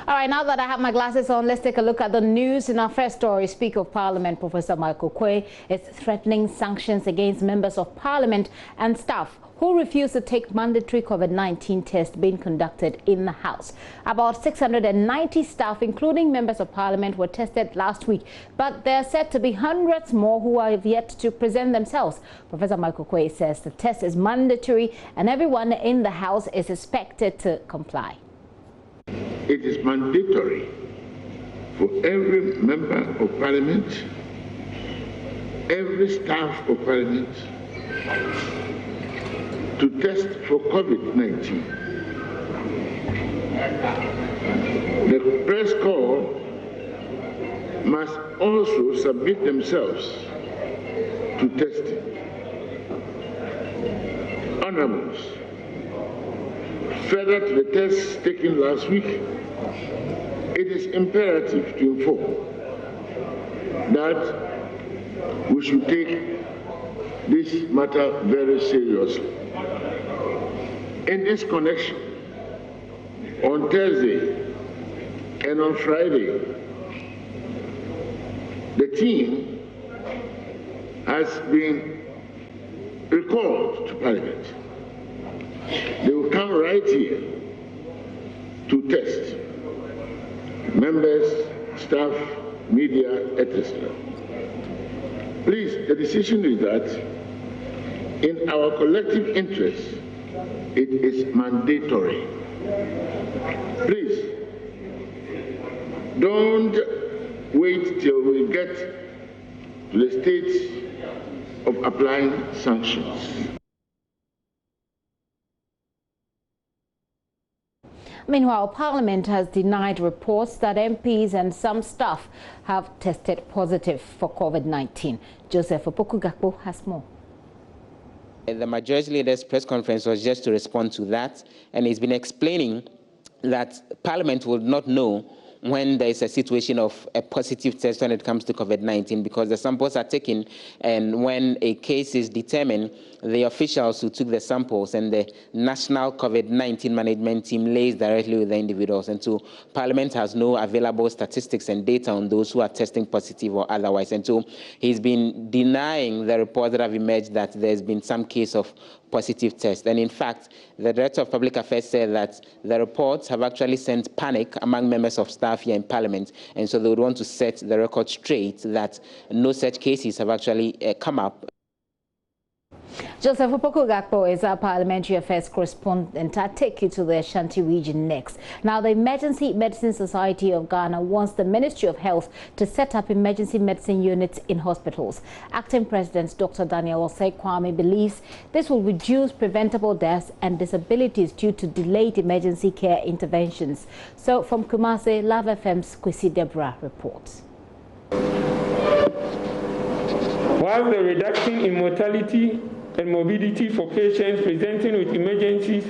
All right, now that I have my glasses on, let's take a look at the news. In our first story, Speaker of Parliament Professor Michael Quay is threatening sanctions against members of Parliament and staff who refuse to take mandatory COVID-19 tests being conducted in the House. About 690 staff, including members of Parliament, were tested last week, but there are said to be hundreds more who have yet to present themselves. Professor Michael Quay says the test is mandatory and everyone in the House is expected to comply. It is mandatory for every member of Parliament, every staff of Parliament, to test for COVID-19. The press corps must also submit themselves to testing. Honorables, further to the tests taken last week, it is imperative to inform that we should take this matter very seriously. In this connection, on Thursday and on Friday, the team has been recalled to Parliament. They will come right here to test members, staff, media, etc. Please, the decision is that in our collective interest, it is mandatory. Please, don't wait till we get to the stage of applying sanctions. Meanwhile, Parliament has denied reports that MPs and some staff have tested positive for COVID-19. Joseph Opoku-Gakpo has more. The Majority Leader's press conference was just to respond to that, and he's been explaining that Parliament will not know when there is a situation of a positive test when it comes to COVID-19 because the samples are taken, and when a case is determined, the officials who took the samples and the National COVID-19 Management Team lays directly with the individuals. And so Parliament has no available statistics and data on those who are testing positive or otherwise. And so he's been denying the reports that have emerged that there's been some case of positive test. And in fact, the Director of Public Affairs said that the reports have actually sent panic among members of staff here in Parliament. And so they would want to set the record straight that no such cases have actually come up. Joseph Opoku-Gakpo is our Parliamentary Affairs correspondent. I'll take you to the Ashanti region next. Now, the Emergency Medicine Society of Ghana wants the Ministry of Health to set up emergency medicine units in hospitals. Acting President Dr. Daniel Osei-Kwame believes this will reduce preventable deaths and disabilities due to delayed emergency care interventions. So, from Kumasi, Love FM's Kwesi Deborah reports. While the reduction in mortality and morbidity for patients presenting with emergencies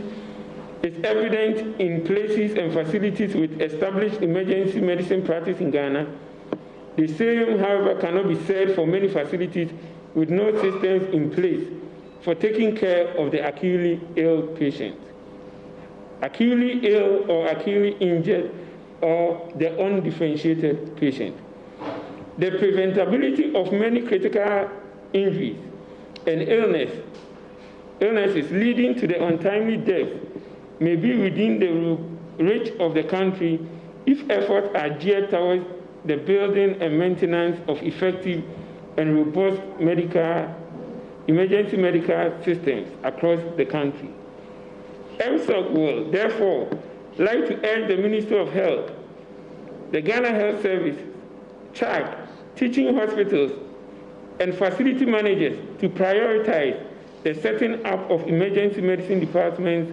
is evident in places and facilities with established emergency medicine practice in Ghana, the same, however, cannot be said for many facilities with no systems in place for taking care of the acutely ill patient. Acutely ill or acutely injured or the undifferentiated patient. The preventability of many critical injuries and illnesses leading to the untimely death may be within the reach of the country if efforts are geared towards the building and maintenance of effective and robust emergency medical systems across the country. EMSOC will, therefore, like to urge the Ministry of Health, the Ghana Health Service, CHAG, teaching hospitals, and facility managers to prioritize the setting up of emergency medicine departments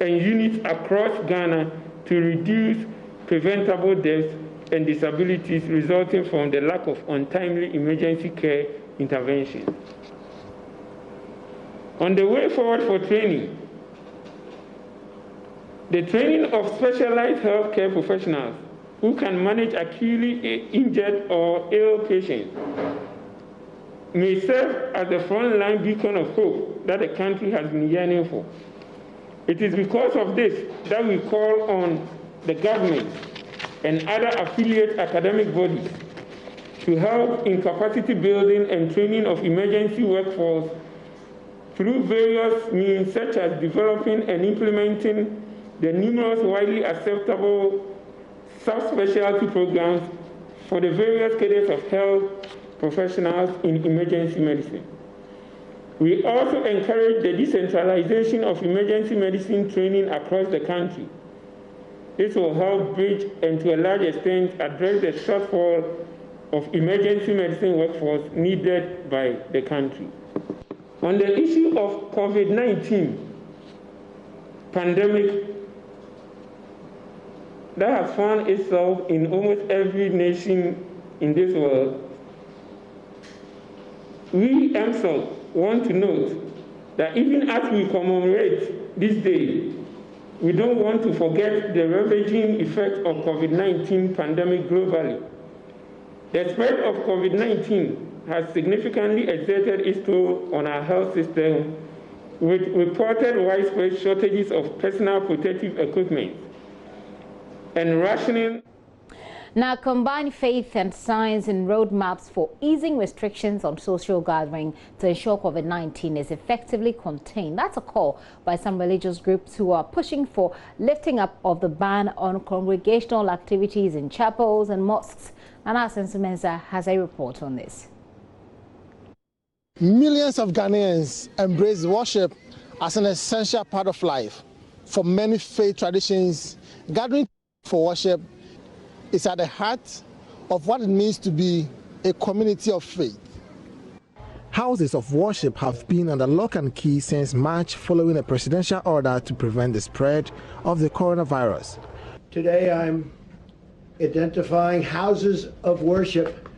and units across Ghana to reduce preventable deaths and disabilities resulting from the lack of untimely emergency care intervention. On the way forward for training, the training of specialized healthcare professionals who can manage acutely injured or ill patients may serve as the front-line beacon of hope that the country has been yearning for. It is because of this that we call on the government and other affiliate academic bodies to help in capacity building and training of emergency workforce through various means such as developing and implementing the numerous widely acceptable subspecialty programs for the various cadres of health professionals in emergency medicine. We also encourage the decentralization of emergency medicine training across the country. This will help bridge and to a large extent address the shortfall of emergency medicine workforce needed by the country. On the issue of COVID-19 pandemic that has found itself in almost every nation in this world, we EMSOL want to note that even as we commemorate this day, we don't want to forget the ravaging effect of COVID-19 pandemic globally. The spread of COVID-19 has significantly exerted its toll on our health system, with reported widespread shortages of personal protective equipment and rationing. Now, combine faith and science in roadmaps for easing restrictions on social gathering to ensure COVID-19 is effectively contained. That's a call by some religious groups who are pushing for lifting up of the ban on congregational activities in chapels and mosques. And Asensu Mensah has a report on this. Millions of Ghanaians embrace worship as an essential part of life. For many faith traditions, gathering for worship is at the heart of what it means to be a community of faith. Houses of worship have been under lock and key since March following a presidential order to prevent the spread of the coronavirus. Today I'm identifying houses of worship,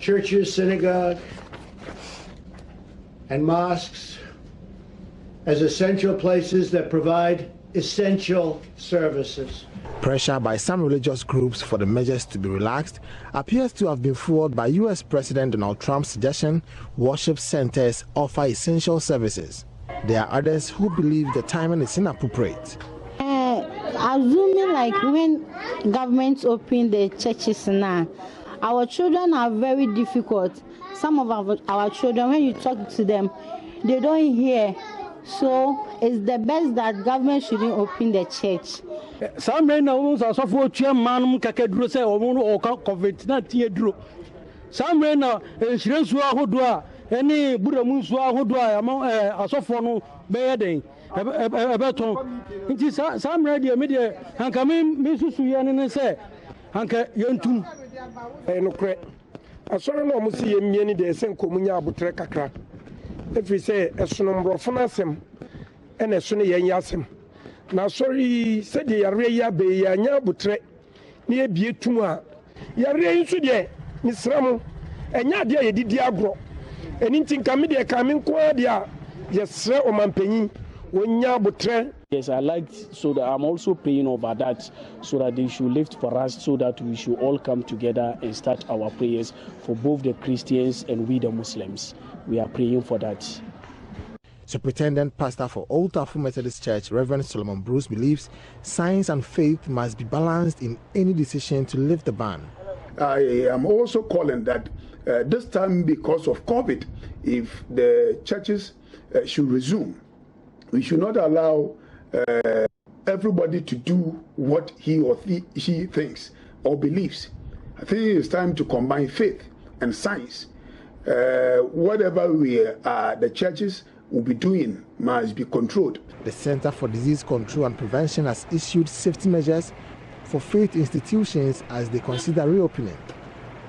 churches, synagogue, and mosques as essential places that provide essential services. Pressure by some religious groups for the measures to be relaxed appears to have been fueled by U.S. President Donald Trump's suggestion worship centers offer essential services. There are others who believe the timing is inappropriate. Assuming like when governments open the churches now, our children are very difficult. Some of our children, when you talk to them, they don't hear. So it's the best that government shouldn't open the church. Some men are so for chairman Kakadro say or COVID-19. Some men are insurance who do any Buramus who do among a sophomore bedding. It is some radio media and come in, Mrs. Suyan and say, Hanka Yontum. No credit. I saw no Musi many days and Comunia Butrekakra. If we say a sonum brofanasem and a sunny yasem. Now, sorry, said the area be ya butre near Bietuma. Yare Sudia, Miss Ramu, and Yadia did Diabro. And in Tinkamedia coming quadia, yes, sir, or Mampeni, when ya butre. Yes, I like so that I'm also praying over that so that they should lift for us so that we should all come together and start our prayers for both the Christians and we the Muslims. We are praying for that. Superintendent Pastor for Old Tafu Methodist Church, Reverend Solomon Bruce, believes science and faith must be balanced in any decision to lift the ban. I am also calling that this time because of COVID, if the churches should resume, we should not allow everybody to do what he or she thinks or believes. I think it's time to combine faith and science. Whatever the churches will be doing must be controlled. The Center for Disease Control and Prevention has issued safety measures for faith institutions as they consider reopening.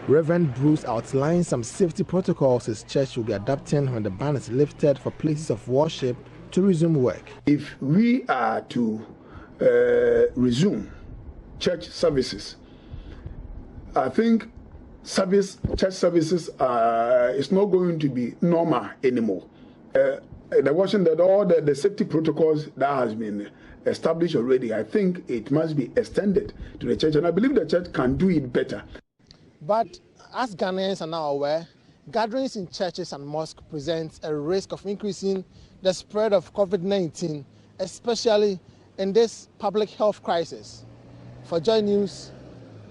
Reverend Bruce outlines some safety protocols his church will be adopting when the ban is lifted for places of worship to resume work. If we are to resume church services, I think church services is not going to be normal anymore. The version that all the safety protocols that has been established already, I think it must be extended to the church, and I believe the church can do it better. But as Ghanaians are now aware, gatherings in churches and mosques present a risk of increasing the spread of COVID-19, especially in this public health crisis. For Joy News,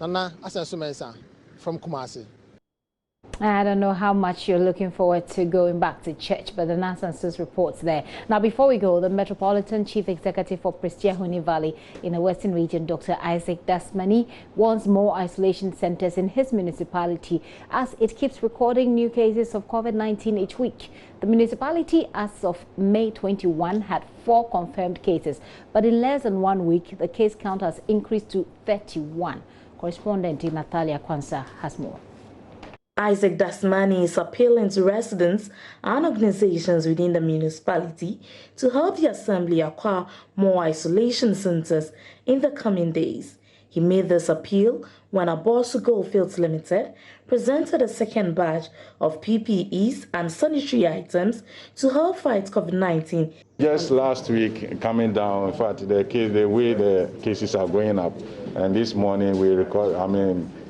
Nana Asensumensa from Kumasi. I don't know how much you're looking forward to going back to church, but the Nansansus reports there. Now, before we go, the Metropolitan Chief Executive for Prestia Huni Valley in the Western Region, Dr. Isaac Dasmani, wants more isolation centers in his municipality as it keeps recording new cases of COVID-19 each week. The municipality, as of May 21, had 4 confirmed cases, but in less than 1 week, the case count has increased to 31. Correspondent Natalia Kwanza has more. Isaac Dasmani is appealing to residents and organizations within the municipality to help the assembly acquire more isolation centers in the coming days. He made this appeal when Abosu Goldfields Limited presented a second batch of PPEs and sanitary items to help fight COVID-19. Just last week, coming down, in fact, the way the cases are going up, and this morning we record,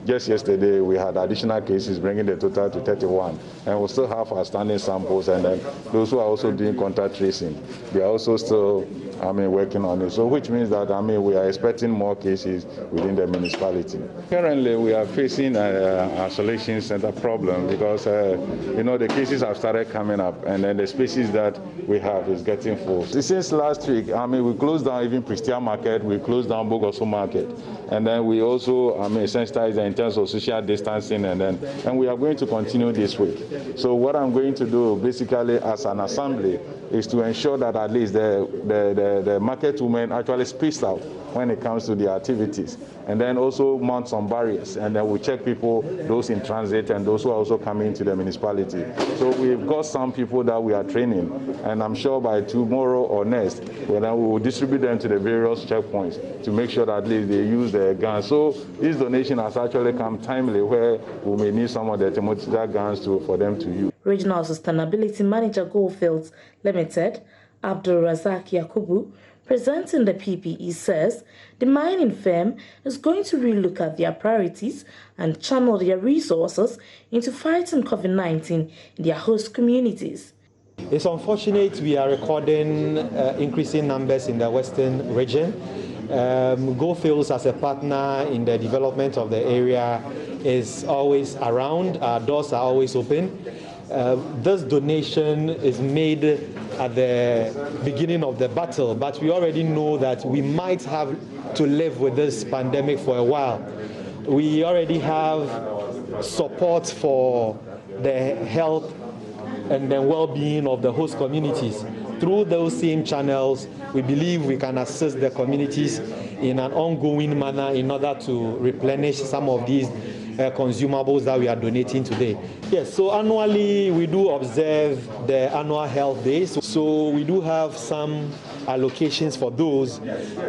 just yesterday we had additional cases bringing the total to 31, and we still have outstanding samples, and then those who are also doing contact tracing, they are also still working on it. So which means that we are expecting more cases within the municipality. Currently we are facing an isolation center problem because the cases have started coming up, and then the spaces that we have is getting full. Since last week, we closed down even Prestia Market, we closed down Bogoso Market, and then we also sensitized in terms of social distancing, and we are going to continue this week. So what I'm going to do basically as an assembly is to ensure that at least the market women actually spaced out when it comes to the activities, and then also mount some barriers, and then we check people, those in transit and those who are also coming to the municipality. So we've got some people that we are training, and I'm sure by tomorrow or next, we will distribute them to the various checkpoints to make sure that at least they use the guns. So this donation has actually come timely, where we may need some of the thermometer guns for them to use. Regional Sustainability Manager Goldfields Limited, Abdul Razak Yakubu, presenting the PPE, says the mining firm is going to relook at their priorities and channel their resources into fighting COVID-19 in their host communities. It's unfortunate we are recording increasing numbers in the Western region. Goldfields, as a partner in the development of the area, is always around. Our doors are always open. This donation is made at the beginning of the battle, but we already know that we might have to live with this pandemic for a while. We already have support for the health and the well-being of the host communities. Through those same channels, we believe we can assist the communities in an ongoing manner in order to replenish some of these consumables that we are donating today. Yes, so annually we do observe the annual health days. So we do have some allocations for those,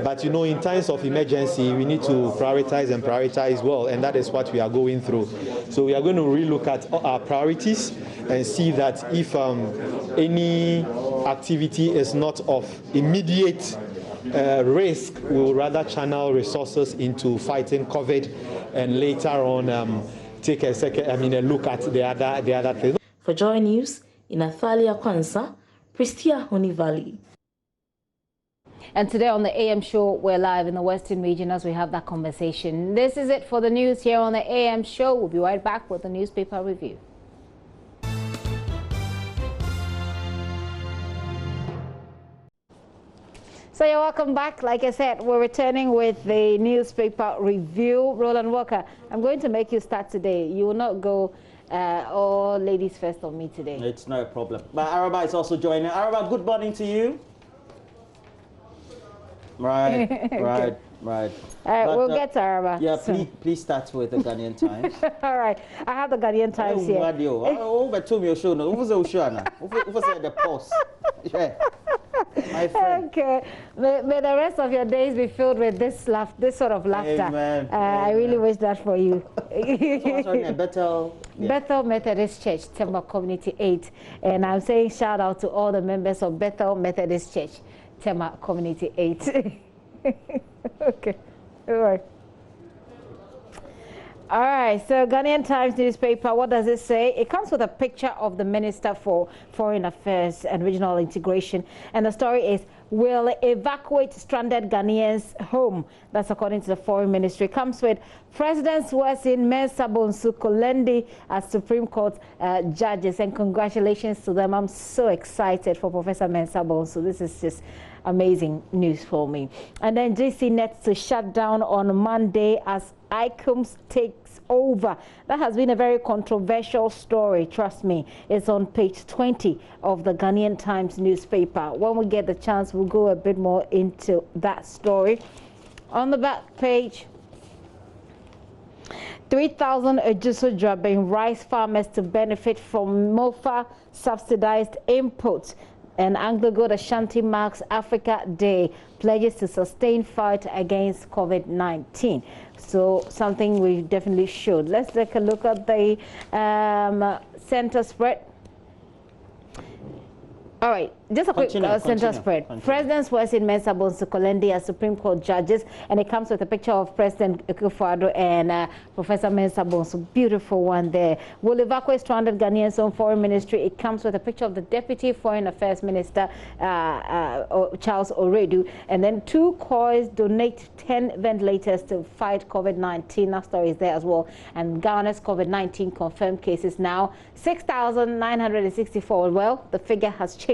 but in times of emergency we need to prioritize well, and that is what we are going through. So we are going to relook at our priorities and see that if any activity is not of immediate risk, we will rather channel resources into fighting COVID, and later on take a look at the other things. For Joy News, in Natalia Kwanza, Prestia Huni Valley. And today on the AM show, we're live in the Western region as we have that conversation. This is it for the news here on the AM show. We'll be right back with the newspaper review. So you're welcome back. Like I said, we're returning with the newspaper review. Roland Walker, I'm going to make you start today. You will not go all ladies first on me today. It's no problem. But Araba is also joining. Araba, good morning to you. Right. We'll get to Araba. Yeah, please start with the Ghanaian Times. All right. I have the Ghanaian Times here. The post. Yeah. My friend. Okay. May the rest of your days be filled with this sort of laughter. Amen. I really wish that for you. Bethel Methodist Church, Temba Community 8. And I'm saying shout out to all the members of Bethel Methodist Church, Tema Community 8. Okay. All right. All right, so Ghanaian Times newspaper, what does it say? It comes with a picture of the Minister for Foreign Affairs and Regional Integration, and the story is, will evacuate stranded Ghanaians home. That's according to the Foreign Ministry. Comes with President Swesin Mensah Bonsu Kolendi as Supreme Court judges, and congratulations to them. I'm so excited for Professor Mensah Bonsu. This is just amazing news for me. And then JC Nets to shut down on Monday as ICOMS takes over. That has been a very controversial story, trust me. It's on page 20 of the Ghanaian Times newspaper. When we get the chance, we'll go a bit more into that story. On the back page, 3,000 Ejuso Drabin rice farmers to benefit from MOFA subsidized inputs. And Anglo-Gold Ashanti marks Africa Day, pledges to sustain fight against COVID-19. So something we definitely should. Let's take a look at the center spread. All right, just a quick center spread. President Swesin Mensah Bonsu Kolendi as Supreme Court judges, and it comes with a picture of President Akufo-Addo and Professor Mensah Bonsu. Beautiful one there. Will evacuate stranded Ghanaians on Foreign Ministry. It comes with a picture of the Deputy Foreign Affairs Minister, Charles Oredu, and then 2 COIs donate 10 ventilators to fight COVID-19. That story is there as well. And Ghana's COVID-19 confirmed cases now 6,964. Well, the figure has changed.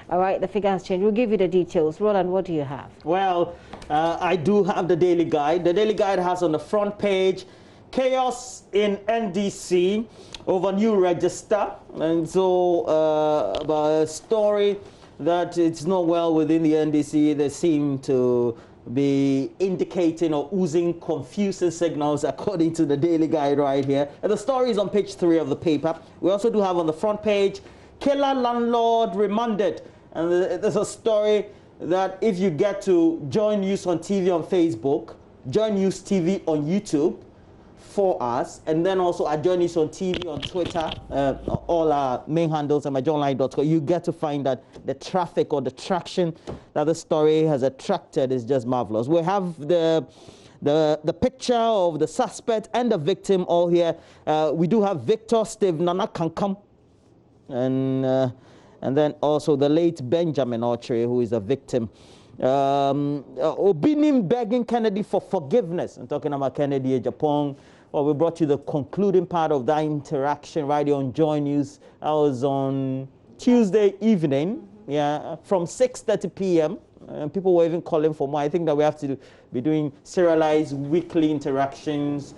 All right, the figure has changed. We'll give you the details. Roland, what do you have? Well, I do have the Daily Guide. The Daily Guide has on the front page, chaos in NDC over new register. And so a story that it's not well within the NDC. They seem to be indicating or oozing confusing signals according to the Daily Guide right here. And the story is on page 3 of the paper. We also do have on the front page, killer landlord remanded. And there's a story that if you get to Join News on TV on Facebook, Join News TV on YouTube for us, and then also at Join News on TV on Twitter, all our main handles and myjohnline.com, you get to find that the traffic or the traction that the story has attracted is just marvelous. We have the picture of the suspect and the victim all here. We do have Victor Steve Nana Kankam, and then also the late Benjamin Autry, who is a victim. Obinim begging Kennedy for forgiveness. I'm talking about Kennedy Japan. Well, we brought you the concluding part of that interaction right here on Join News. I was on Tuesday evening, from 6:30 p.m. And people were even calling for more. I think that we have to be doing serialized weekly interactions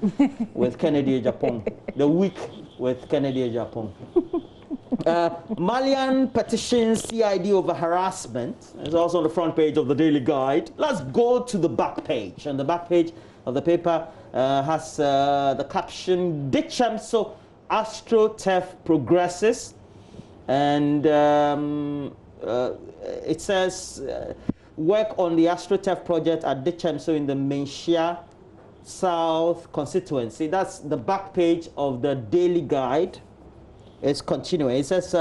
with Kennedy Japan. The week with Kennedy Japan. Malian petitions CID over harassment. It's also on the front page of the Daily Guide. Let's go to the back page. And the back page of the paper has the caption, Dichamso AstroTurf progresses. And it says, work on the AstroTurf project at Dichamso in the Menchia South constituency. That's the back page of the Daily Guide. It's continuing. It says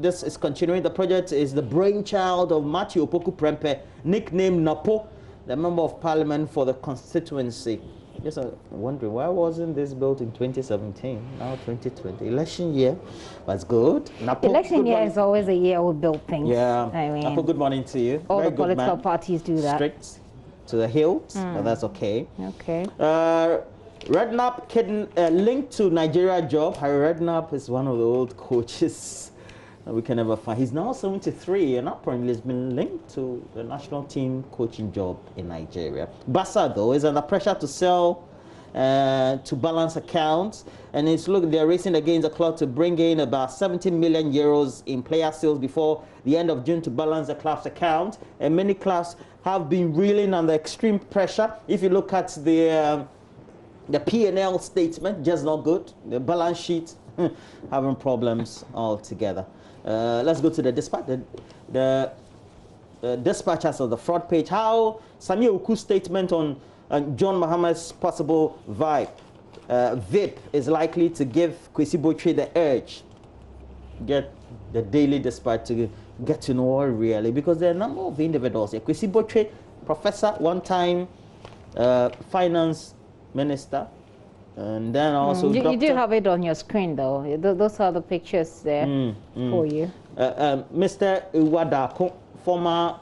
this is continuing. The project is the brainchild of Matthew Opoku Prempeh, nicknamed Napo, the Member of Parliament for the constituency. Just wondering, why wasn't this built in 2017? Now 2020. Election year was good. Napo, election year is always a year we build things. Yeah. I mean, Napo, good morning to you. All the political parties do that. Strict to the hilt, but that's okay. Okay. Redknapp linked to Nigeria job. Harry Redknapp is one of the old coaches that we can never find. He's now 73 and apparently has been linked to the national team coaching job in Nigeria. Basa, though, is under pressure to sell to balance accounts. And they're racing against the club to bring in about 17 million euros in player sales before the end of June to balance the club's account. And many clubs have been reeling under extreme pressure. If you look at the P&L statement, just not good. The balance sheet, having problems altogether. Let's go to the dispatch. The dispatch has on the front page how Sami Oku's statement on John Mahama's possible VIP is likely to give Kwesi Botwe the urge. Get the Daily Dispatch to get to know her really, because there are a number of individuals here. Kwesi Botwe, professor, one-time finance minister, and then also you do have it on your screen though. Those are the pictures there for you. Mr. Iwadako, former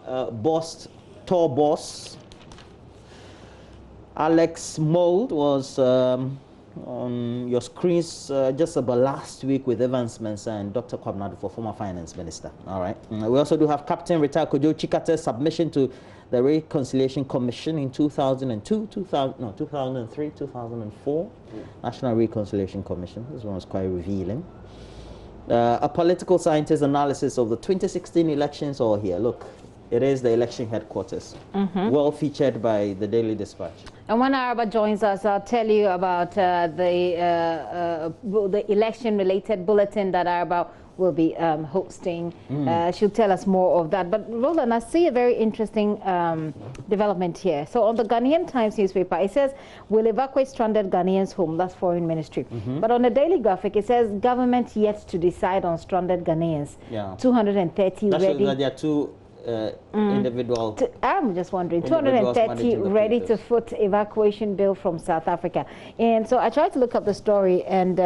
tour boss, Alex Mould, was on your screens just about last week with Evans Mensah and Dr. Kwabena for former finance minister. All right. We also do have Captain Retired Kojo Chikate's submission to the Reconciliation Commission in 2002, 2003, 2004. National Reconciliation Commission. This one was quite revealing. A political scientist analysis of the 2016 elections all here. Look, it is the election headquarters. Well featured by the Daily Dispatch. And when Araba joins us, I'll tell you about the election-related bulletin that Araba will be hosting. She'll tell us more of that. But Roland, I see a very interesting development here. So on the Ghanaian Times newspaper, it says, will evacuate stranded Ghanaians home. That's Foreign Ministry. But on the Daily Graphic, it says, government yet to decide on stranded Ghanaians. 230 That ready. shows that there are two individual. I'm just wondering, 230 ready to foot evacuation bill from South Africa. And so I tried to look up the story, and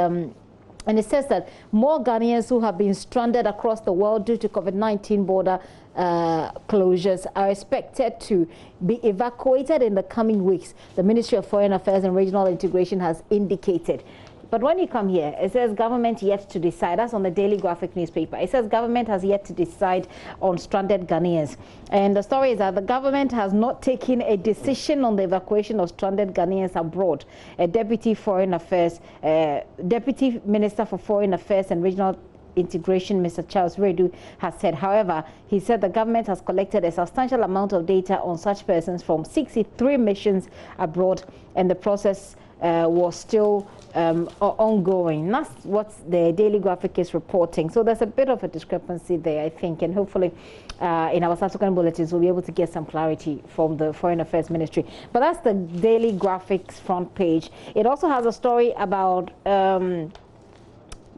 it says that more Ghanaians who have been stranded across the world due to COVID-19 border closures are expected to be evacuated in the coming weeks. The Ministry of Foreign Affairs and Regional Integration has indicated. But when you come here, it says government yet to decide. That's on the Daily Graphic newspaper. It says government has yet to decide on stranded Ghanaians. And the story is that the government has not taken a decision on the evacuation of stranded Ghanaians abroad. A Deputy Minister for Foreign Affairs and Regional Integration, Mr. Charles Redu, has said. However, he said the government has collected a substantial amount of data on such persons from 63 missions abroad, and the process was still ongoing. That's what the Daily Graphic is reporting. So there's a bit of a discrepancy there, I think, and hopefully in our subsequent bulletins we'll be able to get some clarity from the Foreign Affairs Ministry. But that's the Daily Graphic's front page. It also has a story about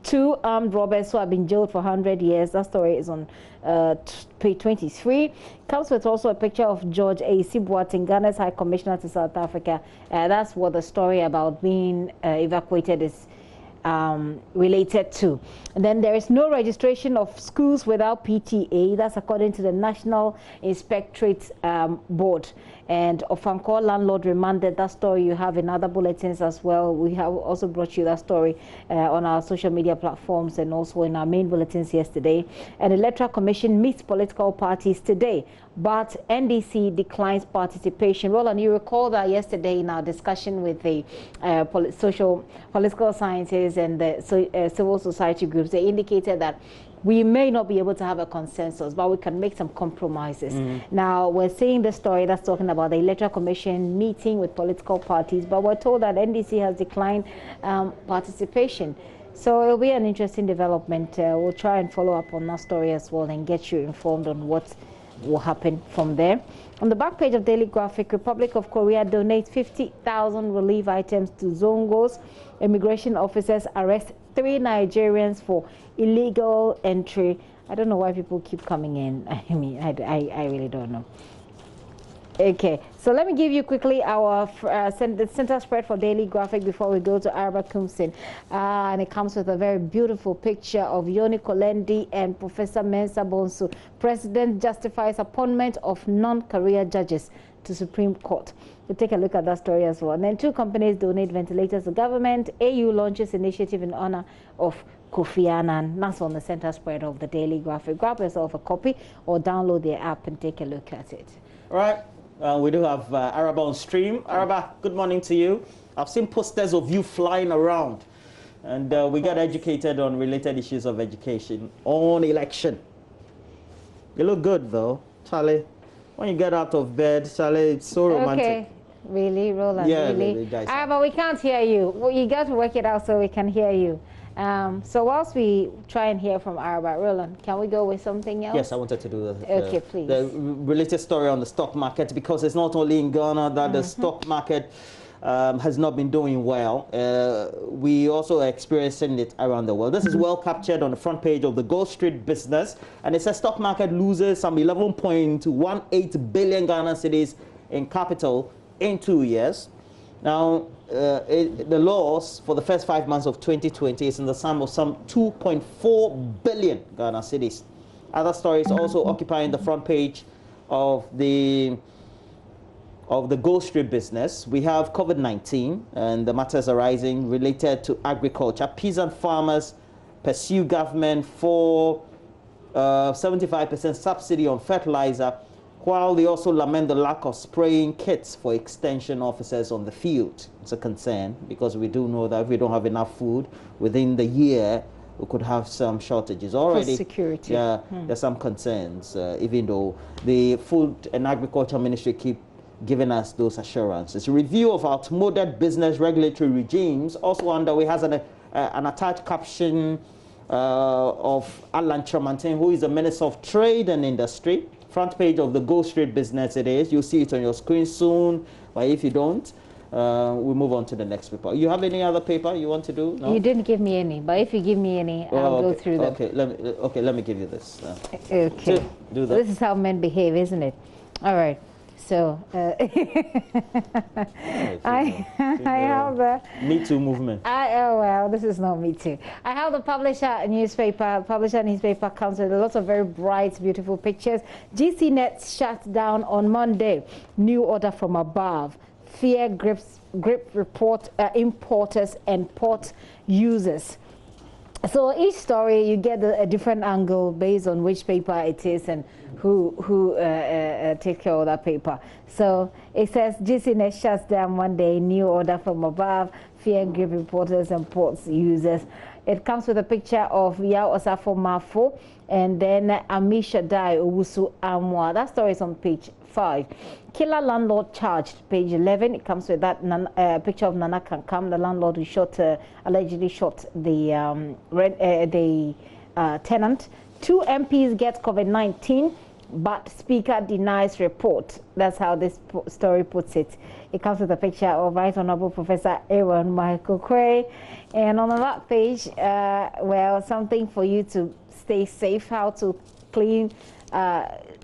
two armed robbers who have been jailed for 100 years. That story is on page 23. Comes with also a picture of George A.C. Boateng, Ghana's High Commissioner to South Africa. That's what the story about being evacuated is related to. And then there is no registration of schools without PTA. That's according to the National Inspectorate Board. And Ofankor landlord remanded. That story you have in other bulletins as well. We have also brought you that story on our social media platforms and also in our main bulletins yesterday. An Electoral Commission meets political parties today, but NDC declines participation. Roland, you recall that yesterday in our discussion with the political scientists and the civil society groups, they indicated that we may not be able to have a consensus, but we can make some compromises. Now, we're seeing the story that's talking about the Electoral Commission meeting with political parties, but we're told that NDC has declined participation. So it'll be an interesting development. We'll try and follow up on that story as well and get you informed on what will happen from there. On the back page of Daily Graphic, Republic of Korea donates 50,000 relief items to Zongos. Immigration officers arrest 3 Nigerians for illegal entry. I don't know why people keep coming in. I mean, I really don't know. Okay, so let me give you quickly our center spread for Daily Graphic before we go to Araba Kumsin. And it comes with a very beautiful picture of Yoni Kolendi and Professor Mensah Bonsu. President justifies appointment of non-career judges to Supreme Court. We'll take a look at that story as well. And then 2 companies donate ventilators to government. AU launches initiative in honor of Kofi Annan. That's on the center spread of the Daily Graphic. Grab yourself a copy or download the app and take a look at it. All right. We do have Araba on stream. Araba, good morning to you. I've seen posters of you flying around, and we got educated on related issues of education on election. You look good, though, Charlie. When you get out of bed, Charlie, it's so romantic. Okay, really, Roland? Yeah, really. But we can't hear you. Well, you got to work it out so we can hear you. So whilst we try and hear from Araba, Roland, can we go with something else? Yes, I wanted to do please. The related story on the stock market, because it's not only in Ghana that the stock market has not been doing well. We also are experiencing it around the world. This is well captured on the front page of the Gold Street Business, and it says stock market loses some 11.18 billion Ghana cedis in capital in 2 years. Now, the loss for the first 5 months of 2020 is in the sum of some 2.4 billion Ghana cedis. Other stories also occupying the front page of the Gold Street business. We have COVID-19 and the matters arising related to agriculture. Peasant farmers pursue government for 75% subsidy on fertilizer, while they also lament the lack of spraying kits for extension officers on the field. It's a concern because we do know that if we don't have enough food within the year, we could have some shortages already. For security. Yeah, there's some concerns, even though the Food and Agriculture Ministry keep giving us those assurances. A review of outmoded business regulatory regimes also underway has an attached caption of Alan Tremontaine, who is the Minister of Trade and Industry. Front page of the Gold Street business it is. You'll see it on your screen soon, but if you don't, we'll move on to the next paper. You have any other paper you want to do? No? You didn't give me any, but if you give me any, I'll go through them. Okay, let me give you this. Okay. So, do that. This is how men behave, isn't it? All right. So, I have the Me Too movement. well, this is not Me Too. I have the Publisher newspaper comes with lots of very bright, beautiful pictures. GCNet shut down on Monday. New order from above. Fear grips report importers and port users. So each story you get a different angle based on which paper it is and who takes care of that paper. So it says GCNet shuts down one day, new order from above, fear and grip reporters and ports users. It comes with a picture of Yao Osafo Mafo and then Amisha Dai Owusu Amwa. That story is on page 5. Killer landlord charged, page 11. It comes with that picture of Nana Kankam, the landlord who allegedly shot the tenant. 2 MPs get COVID-19, but Speaker denies report. That's how this story puts it. It comes with a picture of Right Honorable Professor Aaron Michael Quay. And on that page, well, something for you to stay safe, how to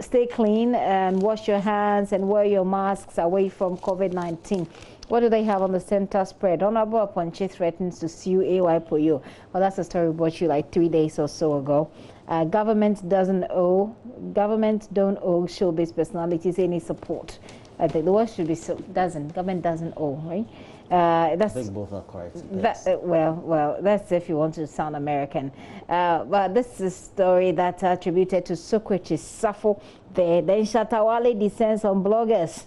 stay clean and wash your hands and wear your masks away from COVID-19. What do they have on the center spread? Honorable Aponche threatens to sue AY Poyo. Well, that's a story we brought you like 3 days or so ago. Government don't owe showbiz personalities any support. I think the word should be government doesn't owe, right? I think both are correct. Well, that's if you want to sound American. But this is a story that's attributed to Socrates Safo. Then Shatawale descends on bloggers.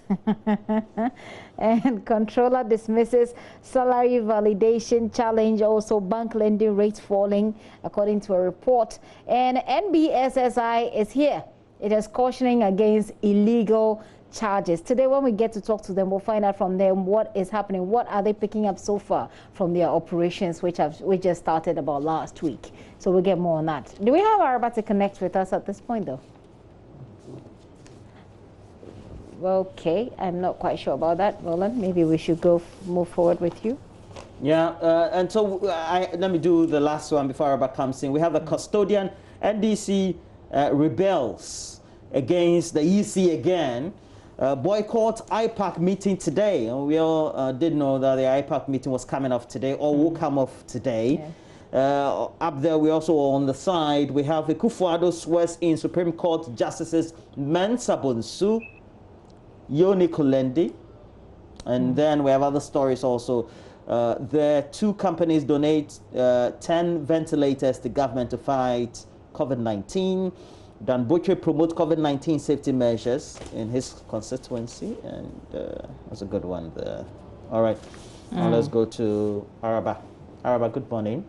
And controller dismisses salary validation challenge, also bank lending rates falling, according to a report. And NBSSI is here. It is cautioning against illegal charges. Today, when we get to talk to them, we'll find out from them what is happening. What are they picking up so far from their operations, which just started about last week. So we'll get more on that. Do we have Araba to connect with us at this point, though? Okay, I'm not quite sure about that. Roland, maybe we should move forward with you. Yeah, and so let me do the last one before Araba comes in. We have a custodian. NDC rebels against the EC again. Boycott IPAC meeting today. And we all did know that the IPAC meeting was coming off today, or will come off today. Yeah. Up there, we also on the side, we have Akufo-Addo swears in Supreme Court Justices Mensah Bonsu, Yoni Kulendi, and then we have other stories also. The 2 companies donate 10 ventilators to government to fight COVID-19. Dan Butcher promotes COVID-19 safety measures in his constituency, and that's a good one there. All right, now let's go to Araba. Araba, good morning.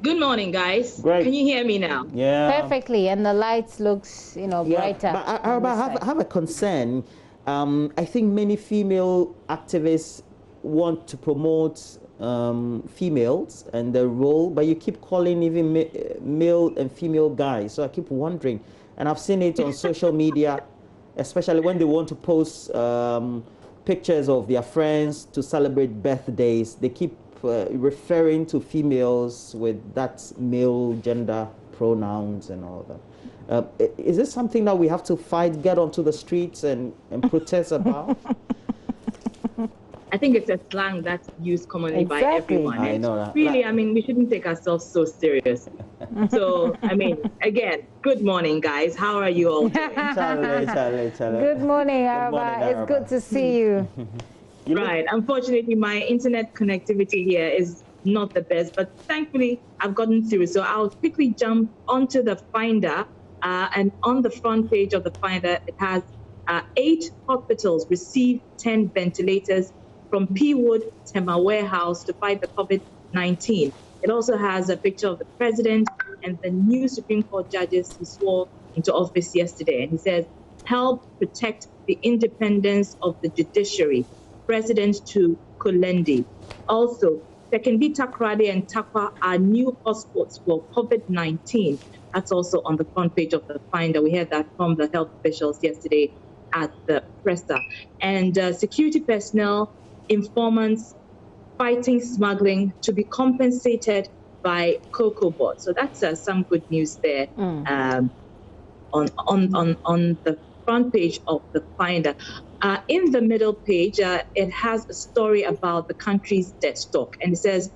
Good morning, guys. Great. Can you hear me now? Yeah. Perfectly, and the lights looks, brighter. But Araba, I have a concern. I think many female activists want to promote females and their role, but you keep calling even male and female guys. So I keep wondering, and I've seen it on social media, especially when they want to post pictures of their friends to celebrate birthdays. They keep referring to females with that male gender pronouns and all that. Is this something that we have to fight, get onto the streets and protest about? I think it's a slang that's used commonly by everyone. I know that. Really, I mean, we shouldn't take ourselves so serious. So, I mean, again, good morning, guys. How are you all doing? Good morning, Araba. It's good to see you. Right. Unfortunately, my internet connectivity here is not the best, but thankfully I've gotten through. So I'll quickly jump onto the Finder, and on the front page of the Finder, it has 8 hospitals receive 10 ventilators from Peawood Tema Warehouse to fight the COVID-19. It also has a picture of the president and the new Supreme Court judges who swore into office yesterday. And he says, help protect the independence of the judiciary. President to Kulendi. Also, Sekendi Takrade and Takwa are new hotspots for COVID-19. That's also on the front page of the Finder. We heard that from the health officials yesterday at the presser. And security personnel, informants, fighting smuggling to be compensated by COCOBOT. So that's some good news there on the front page of the Finder. In the middle page, it has a story about the country's debt stock, and it says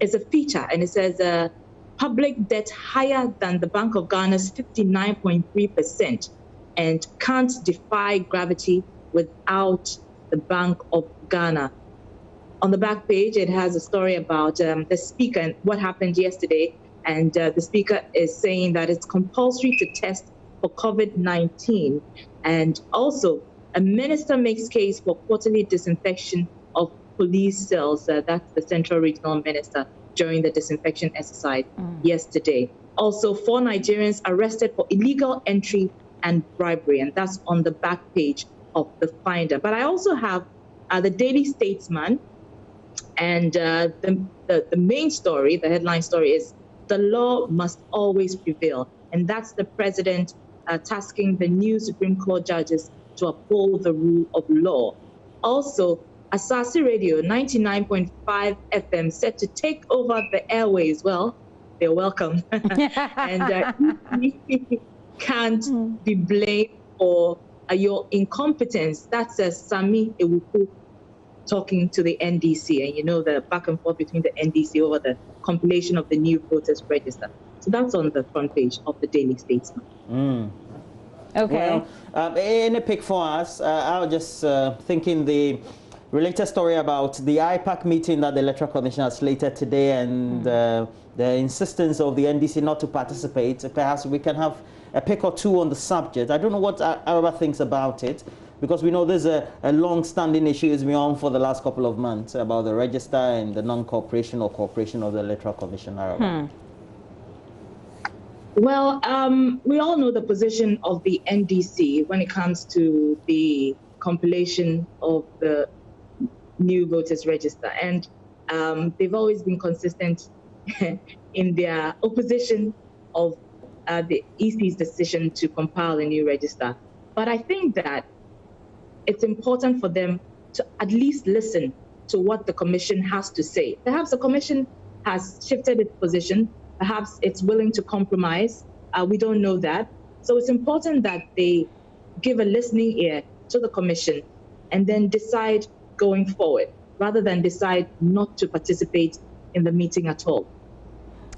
it's a feature, and it says public debt higher than the Bank of Ghana's 59.3%, and can't defy gravity without the Bank of Ghana. On the back page, it has a story about the speaker and what happened yesterday, and the speaker is saying that it's compulsory to test for COVID-19, and also a minister makes case for quarterly disinfection of police cells. That's the Central Regional Minister during the disinfection exercise yesterday. Also, 4 Nigerians arrested for illegal entry and bribery, and that's on the back page of the Finder. But I also have the Daily Statesman, and the main story, the headline story is, the law must always prevail. And that's the president tasking the new Supreme Court judges to uphold the rule of law. Also, Asasi Radio 99.5 FM set to take over the airways. Well, they're welcome. And can't be blamed for your incompetence. That's Sami Ewuku talking to the NDC, and you know the back and forth between the NDC over the compilation of the new voters register. So that's on the front page of the Daily Statesman. Okay. Well, in a pick for us, I was just thinking the related story about the IPAC meeting that the Electoral Commission has slated today, and the insistence of the NDC not to participate. Perhaps we can have a pick or two on the subject. I don't know what Araba thinks about it, because we know there's a long-standing issue has been on for the last couple of months about the register and the non-cooperation or cooperation of the Electoral Commission. Araba. Well, we all know the position of the NDC when it comes to the compilation of the new voters register. And they've always been consistent in their opposition of the EC's decision to compile a new register. But I think that it's important for them to at least listen to what the Commission has to say. Perhaps the Commission has shifted its position. Perhaps it's willing to compromise. We don't know that. So it's important that they give a listening ear to the Commission and then decide going forward, rather than decide not to participate in the meeting at all.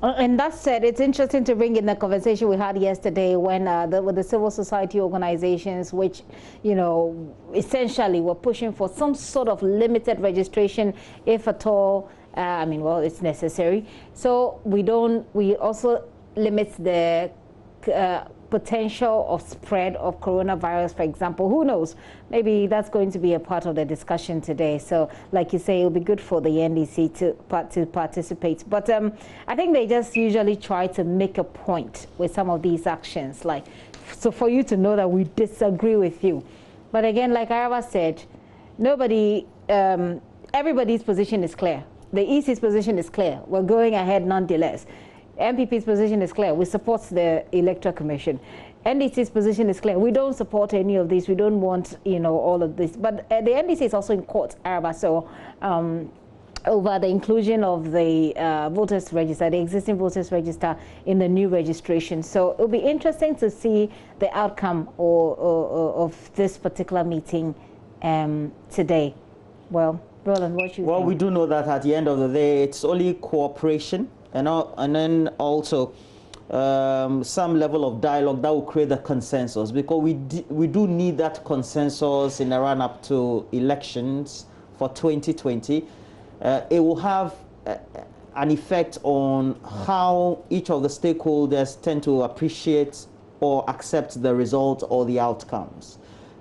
And that said, it's interesting to bring in the conversation we had yesterday when with the civil society organizations, which, you know, essentially were pushing for some sort of limited registration, if at all. I mean, well, it's necessary. So we also limit the potential of spread of coronavirus, for example. Who knows? Maybe that's going to be a part of the discussion today. So, like you say, it'll be good for the NDC to participate. But I think they just usually try to make a point with some of these actions, like, so for you to know that we disagree with you. But again, like Araba said, everybody's position is clear. The EC's position is clear. We're going ahead nonetheless. MPP's position is clear. We support the Electoral Commission. NDC's position is clear. We don't support any of this. We don't want, all of this. But the NDC is also in court, Araba, so over the inclusion of the voters register, the existing voters register in the new registration. So it'll be interesting to see the outcome of this particular meeting today. Well, Roland, what you think? Well, we do know that at the end of the day, it's only cooperation, and then also some level of dialogue that will create the consensus, because we do need that consensus in the run-up to elections for 2020. It will have an effect on how each of the stakeholders tend to appreciate or accept the result or the outcomes.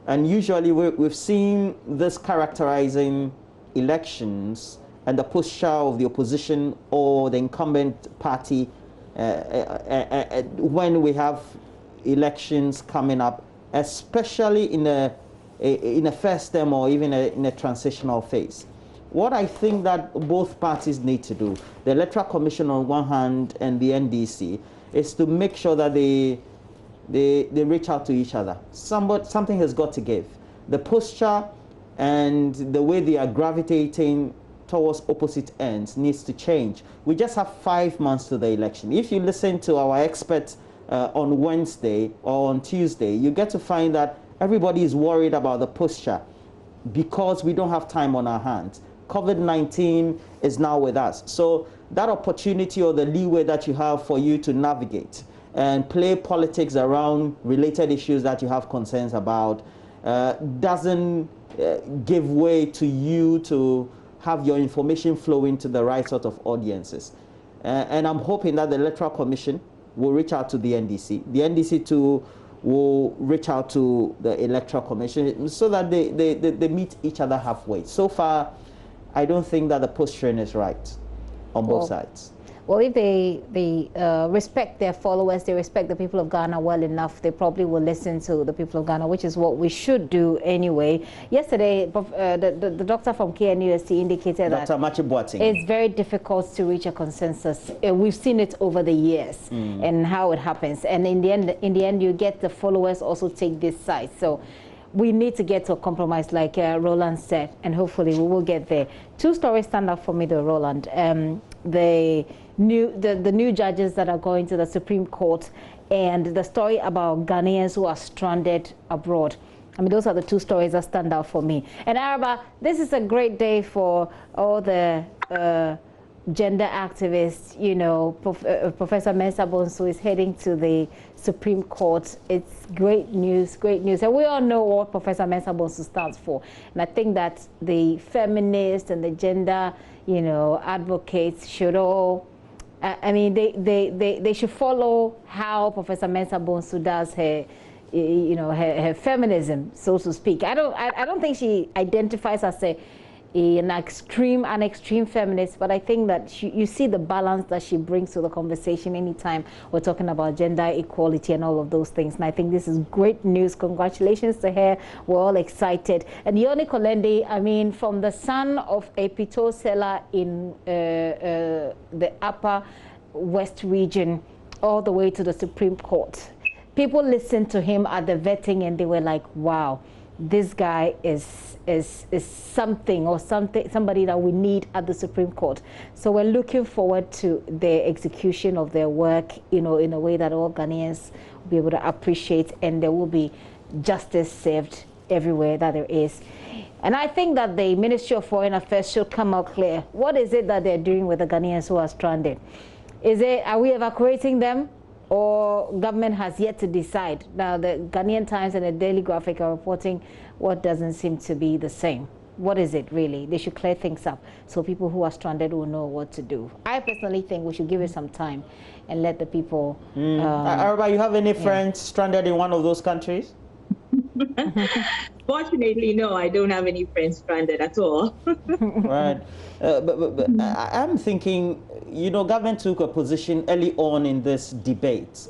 And usually we've seen this characterizing elections and the posture of the opposition or the incumbent party when we have elections coming up, especially in a first term or even in a transitional phase. What I think that both parties need to do, the Electoral Commission on one hand and the NDC, is to make sure that they reach out to each other. Something has got to give. The posture and the way they are gravitating towards opposite ends needs to change. We just have 5 months to the election. If you listen to our experts on Wednesday or on Tuesday, you get to find that everybody is worried about the posture because we don't have time on our hands. COVID-19 is now with us. So that opportunity or the leeway that you have for you to navigate and play politics around related issues that you have concerns about doesn't give way to you to have your information flow into the right sort of audiences. And I'm hoping that the Electoral Commission will reach out to the NDC. The NDC too will reach out to the Electoral Commission so that they meet each other halfway. So far, I don't think that the posturing is right on both sides. Well, if they respect their followers, they respect the people of Ghana well enough, they probably will listen to the people of Ghana, which is what we should do anyway. Yesterday, the doctor from KNUST indicated that it's very difficult to reach a consensus. We've seen it over the years and how it happens. And in the end, you get the followers also take this side. So we need to get to a compromise, like Roland said, and hopefully we will get there. Two stories stand up for me, though, Roland. The new judges that are going to the Supreme Court, and the story about Ghanaians who are stranded abroad. I mean, those are the two stories that stand out for me. And Araba, this is a great day for all the gender activists. You know, Professor Mensah Bonsu is heading to the Supreme Court. It's great news, great news. And we all know what Professor Mensah Bonsu stands for. And I think that the feminists and the gender, you know, advocates should all, I mean, they should follow how Professor Mensah Bonsu does her, you know, her feminism, so to speak. I don't think she identifies as an extreme feminist, but I think that you see the balance that she brings to the conversation anytime we're talking about gender equality and all of those things. And I think this is great news. Congratulations to her. We're all excited. And Yoni Kolendi, I mean, from the son of a pito seller in the upper West region all the way to the Supreme Court, people listened to him at the vetting and they were like, wow, this guy is something, or somebody that we need at the Supreme Court. So we're looking forward to the execution of their work, you know, in a way that all Ghanaians will be able to appreciate, and there will be justice served everywhere that there is. And I think that the Ministry of Foreign Affairs should come out clear. What is it that they're doing with the Ghanaians who are stranded? Are we evacuating them? Or government has yet to decide. Now, the Ghanaian Times and the Daily Graphic are reporting what doesn't seem to be the same. What is it really? They should clear things up so people who are stranded will know what to do. I personally think we should give it some time and let the people... Araba, you have any friends stranded in one of those countries? Fortunately, no, I don't have any friends stranded at all. Right. But I'm thinking, you know, government took a position early on in this debate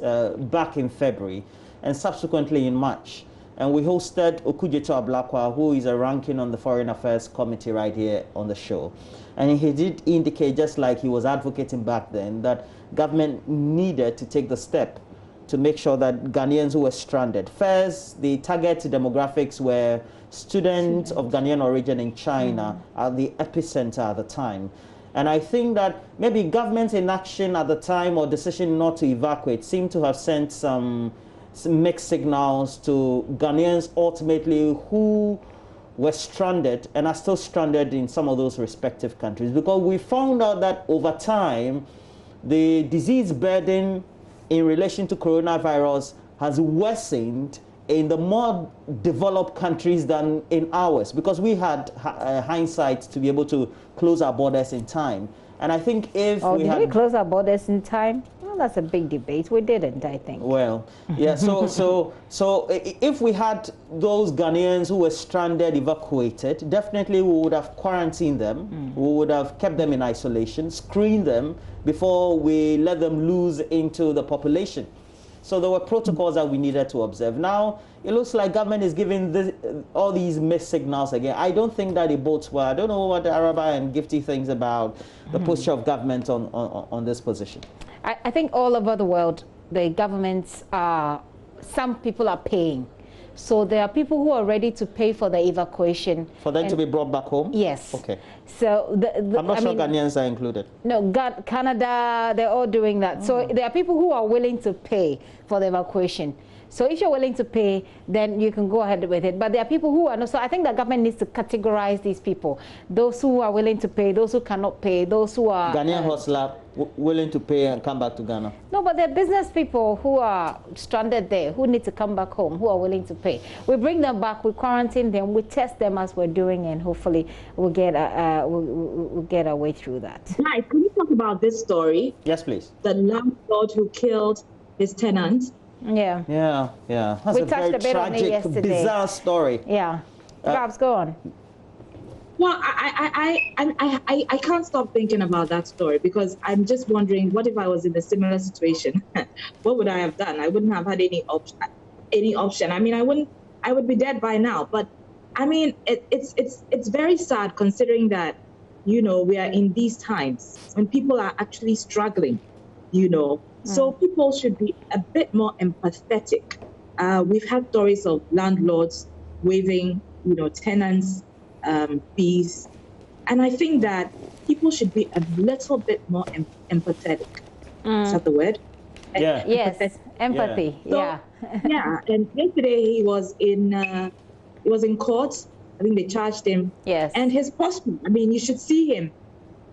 back in February and subsequently in March. And we hosted Okujeto Ablakwa, who is a ranking on the Foreign Affairs Committee right here on the show. And he did indicate, just like he was advocating back then, that government needed to take the step to make sure that Ghanaians who were stranded. First, the target demographics were students of Ghanaian origin in China at the epicenter at the time. And I think that maybe government inaction at the time or decision not to evacuate seemed to have sent some mixed signals to Ghanaians ultimately who were stranded and are still stranded in some of those respective countries. Because we found out that over time, the disease burden in relation to coronavirus has worsened in the more developed countries than in ours, because we had hindsight to be able to close our borders in time. And I think if did we close our borders in time? Well, that's a big debate. We didn't, I think. Well, yeah. So if we had those Ghanaians who were stranded, evacuated, definitely we would have quarantined them. We would have kept them in isolation, screened them before we let them loose into the population. So there were protocols that we needed to observe. Now, it looks like government is giving all these mixed signals again. I don't think that it bodes well. I don't know what the Araba and Gifty thinks about the posture of government on this position. I think all over the world, the governments are, some people are paying. So there are people who are ready to pay for the evacuation. For them to be brought back home? Yes. Okay. So I'm not sure Ghanaians are included. No, Canada, they're all doing that. So there are people who are willing to pay for the evacuation. So if you're willing to pay, then you can go ahead with it. But there are people who are not. So I think the government needs to categorize these people. Those who are willing to pay, those who cannot pay, those who are... Ghanaian hustler willing to pay and come back to Ghana. No, but there are business people who are stranded there, who need to come back home, who are willing to pay. We bring them back, we quarantine them, we test them as we're doing, and hopefully we'll get we'll get our way through that. Right, can you talk about this story? Yes, please. The landlord who killed his tenant. Yeah. That's we a touched very a bit on it yesterday. Bizarre story. Yeah. Perhaps go on. Well, I can't stop thinking about that story, because I'm just wondering, what if I was in a similar situation? What would I have done? I wouldn't have had any option. I mean, I would be dead by now. But I mean, it's very sad, considering that, you know, we are in these times when people are actually struggling, you know. So people should be a bit more empathetic. We've had stories of landlords waiving, you know, tenants' fees. And I think that people should be a little bit more empathetic. Is that the word? Yeah. Yes, empathy. Yeah. Yeah. And yesterday he was in court. I think they charged him. Yes. And his posture, I mean, you should see him.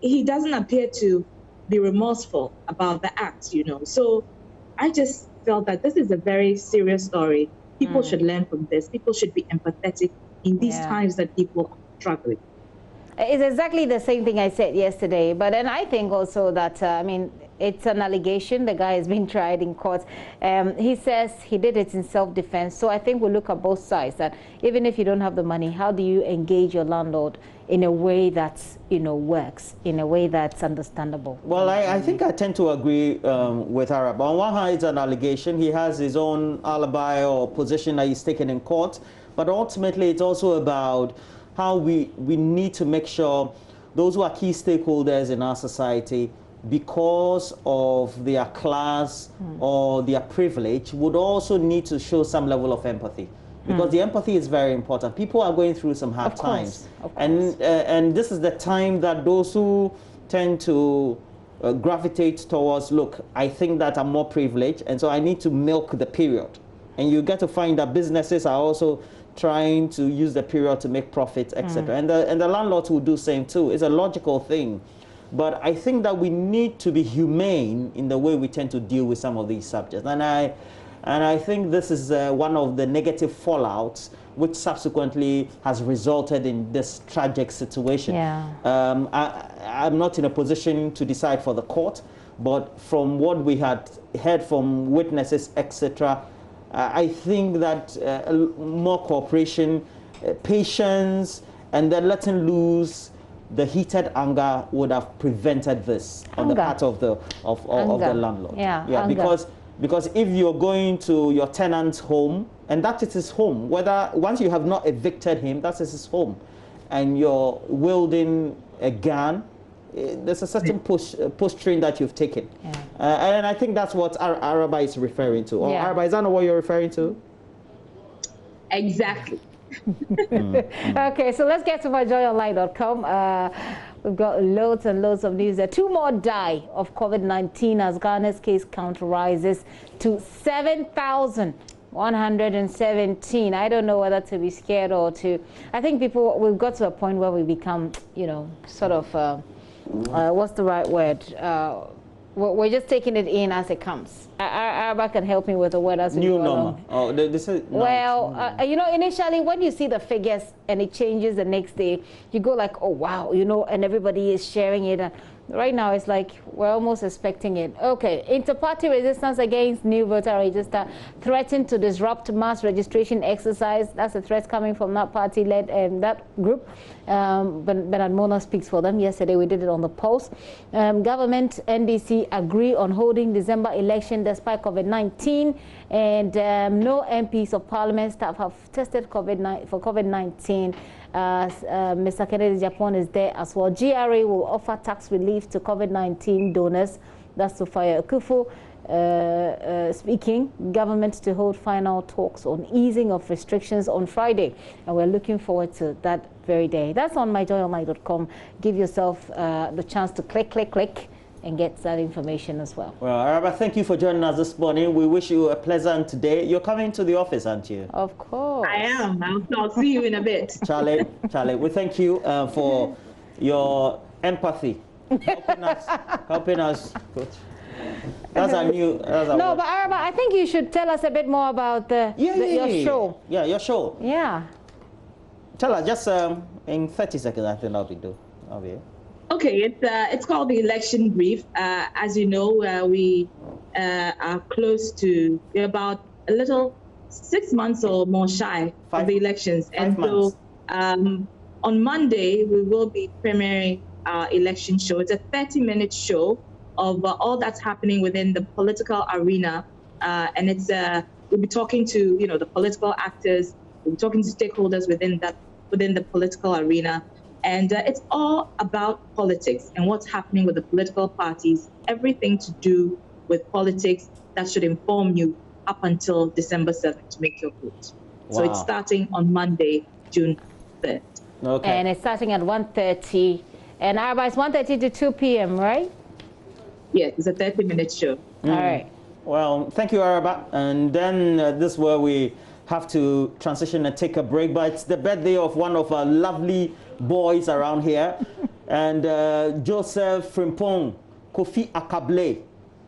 He doesn't appear to be remorseful about the act, you know. So I just felt that this is a very serious story. People should learn from this. People should be empathetic in these times that people are struggling. It's exactly the same thing I said yesterday. But then I think also that, I mean, it's an allegation. The guy has been tried in court. He says he did it in self-defense. So I think we'll look at both sides, that even if you don't have the money, how do you engage your landlord in a way that, you know, works, in a way that's understandable? Well, I think I tend to agree with Arab. On one hand, it's an allegation. He has his own alibi or position that he's taken in court. But ultimately, it's also about how we need to make sure those who are key stakeholders in our society, because of their class or their privilege, would also need to show some level of empathy. Because the empathy is very important. People are going through some hard times. And this is the time that those who tend to gravitate towards, look, I think that I'm more privileged, and so I need to milk the period. And you get to find that businesses are also trying to use the period to make profits, etc. And the landlords will do the same too. It's a logical thing. But I think that we need to be humane in the way we tend to deal with some of these subjects. And I think this is one of the negative fallouts which subsequently has resulted in this tragic situation. Yeah. I'm not in a position to decide for the court, but from what we had heard from witnesses, etc., I think that more cooperation, patience, and then letting loose the heated anger would have prevented this on the part of the landlord. Yeah, because if you're going to your tenant's home, and that is his home, whether once you have not evicted him, that is his home, and you're wielding a gun, there's a certain posturing that you've taken. And I think that's what Araba is referring to. Or Araba, is that not what you're referring to? Exactly. Okay, so let's get to myjoyonline.com. We've got loads and loads of news there. 2 more die of COVID-19 as Ghana's case count rises to 7,117. I don't know whether to be scared or to... I think we've got to a point where we become, you know, sort of, what's the right word? We're just taking it in as it comes. Araba can help me with the word as we New go normal. along. Oh, this is Well, you know, initially when you see the figures and it changes the next day, you go like, oh wow, you know, and everybody is sharing it. And right now it's like we're almost expecting it. Okay, inter-party resistance against new voter register threatened to disrupt mass registration exercise. That's a threat coming from that party-led that group. Bernard Mona speaks for them. Yesterday we did it on the post. Government NDC agree on holding December election despite COVID-19, and no MPs of Parliament staff have tested for COVID-19. Mr. Kennedy Japan is there as well. GRA will offer tax relief to COVID-19 donors. That's Sofia Akufo speaking. Government to hold final talks on easing of restrictions on Friday, and we're looking forward to that very day. That's on myjoyonline.com. Give yourself the chance to click and get that information as well. Well, Araba, thank you for joining us this morning. We wish you a pleasant day. You're coming to the office, aren't you? Of course. I am. I'll see you in a bit. Charlie, we thank you for your empathy, helping us. That's our new. No, but Araba, I think you should tell us a bit more about your show. Yeah, your show. Yeah. Tell us just in 30 seconds. I think I'll be here. Okay, it's called the election brief. As you know, we are close to about a little 6 months or more shy of the elections, and so on Monday we will be premiering our election show. It's a 30-minute show of all that's happening within the political arena, and it's we'll be talking to the political actors, we'll be talking to stakeholders within the political arena. And it's all about politics and what's happening with the political parties, everything to do with politics that should inform you up until December 7th to make your vote. Wow. So it's starting on Monday, June 3rd. Okay. And it's starting at 1:30. And Araba, it's 1:30 to 2 p.m., right? Yes, it's a 30-minute show. All right. Well, thank you, Araba. And then this is where we have to transition and take a break. But it's the birthday of one of our lovely boys around here, and Joseph Frimpong Kofi Akable.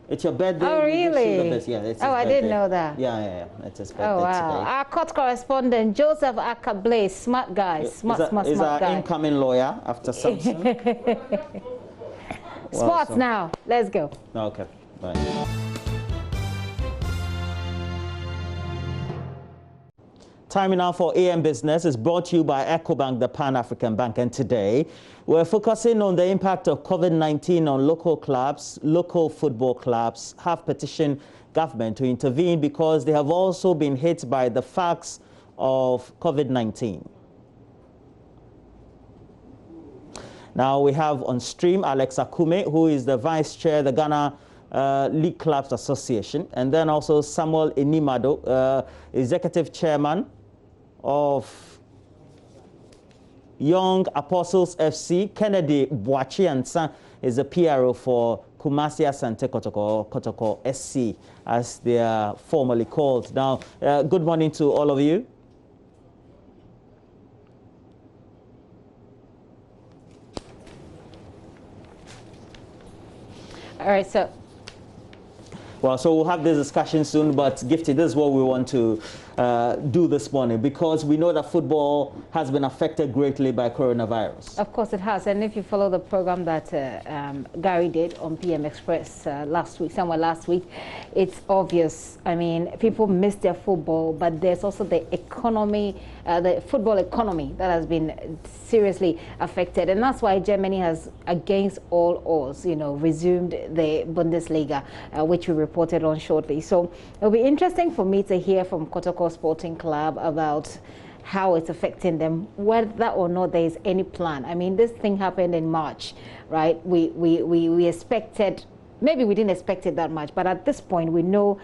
It's your birthday. Oh, really? Yeah, it's I didn't know that. Yeah. It's his birthday today. Our court correspondent, Joseph Akable, smart guy, smart guy. He's our incoming lawyer after Samson. Sports now. Let's go. Okay, bye. Time now for AM Business is brought to you by EcoBank, the Pan-African Bank. And today, we're focusing on the impact of COVID-19 on local clubs. Local football clubs have petitioned government to intervene because they have also been hit by the facts of COVID-19. Now we have on stream Alex Akume, who is the Vice Chair of the Ghana League Clubs Association, and then also Samuel Inimado, Executive Chairman of Young Apostles FC. Kennedy Boachiansa is the PRO for Kumasi Asante Kotoko SC, as they are formally called. Now, good morning to all of you. All right, so. Well, so we'll have this discussion soon, but Gifty, this is what we want to do this morning, because we know that football has been affected greatly by coronavirus. Of course it has, and if you follow the program that Gary did on PM Express somewhere last week, it's obvious. I mean, people miss their football, but there's also the economy, the football economy that has been seriously affected, and that's why Germany has, against all odds, resumed the Bundesliga, which we reported on shortly. So it'll be interesting for me to hear from Kotoko Sporting Club about how it's affecting them, whether or not there is any plan. I mean, this thing happened in March, right? We expected, maybe we didn't expect it that much, but at this point we know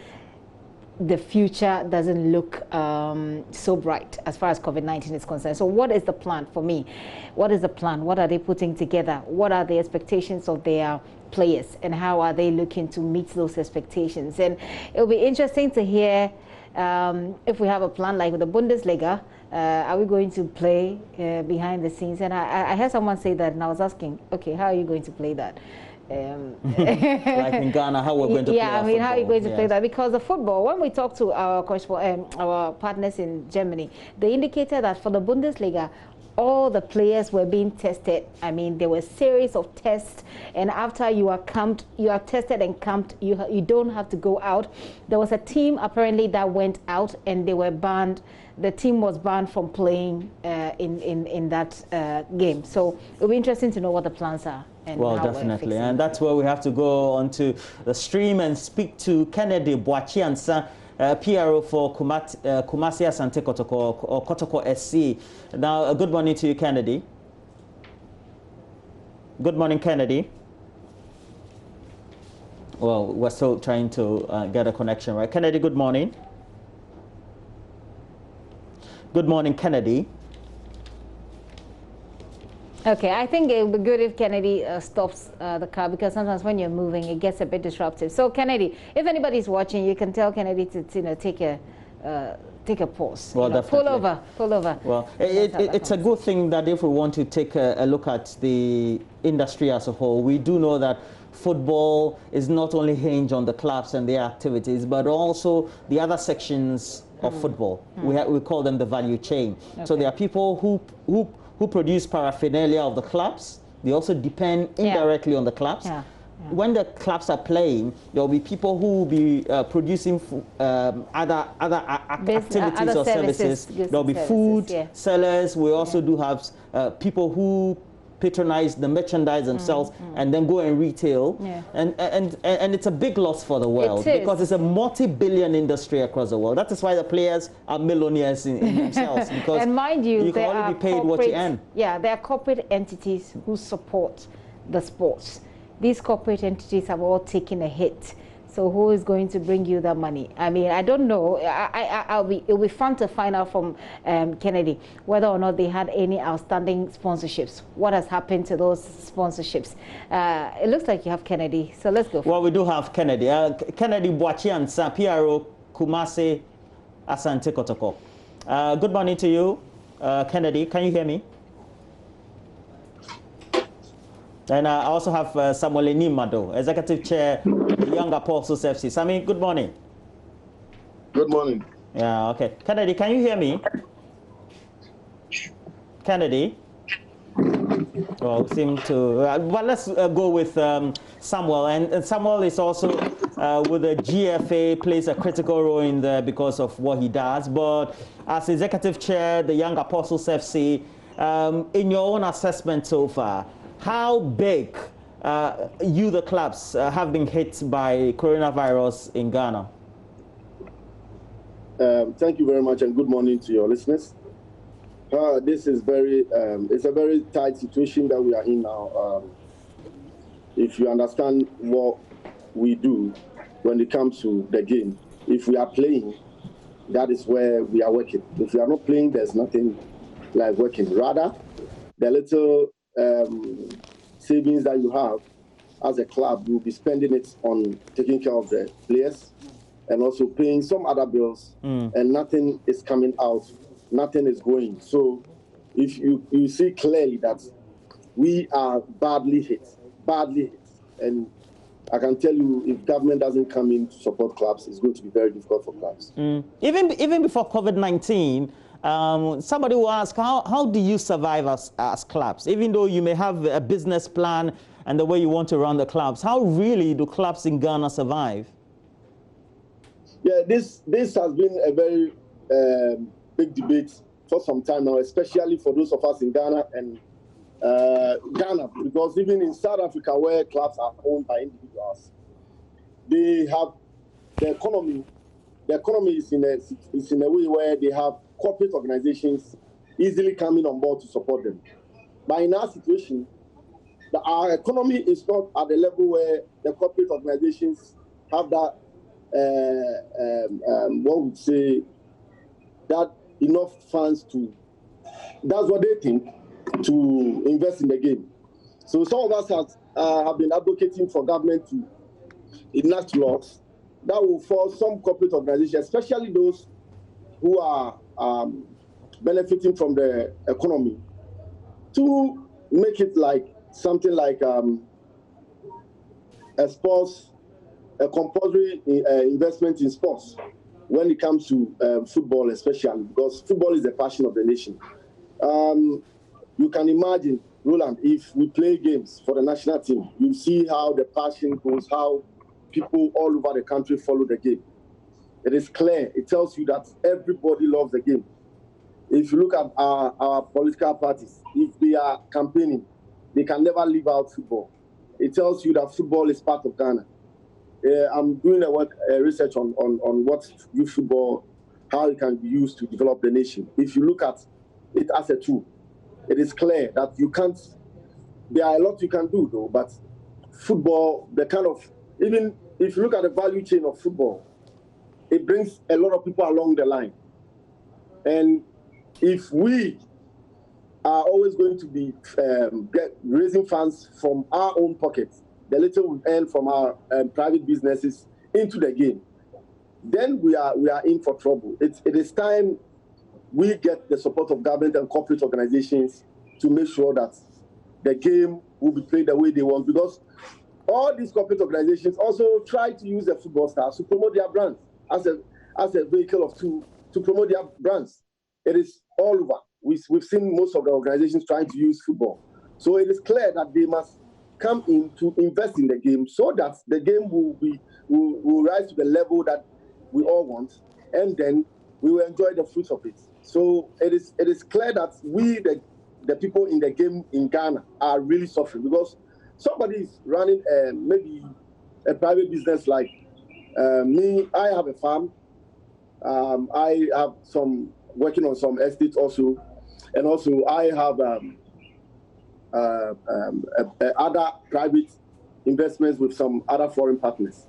the future doesn't look so bright as far as COVID-19 is concerned. So what is the plan for me? What is the plan? What are they putting together? What are the expectations of their players, and how are they looking to meet those expectations? And it'll be interesting to hear if we have a plan like with the Bundesliga. Are we going to play behind the scenes? And I heard someone say that, and I was asking, okay, how are you going to play that? like in Ghana, how we're going to play how are you going to play that? Because the football, when we talk to our our partners in Germany, they indicated that for the Bundesliga, all the players were being tested. I mean, there were a series of tests, and after you are tested and camped, you don't have to go out. There was a team apparently that went out, and they were banned. The team was banned from playing in that game. So it'll be interesting to know what the plans are. And well, definitely, and that's where we have to go onto the stream and speak to Kennedy Boachiansa, PRO for Kumasi Asante Kotoko, or Kotoko SC. Now, good morning to you, Kennedy. Good morning, Kennedy. Well, we're still trying to get a connection, right? Kennedy, good morning. Good morning, Kennedy. Okay, I think it would be good if Kennedy stops the car, because sometimes when you're moving, it gets a bit disruptive. So, Kennedy, if anybody's watching, you can tell Kennedy to take a pause. Well, definitely. Pull over. Well, it's a good thing that if we want to take a look at the industry as a whole, we do know that football is not only hinged on the clubs and their activities, but also the other sections of football. We call them the value chain. Okay. So there are people who produce paraphernalia of the clubs. They also depend indirectly on the clubs. When the clubs are playing, there will be people who will be producing other activities or services. There will be food sellers. We also do have people who patronize the merchandise themselves and then go and retail. And it's a big loss for the world, because it's a multi-billion industry across the world. That is why the players are millionaires in themselves, because and mind you can only be paid what you earn. Yeah, there are corporate entities who support the sports. These corporate entities have all taken a hit. So who is going to bring you that money? I mean, I don't know. It'll be fun to find out from Kennedy whether or not they had any outstanding sponsorships. What has happened to those sponsorships? It looks like you have Kennedy, so let's go. Well, we do have Kennedy. Kennedy Boachiansa, PRO Kumasi Asante Kotoko. Good morning to you, Kennedy. Can you hear me? And I also have Samuel Enimado, Executive Chair, the Young Apostles FC. Sami, good morning. Good morning. Yeah, okay. Kennedy, can you hear me? Kennedy? Well, we seem to... but let's go with Samuel. And Samuel is also with the GFA, plays a critical role in there because of what he does. But as Executive Chair, the Young Apostles FC, in your own assessment so far, how big the clubs have been hit by coronavirus in Ghana? Thank you very much, and good morning to your listeners. This is it's a very tight situation that we are in now. If you understand what we do when it comes to the game, if we are playing, that is where we are working. If we are not playing, there's nothing like working. Rather, the little savings that you have as a club, you'll be spending it on taking care of the players and also paying some other bills, and nothing is coming out, nothing is going. So if you see clearly that we are badly hit, and I can tell you, if government doesn't come in to support clubs, it's going to be very difficult for clubs. Even before COVID-19, somebody will ask, how do you survive as clubs? Even though you may have a business plan and the way you want to run the clubs, how really do clubs in Ghana survive? Yeah, this has been a very big debate for some time now, especially for those of us in Ghana and Ghana, because even in South Africa, where clubs are owned by individuals, they have the economy. The economy is in a way where they have corporate organizations easily coming on board to support them. But in our situation, our economy is not at the level where the corporate organizations have that, one would say, that enough funds to, that's what they think, to invest in the game. So some of us have been advocating for government to enact laws that will force some corporate organizations, especially those who are benefiting from the economy, to make it like something like a compulsory investment in sports when it comes to football, especially because football is the passion of the nation. You can imagine, Roland, if we play games for the national team, you see how the passion goes, how people all over the country follow the game. It is clear. It tells you that everybody loves the game. If you look at our political parties, if they are campaigning, they can never leave out football. It tells you that football is part of Ghana. I'm doing research on what youth football, how it can be used to develop the nation. If you look at it as a tool, it is clear that you can't, there are a lot you can do though, but football, even if you look at the value chain of football, it brings a lot of people along the line. And if we are always going to be raising funds from our own pockets, the little we earn from our private businesses into the game, then we are in for trouble. It is time we get the support of government and corporate organizations to make sure that the game will be played the way they want, because all these corporate organizations also try to use the football stars to promote their brands as a vehicle to promote their brands. It is all over. We've seen most of the organizations trying to use football. So it is clear that they must come in to invest in the game so that the game will rise to the level that we all want, and then we will enjoy the fruits of it. So it is clear that we, the people in the game in Ghana, are really suffering because somebody is running maybe a private business like me. I have a farm. I have some working on some estates also, and also I have other private investments with some other foreign partners.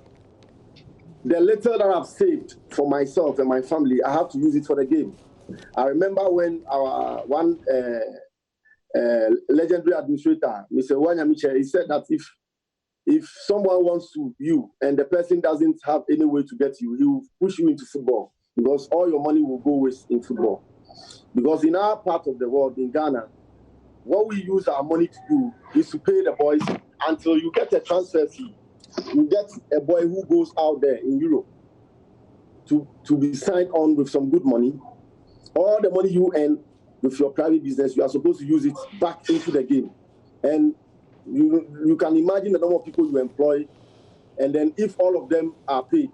The little that I've saved for myself and my family, I have to use it for the game. I remember when our one legendary administrator, Mr. Wanyamiche, he said that if someone wants to you and the person doesn't have any way to get you, he will push you into football because all your money will go waste in football. Because in our part of the world, in Ghana, what we use our money to do is to pay the boys until you get a transfer fee. You get a boy who goes out there in Europe to be signed on with some good money. All the money you earn with your private business, you are supposed to use it back into the game. And you can imagine the number of people you employ. And then if all of them are paid,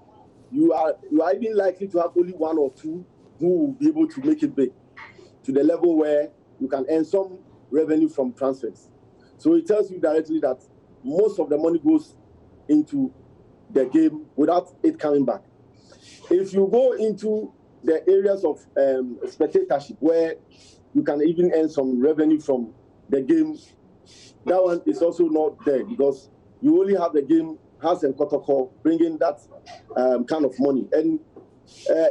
you are even likely to have only one or two who will be able to make it big to the level where you can earn some revenue from transfers. So it tells you directly that most of the money goes into the game without it coming back. If you go into the areas of spectatorship where you can even earn some revenue from the game, that one is also not there because you only have the game House and Kotoko bringing that kind of money. And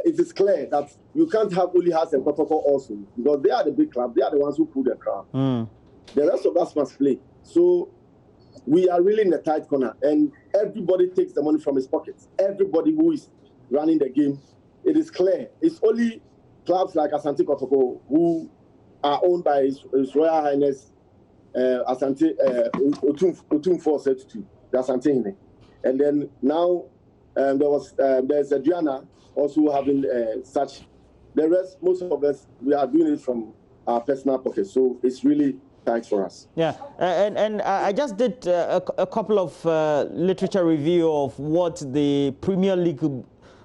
it is clear that you can't have only House and Kotoko also because they are the big club. They are the ones who pull the crowd. The rest of us must play. So we are really in a tight corner and everybody takes the money from his pockets. Everybody who is running the game, it is clear. It's only clubs like Asante Kotoko who are owned by His Royal Highness Asante Otumfuo Setutu, the Asante Hine. And then now there's a Diana also having such. The rest, most of us, we are doing it from our personal pockets. So it's really tight for us. Yeah, and I just did a couple of literature review of what the Premier League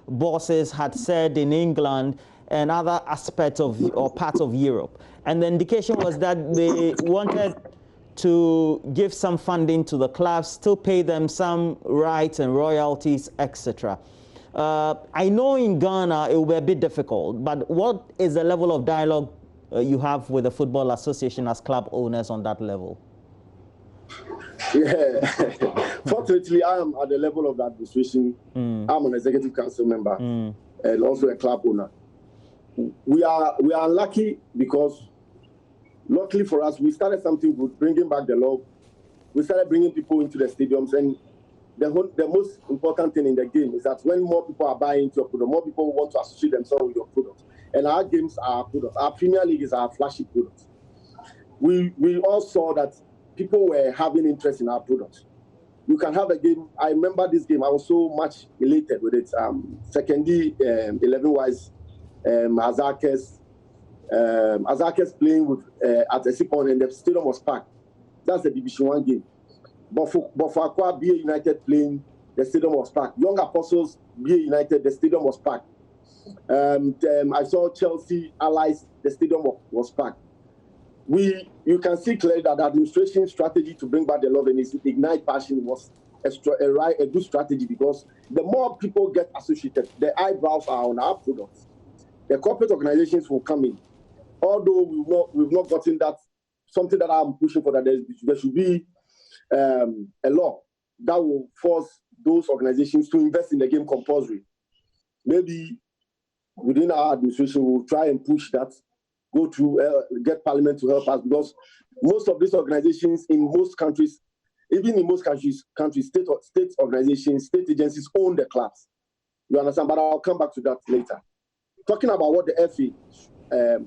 bosses had said in England and other aspects of or parts of Europe. And the indication was that they wanted to give some funding to the clubs, still pay them some rights and royalties, etc. I know in Ghana it will be a bit difficult, but what is the level of dialogue you have with the Football Association as club owners on that level? Yeah, fortunately, I am at the level of the administration. I'm an executive council member and also a club owner. We are lucky because, luckily for us, we started something good, bringing back the law. We started bringing people into the stadiums, and the most important thing in the game is that when more people are buying into your product, more people want to associate themselves with your product. And our games are our product. Our Premier League is our flagship product. We all saw that people were having interest in our product. you can have a game. I remember this game. I was so much elated with it. Secondly, 11-wise, Azakes playing with at a point, and the stadium was packed. That's the Division 1 game. But for Aqua, BA United playing, the stadium was packed. Young Apostles, BA United, the stadium was packed. I saw Chelsea Allies, the stadium was packed. You can see clearly that the administration strategy to bring back the love and ignite passion was a good strategy, because the more people get associated, the eyebrows are on our products. The corporate organizations will come in. Although we've not gotten that, something that I'm pushing for, that there should be a law that will force those organizations to invest in the game compulsory. Maybe within our administration, we'll try and push that, go to get Parliament to help us, because most of these organizations in most countries, even in most countries, state organizations, state agencies own the clubs. You understand? But I'll come back to that later. Talking about what the FA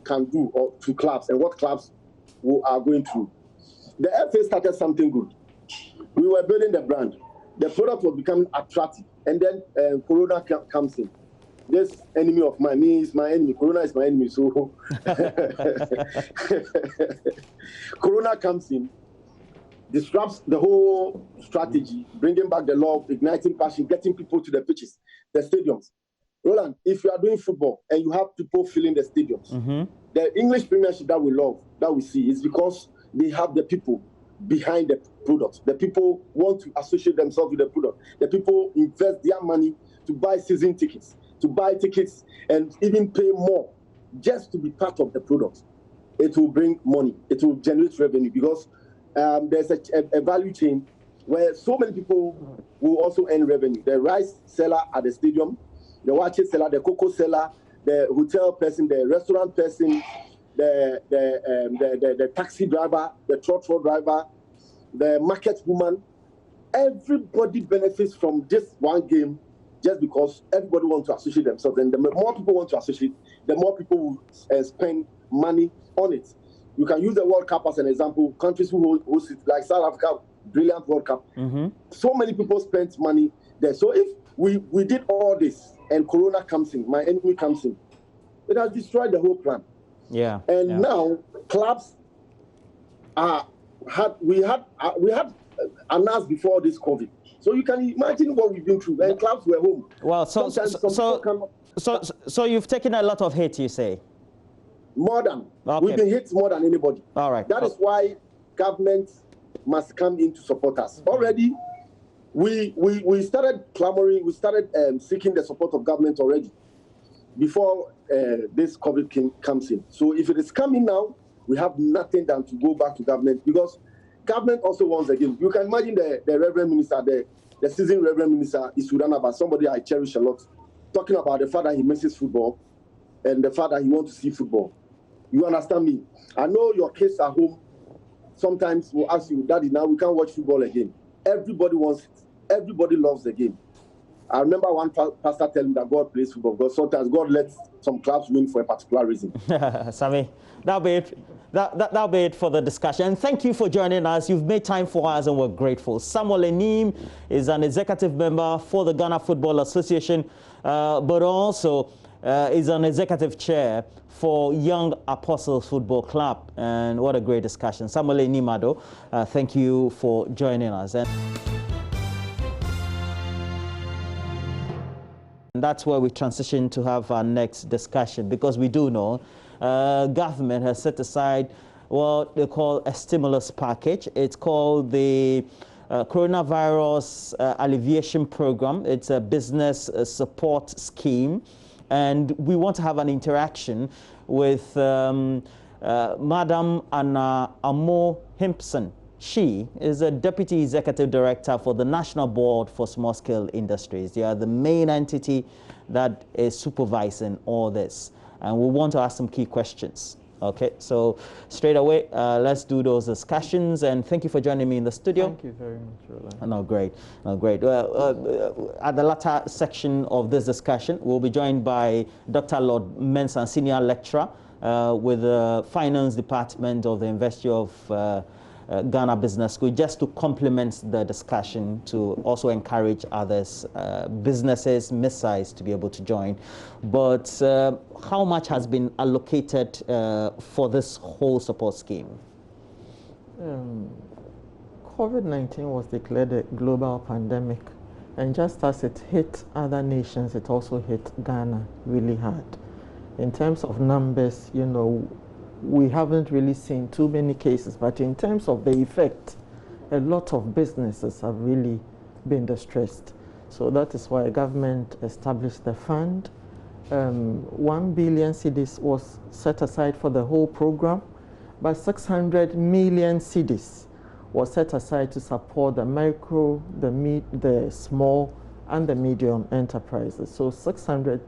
can do to clubs and what clubs are going through. The FA started something good. We were building the brand. The product was becoming attractive. And then Corona comes in. This enemy of mine is my enemy. Corona is my enemy. So Corona comes in, disrupts the whole strategy, bringing back the love, igniting passion, getting people to the pitches, the stadiums. Roland, if you are doing football and you have people filling the stadiums, the English Premiership that we love, that we see, is because they have the people behind the product. The people want to associate themselves with the product. The people invest their money to buy season tickets, to buy tickets and even pay more just to be part of the product. It will bring money. It will generate revenue, because there's a value chain where so many people will also earn revenue. The rice seller at the stadium, the watch seller, the cocoa seller, the hotel person, the restaurant person, the taxi driver, the trotro driver, the market woman. Everybody benefits from this one game, just because everybody wants to associate themselves. And the more people want to associate, the more people will spend money on it. You can use the World Cup as an example. Countries who host it, like South Africa, brilliant World Cup. So many people spent money there. So if we did all this and Corona comes in, my enemy comes in, it has destroyed the whole plan. Now clubs we had announced before this COVID. So you can imagine what we've been through. And clubs were home. Well, so you've taken a lot of hate, you say? More than. Okay. We've been hit more than anybody. All right. That is why government must come in to support us. Already, we started clamoring, we started seeking the support of government already before this COVID comes in. So if it is coming now, we have nothing than to go back to government, because government also wants a game. You can imagine the Reverend Minister, the seasoned Reverend Minister Isudanaba, somebody I cherish a lot, talking about the fact that he misses football and the fact that he wants to see football. You understand me? I know your kids at home sometimes will ask you, Daddy, now we can't watch football again. Everybody wants it. Everybody loves the game. I remember one pastor telling me that God plays football, because sometimes God lets some clubs win for a particular reason. Sammy, that'll be it. That'll be it for the discussion. And thank you for joining us. You've made time for us and we're grateful. Samuel Enim is an executive member for the Ghana Football Association, but also is an executive chair for Young Apostles Football Club. And what a great discussion. Samuel Enimado, thank you for joining us. And that's where we transition to have our next discussion, because we do know government has set aside what they call a stimulus package. It's called the Coronavirus Alleviation Program. It's a business support scheme. And we want to have an interaction with Madam Anna Amo Himpson. She is a Deputy Executive Director for the National Board for Small Scale Industries. They are the main entity that is supervising all this. And we want to ask some key questions. Okay, so straight away, let's do those discussions. And thank you for joining me in the studio. Thank you very much, Roland. No, great. No, great. At the latter section of this discussion, we'll be joined by Dr. Lord Mensah, Senior Lecturer with the Finance Department of the University of Ghana Business School, just to complement the discussion, to also encourage others, businesses, mid-size, to be able to join. But how much has been allocated for this whole support scheme? COVID-19 was declared a global pandemic, and just as it hit other nations, it also hit Ghana really hard. In terms of numbers, you know, we haven't really seen too many cases, but in terms of the effect, a lot of businesses have really been distressed. So that is why government established the fund. 1 billion cedis was set aside for the whole program, but 600 million cedis was set aside to support the micro, the small, and the medium enterprises. So 600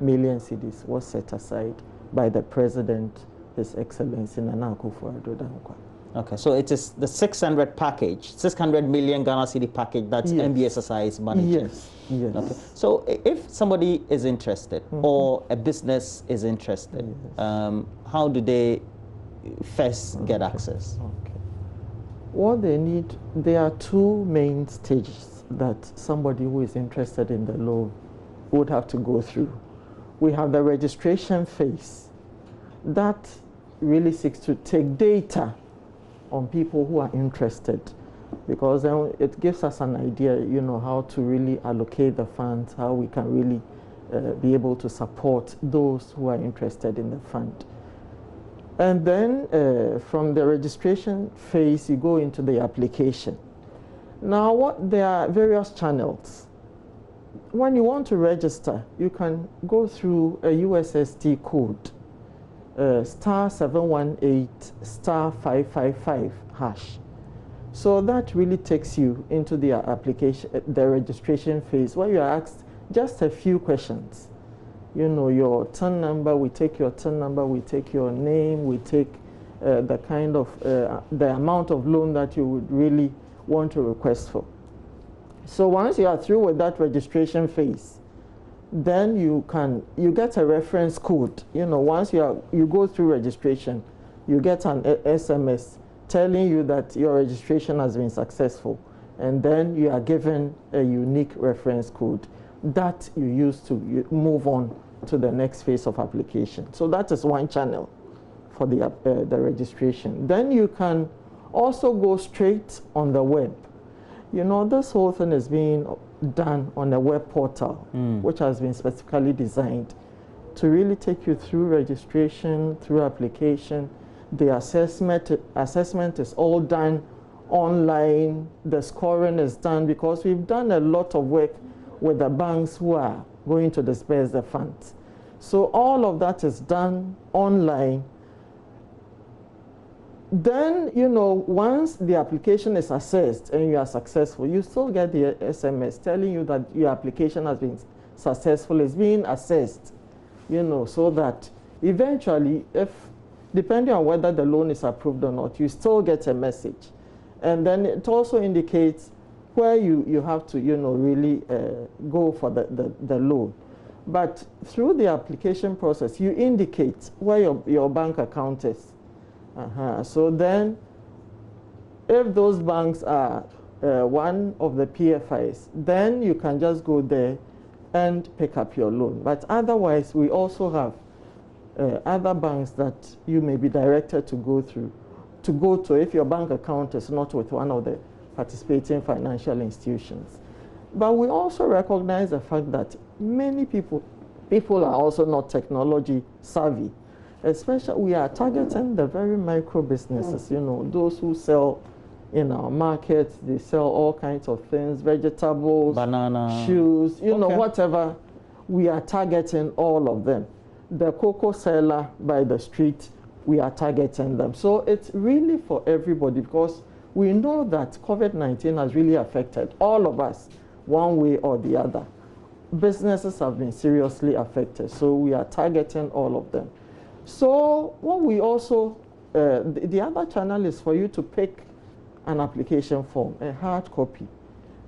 million cedis was set aside by the President, His Excellency Nana Akufo-Addo Dankwa. Okay, so it is the 600 package, 600 million Ghana cedi package that MBSSI is managing. Yes, yes. Okay, so if somebody is interested or a business is interested, how do they first get access? Okay. What they need, there are two main stages that somebody who is interested in the loan would have to go through. We have the registration phase. That really seeks to take data on people who are interested, because then it gives us an idea, you know, how to really allocate the funds, how we can really be able to support those who are interested in the fund. And then from the registration phase, you go into the application. Now, there are various channels. When you want to register, you can go through a USSD code, *718 *555 #. So that really takes you into the application, the registration phase, where you are asked just a few questions. You know, your TIN number, we take your TIN number, we take your name, we take the kind of, the amount of loan that you would really want to request for. So once you are through with that registration phase, then you get a reference code. You know, once you go through registration, you get an SMS telling you that your registration has been successful, and then you are given a unique reference code that you use to move on to the next phase of application. So that is one channel for the registration. Then you can also go straight on the web. You know, this whole thing is being done on a web portal, which has been specifically designed to really take you through registration, through application. The assessment is all done online. The scoring is done, because we've done a lot of work with the banks who are going to disperse the funds. So all of that is done online. Then, you know, once the application is assessed and you are successful, you still get the SMS telling you that your application has been successful, is being assessed, you know, so that eventually, depending on whether the loan is approved or not, you still get a message. And then it also indicates where you have to, you know, really go for the loan. But through the application process, you indicate where your bank account is. So then, if those banks are one of the PFIs, then you can just go there and pick up your loan. But otherwise, we also have other banks that you may be directed to go to if your bank account is not with one of the participating financial institutions. But we also recognize the fact that many people are also not technology savvy. Especially, we are targeting the very micro businesses, you know, those who sell in our markets. They sell all kinds of things, vegetables, banana, shoes, you know, whatever. We are targeting all of them. The cocoa seller by the street, we are targeting them. So it's really for everybody, because we know that COVID-19 has really affected all of us one way or the other. Businesses have been seriously affected, so we are targeting all of them. So what we also, the other channel is for you to pick an application form, a hard copy,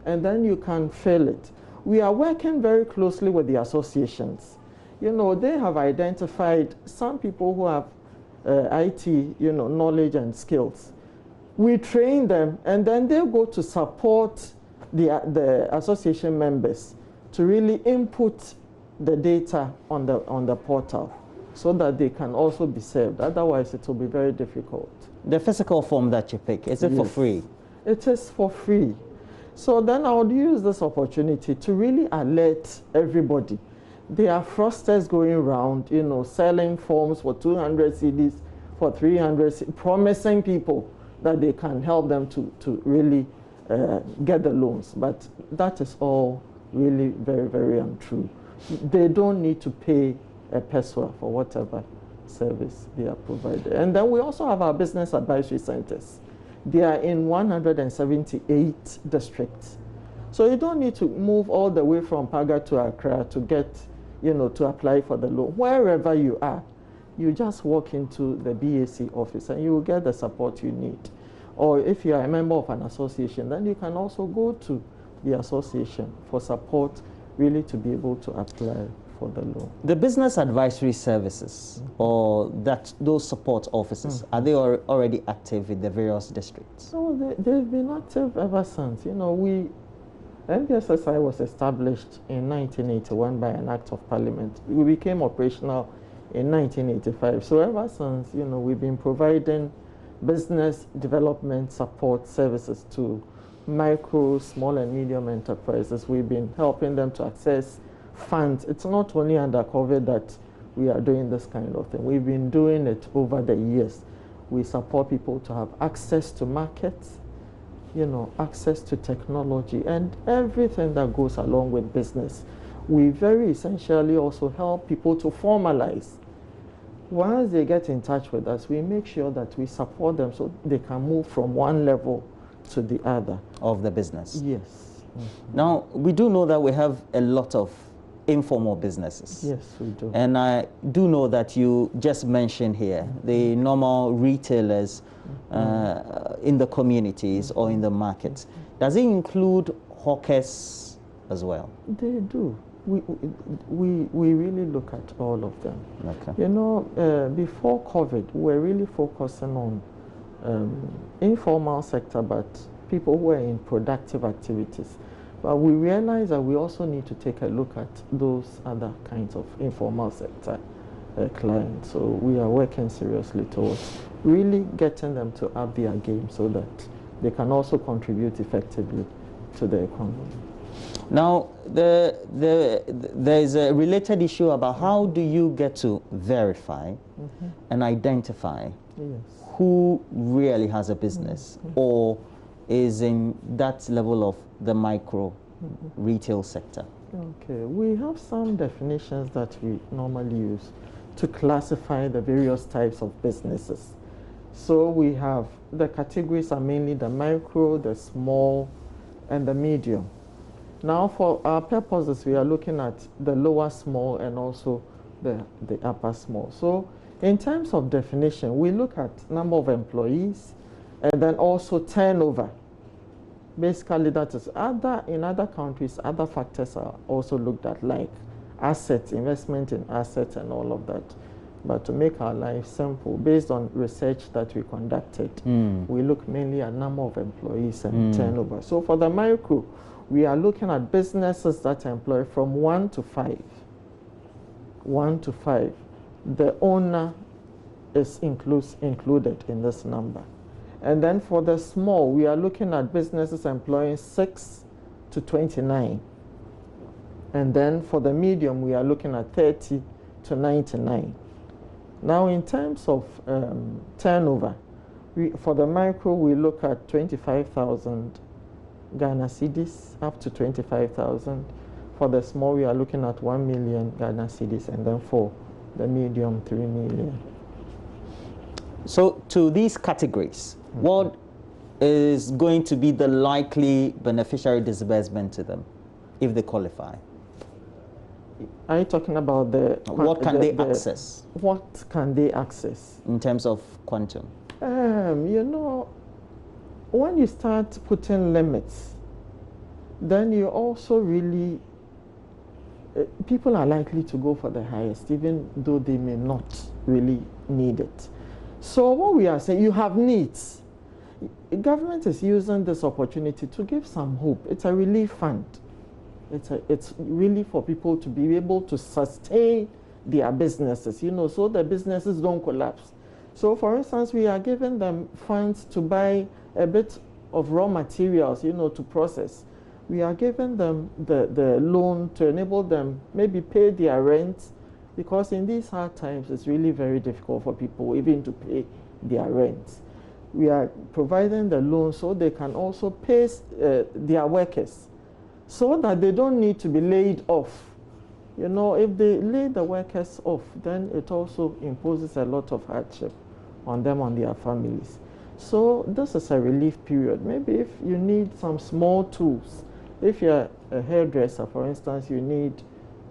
and then you can fill it. We are working very closely with the associations. You know, they have identified some people who have IT, you know, knowledge and skills. We train them, and then they go to support the association members to really input the data on the portal so that they can also be served. Otherwise, it will be very difficult. The physical form that you pick, is it for free? It is for free. So then I would use this opportunity to really alert everybody. There are fraudsters going around, you know, selling forms for 200 CDs, for 300, promising people that they can help them to really get the loans. But that is all really very, very untrue. They don't need to pay a peso for whatever service they are provided. And then we also have our business advisory centers. They are in 178 districts. So you don't need to move all the way from Paga to Accra to get, you know, to apply for the loan. Wherever you are, you just walk into the BAC office and you will get the support you need. Or if you are a member of an association, then you can also go to the association for support, really to be able to apply for the loan. The business advisory services, or those support offices, are they already active in the various districts? So they've been active ever since. You know, NBSSI was established in 1981 by an act of parliament. We became operational in 1985. So ever since, you know, we've been providing business development support services to micro, small and medium enterprises. We've been helping them to access funds. It's not only under COVID that we are doing this kind of thing. We've been doing it over the years. We support people to have access to markets, you know, access to technology and everything that goes along with business. We very essentially also help people to formalize. Once they get in touch with us, we make sure that we support them so they can move from one level to the other. Of the business? Yes. Now, we do know that we have a lot of informal businesses. Yes, we do. And I do know that you just mentioned here the normal retailers in the communities or in the markets. Does it include hawkers as well? They do. We really look at all of them. Okay. You know, before COVID, we were really focusing on informal sector, but people who are in productive activities. But we realize that we also need to take a look at those other kinds of informal sector clients. So we are working seriously towards really getting them to up their game so that they can also contribute effectively to the economy. Now, there is a related issue about how do you get to verify and identify who really has a business or is in that level of the micro retail sector? Okay, we have some definitions that we normally use to classify the various types of businesses. So we have, the categories are mainly the micro, the small, and the medium. Now for our purposes, we are looking at the lower small and also the upper small. So in terms of definition, we look at number of employees and then also turnover. Basically, that is in other countries, other factors are also looked at, like assets, investment in assets and all of that. But to make our life simple, based on research that we conducted, we look mainly at number of employees and turnover. So for the micro, we are looking at businesses that employ from 1 to 5. 1 to 5. The owner is included in this number. And then for the small, we are looking at businesses employing 6 to 29. And then for the medium, we are looking at 30 to 99. Now, in terms of turnover, for the micro, we look at 25,000 Ghana cedis, up to 25,000. For the small, we are looking at 1 million Ghana cedis, and then for the medium, 3 million. So, to these categories, what is going to be the likely beneficiary disbursement to them if they qualify? Are you talking about what can they access? What can they access? In terms of quantum? You know, when you start putting limits, then you also really, people are likely to go for the highest, even though they may not really need it. So what we are saying, you have needs. the government is using this opportunity to give some hope. It's a relief fund. It's really for people to be able to sustain their businesses, so the businesses don't collapse. So, for instance, we are giving them funds to buy a bit of raw materials, to process. We are giving them the loan to enable them maybe pay their rent, because in these hard times, it's really very difficult for people even to pay their rent. We are providing the loan so they can also pay their workers, so that they don't need to be laid off. If they lay the workers off, then it also imposes a lot of hardship on them, on their families. So this is a relief period. Maybe if you need some small tools, if you're a hairdresser, for instance, you need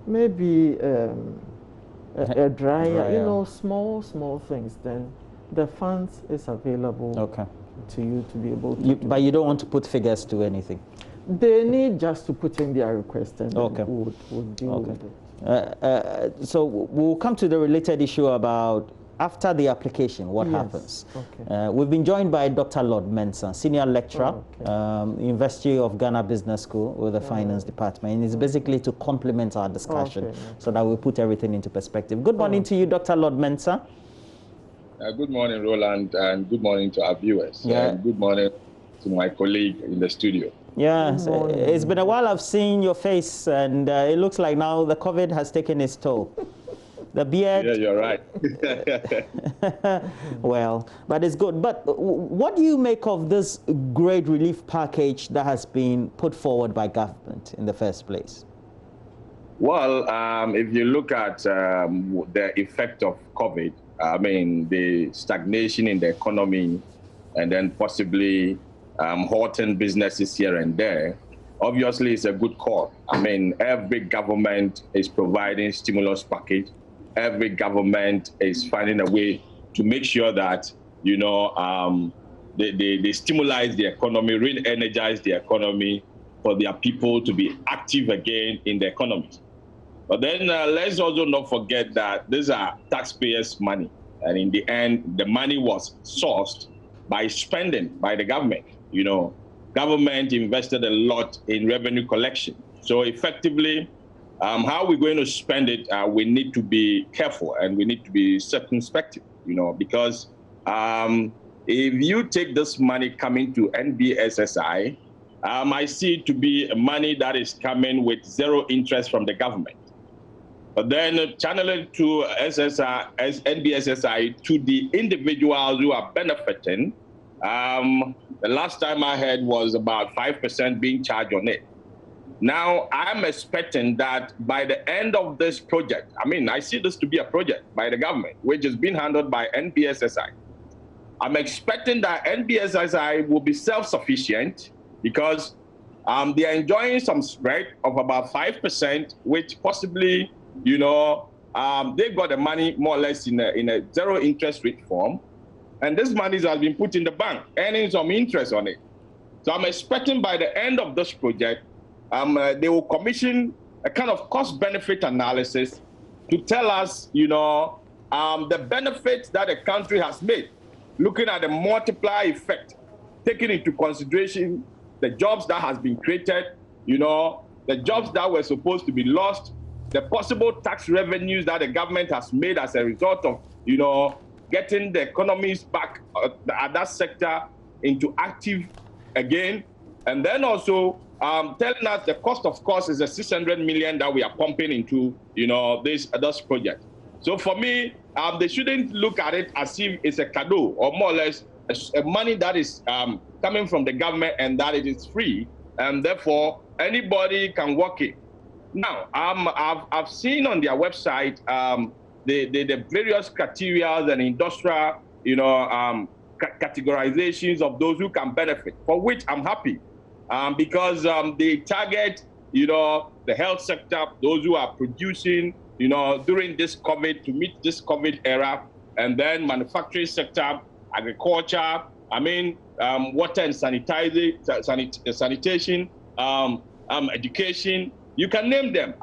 maybe a dryer, small things, then the funds is available to you to be able to But you don't want to put figures to anything? They need just to put in their request, and we'll deal with it. So we'll come to the related issue about after the application, what happens. We've been joined by Dr. Lord Mensah, Senior Lecturer, University of Ghana Business School with the Finance Department. And it's basically to complement our discussion so that we put everything into perspective. Good morning to you, Dr. Lord Mensah. Good morning, Roland, and good morning to our viewers. And good morning to my colleague in the studio. Yes, it's been a while I've seen your face, and it looks like now the COVID has taken its toll. The beard. Yeah, you're right. Well, but it's good. But what do you make of this great relief package that has been put forward by government in the first place? Well, if you look at the effect of COVID, I mean, the stagnation in the economy, and then possibly halting businesses here and there, obviously it's a good call. I mean, every government is providing stimulus package. Every government is finding a way to make sure that, they stimulate the economy, re-energize the economy for their people to be active again in the economy. But then let's also not forget that these are taxpayers' money. And in the end, the money was sourced by spending by the government. Government invested a lot in revenue collection. So effectively, how we're going to spend it, we need to be careful and we need to be circumspect, because if you take this money coming to NBSSI, I see it to be money that is coming with zero interest from the government. But then channel it to NBSSI to the individuals who are benefiting. The last time I heard was about 5% being charged on it. Now, I'm expecting that by the end of this project, I mean, I see this to be a project by the government, which is being handled by NBSSI. I'm expecting that NBSSI will be self-sufficient because they are enjoying some spread of about 5%, which possibly, they got the money more or less in a zero interest rate form. And this money has been put in the bank, earning some interest on it. So I'm expecting by the end of this project, they will commission a kind of cost-benefit analysis to tell us, the benefits that the country has made, looking at the multiplier effect, taking into consideration the jobs that has been created, the jobs that were supposed to be lost, the possible tax revenues that the government has made as a result of, getting the economies back at that sector into active again. And then also telling us the cost of course is the 600 million that we are pumping into, this project. So for me, they shouldn't look at it as if it's a cadeau or more or less a money that is coming from the government and that it is free, and therefore anybody can work it. Now, I've seen on their website the various criteria and industrial, categorizations of those who can benefit, for which I'm happy, because they target, the health sector, those who are producing, during this COVID, to meet this COVID era, and then manufacturing sector, agriculture, water and sanitation, education, you can name them,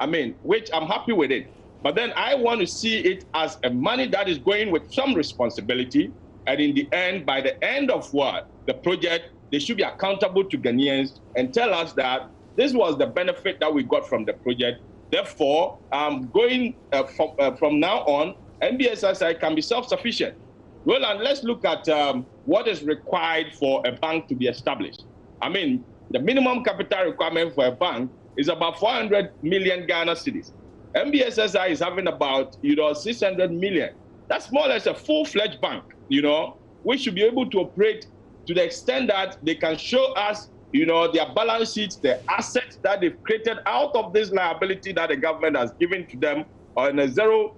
which I'm happy with it. But then I want to see it as a money that is going with some responsibility, And in the end, by the end of the project, they should be accountable to Ghanaians and tell us that this was the benefit that we got from the project. Therefore, going from now on, NBSSI can be self-sufficient. Well, and let's look at what is required for a bank to be established. I mean, the minimum capital requirement for a bank is about 400 million Ghana cedis. NBSSI is having about 600 million. That's more or less a full-fledged bank. We should be able to operate to the extent that they can show us, their balance sheets, the assets that they've created out of this liability that the government has given to them on a zero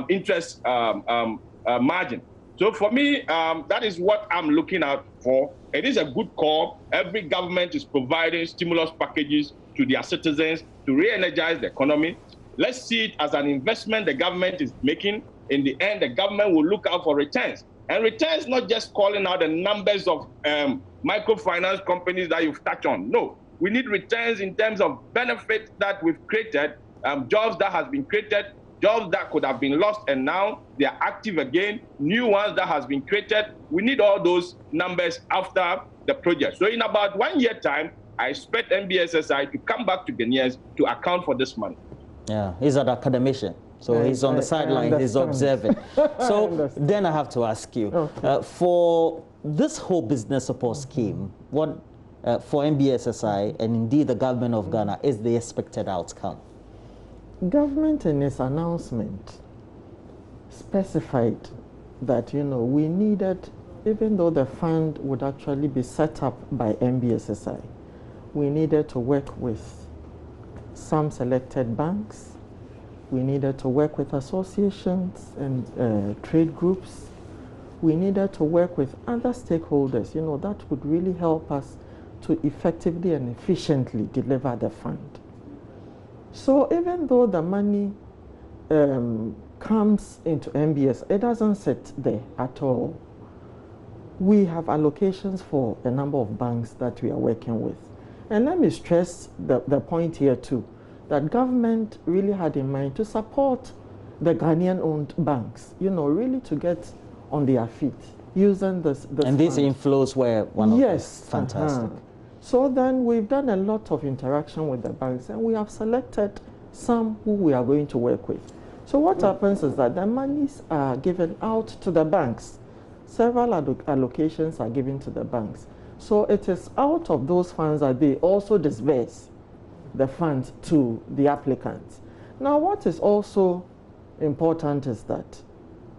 interest margin. So for me, that is what I'm looking out for. It is a good call. Every government is providing stimulus packages to their citizens to re-energize the economy. Let's see it as an investment the government is making. In the end, the government will look out for returns. And returns, not just calling out the numbers of microfinance companies that you've touched on. No, we need returns in terms of benefit that we've created, jobs that has been created, jobs that could have been lost and now they are active again, new ones that has been created. We need all those numbers after the project. So in about 1 year time, I expect NBSSI to come back to Ghanaians to account for this money. Yeah, he's an academician. So he's on the sideline, he's observing. So then I have to ask you, for this whole business support scheme, what for NBSSI and indeed the government of Ghana is the expected outcome? Government in its announcement specified that, we needed, even though the fund would actually be set up by NBSSI, we needed to work with some selected banks. We needed to work with associations and trade groups. We needed to work with other stakeholders, that would really help us to effectively and efficiently deliver the fund. So even though the money comes into MBS, it doesn't sit there at all. We have allocations for a number of banks that we are working with. And let me stress the point here too, that government really had in mind to support the Ghanaian-owned banks, really to get on their feet using this and these inflows were one of them. Fantastic. So then we've done a lot of interaction with the banks and we have selected some who we are going to work with. So what happens is that the monies are given out to the banks. Several allocations are given to the banks. So it is out of those funds that they also disburse the funds to the applicants. Now, what is also important is that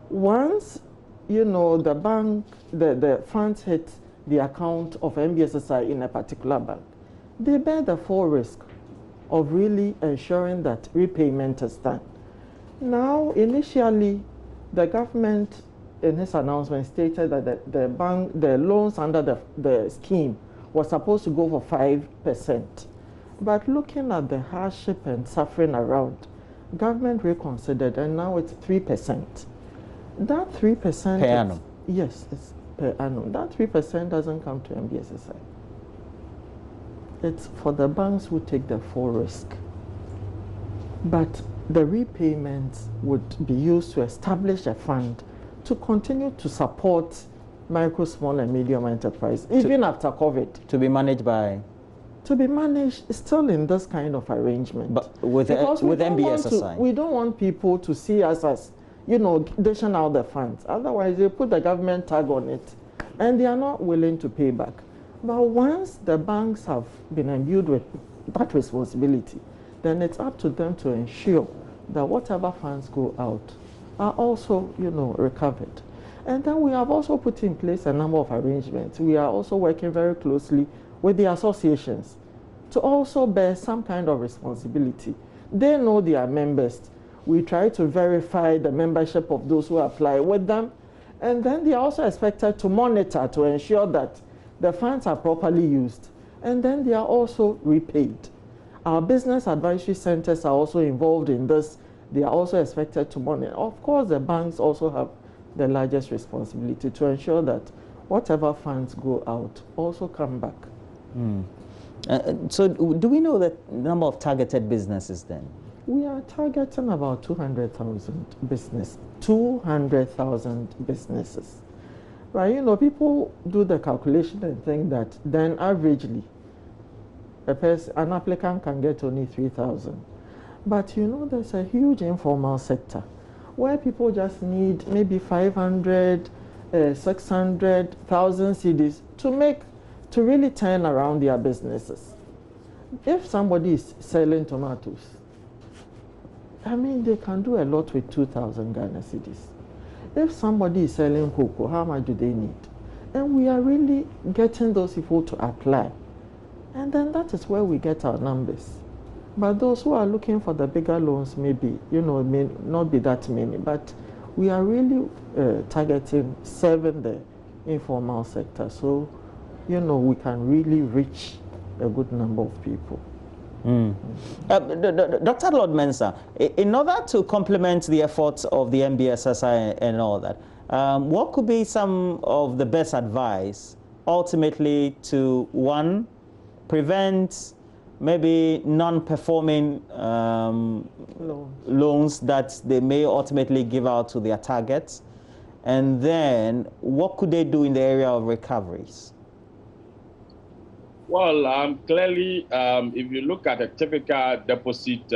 once, the bank, the funds hit the account of NBSSI in a particular bank, they bear the full risk of really ensuring that repayment is done. Now, initially, the government in his announcement stated that the loans under the scheme was supposed to go for 5%. But looking at the hardship and suffering around, government reconsidered and now it's 3%. That 3% per annum. Yes, it's per annum. That 3% doesn't come to NBSSI. It's for the banks who take the full risk. But the repayments would be used to establish a fund to continue to support micro, small and medium enterprise, even after COVID. To be managed by? To be managed still in this kind of arrangement. But with NBSSI? We don't want people to see us as, dishing out the funds. Otherwise, they put the government tag on it and they are not willing to pay back. But once the banks have been imbued with that responsibility, then it's up to them to ensure that whatever funds go out are also, recovered. And then we have also put in place a number of arrangements. We are also working very closely with the associations to also bear some kind of responsibility. They know their members. We try to verify the membership of those who apply with them. And then they are also expected to monitor to ensure that the funds are properly used. And then they are also repaid. Our business advisory centers are also involved in this. They are also expected to monitor. Of course, the banks also have the largest responsibility to ensure that whatever funds go out also come back. So do we know the number of targeted businesses then? We are targeting about 200,000 businesses. Right, you know, people do the calculation and think that then averagely an applicant can get only 3,000. But you know, there's a huge informal sector where people just need maybe 500, 600,000 cedis to really turn around their businesses. If somebody is selling tomatoes, I mean, they can do a lot with 2,000 Ghana cedis. If somebody is selling cocoa, how much do they need? And we are really getting those people to apply. And then that is where we get our numbers. But those who are looking for the bigger loans, maybe, you know, may not be that many. But we are really targeting serving the informal sector. So, you know, we can really reach a good number of people. Dr. Lord Mensah, in order to complement the efforts of the MBSSI and all that, what could be some of the best advice ultimately to, one, prevent maybe non-performing loans that they may ultimately give out to their targets, and then what could they do in the area of recoveries? Well, clearly, if you look at a typical deposit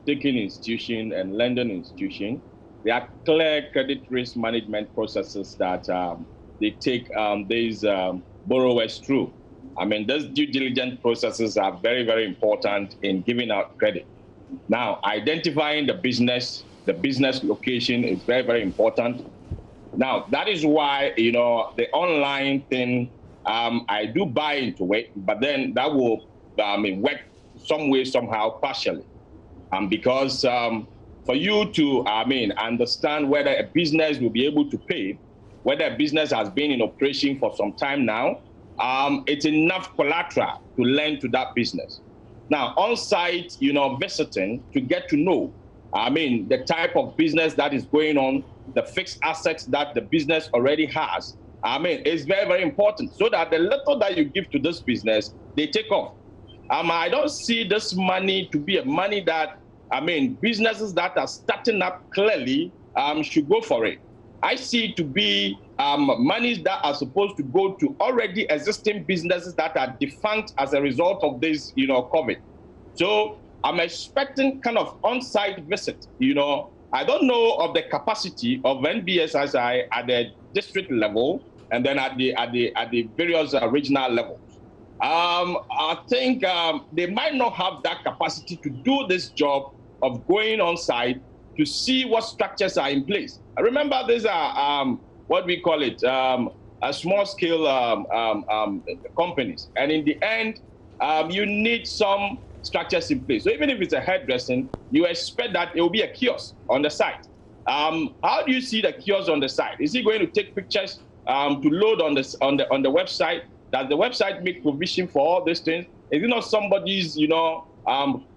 taking institution and lending institution, there are clear credit risk management processes that they take these borrowers through. I mean, those due diligence processes are very, very important in giving out credit. Now, identifying the business location is very, very important. Now, that is why, you know, the online thing, I do buy into it, but then that will work some way, somehow, partially. Because for you to, understand whether a business will be able to pay, whether a business has been in operation for some time now, it's enough collateral to lend to that business. Now, on-site, you know, visiting to get to know, the type of business that is going on, the fixed assets that the business already has, it's very, very important so that the little that you give to this business, they take off. I don't see this money to be a money that, businesses that are starting up clearly should go for it. I see it to be monies that are supposed to go to already existing businesses that are defunct as a result of this, you know, COVID. So I'm expecting kind of on-site visit, you know. I don't know of the capacity of NBSSI at the district level and then at the various regional levels. I think they might not have that capacity to do this job of going on site to see what structures are in place. I remember these are what we call it, small scale companies, and in the end, you need some structures in place. So even if it's a hairdressing, you expect that it will be a kiosk on the site. How do you see the kiosk on the site? Is he going to take pictures to load on the website? Does the website make provision for all these things? Is it not somebody's, you know,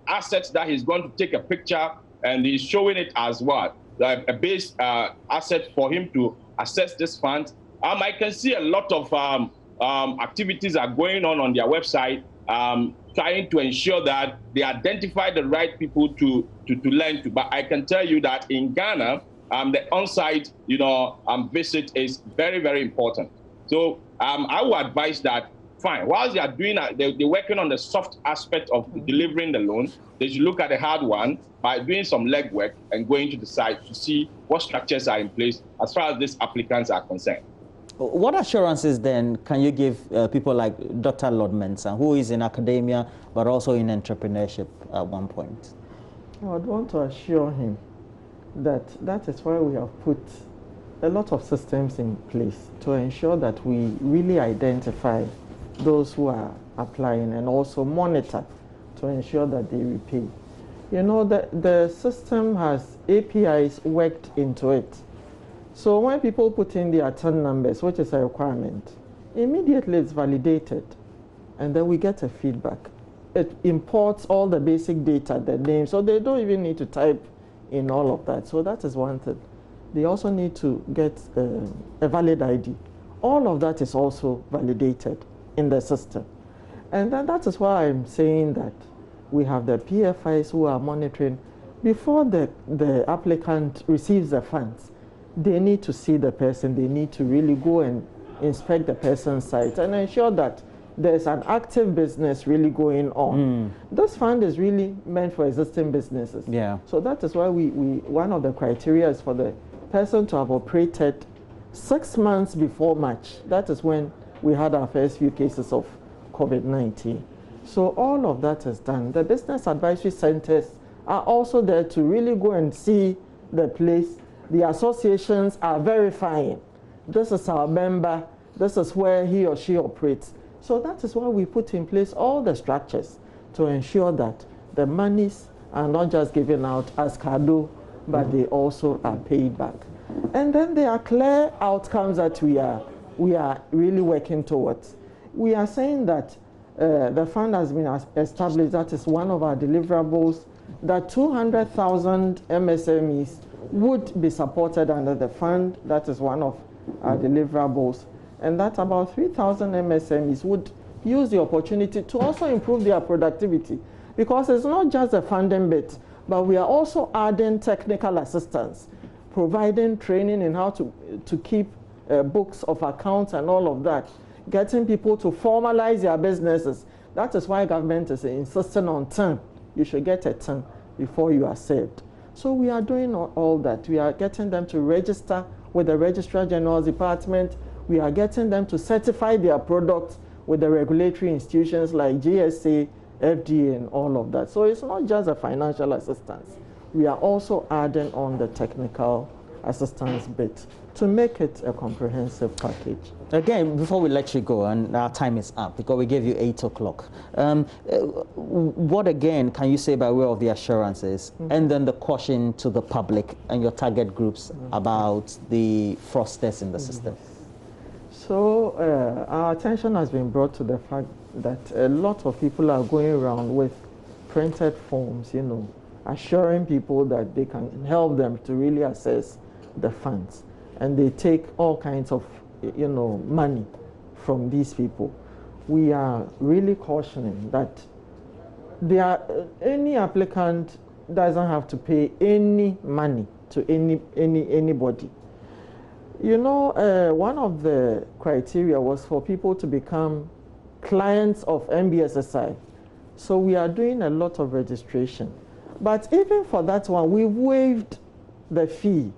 assets that he's going to take a picture and he's showing it as what? A base asset for him to access this fund? I can see a lot of activities are going on their website, trying to ensure that they identify the right people to lend to. But I can tell you that in Ghana, the on-site, you know, visit is very, very important. So I would advise that, fine, whilst they are doing that, they're working on the soft aspect of delivering the loan, they should look at the hard one by doing some legwork and going to the site to see what structures are in place as far as these applicants are concerned. What assurances then can you give people like Dr. Lord Mensah, who is in academia but also in entrepreneurship at one point? I would want to assure him that that is why we have put a lot of systems in place to ensure that we really identify those who are applying and also monitor to ensure that they repay. You know, the system has APIs worked into it. So when people put in their TIN numbers, which is a requirement, immediately it's validated, and then we get a feedback. It imports all the basic data, the name, so they don't even need to type in all of that. So that is one thing. They also need to get a valid ID. All of that is also validated in the system. And then that is why I'm saying that we have the PFIs who are monitoring before the applicant receives the funds. they need to see the person. They need to really go and inspect the person's site and ensure that there's an active business really going on. This fund is really meant for existing businesses. Yeah. So that is why one of the criteria is for the person to have operated 6 months before March. That is when we had our first few cases of COVID-19. So all of that is done. The business advisory centers are also there to really go and see the place. The associations are verifying. This is our member. This is where he or she operates. So that is why we put in place all the structures to ensure that the monies are not just given out as cado, but they also are paid back. And then there are clear outcomes that we are really working towards. We are saying that the fund has been established. That is one of our deliverables, that 200,000 MSMEs would be supported under the fund. That is one of our deliverables. And that about 3,000 MSMEs would use the opportunity to also improve their productivity. Because it's not just a funding bit, but we are also adding technical assistance, providing training in how to keep books of accounts and all of that, getting people to formalize their businesses. That is why government is insisting on 10. You should get a 10 before you are saved. So we are doing all that. We are getting them to register with the Registrar General's Department. We are getting them to certify their products with the regulatory institutions like GSA, FDA, and all of that. So it's not just a financial assistance. We are also adding on the technical assistance bit to make it a comprehensive package. Again, before we let you go, and our time is up because we gave you 8 o'clock. What again can you say by way of the assurances and then the caution to the public and your target groups about the fraudsters in the system? So our attention has been brought to the fact that a lot of people are going around with printed forms, assuring people that they can help them to really access the funds. And they take all kinds of, money from these people. We are really cautioning that any applicant doesn't have to pay any money to anybody. One of the criteria was for people to become clients of MBSSI. So we are doing a lot of registration. But even for that one, we waived the fee.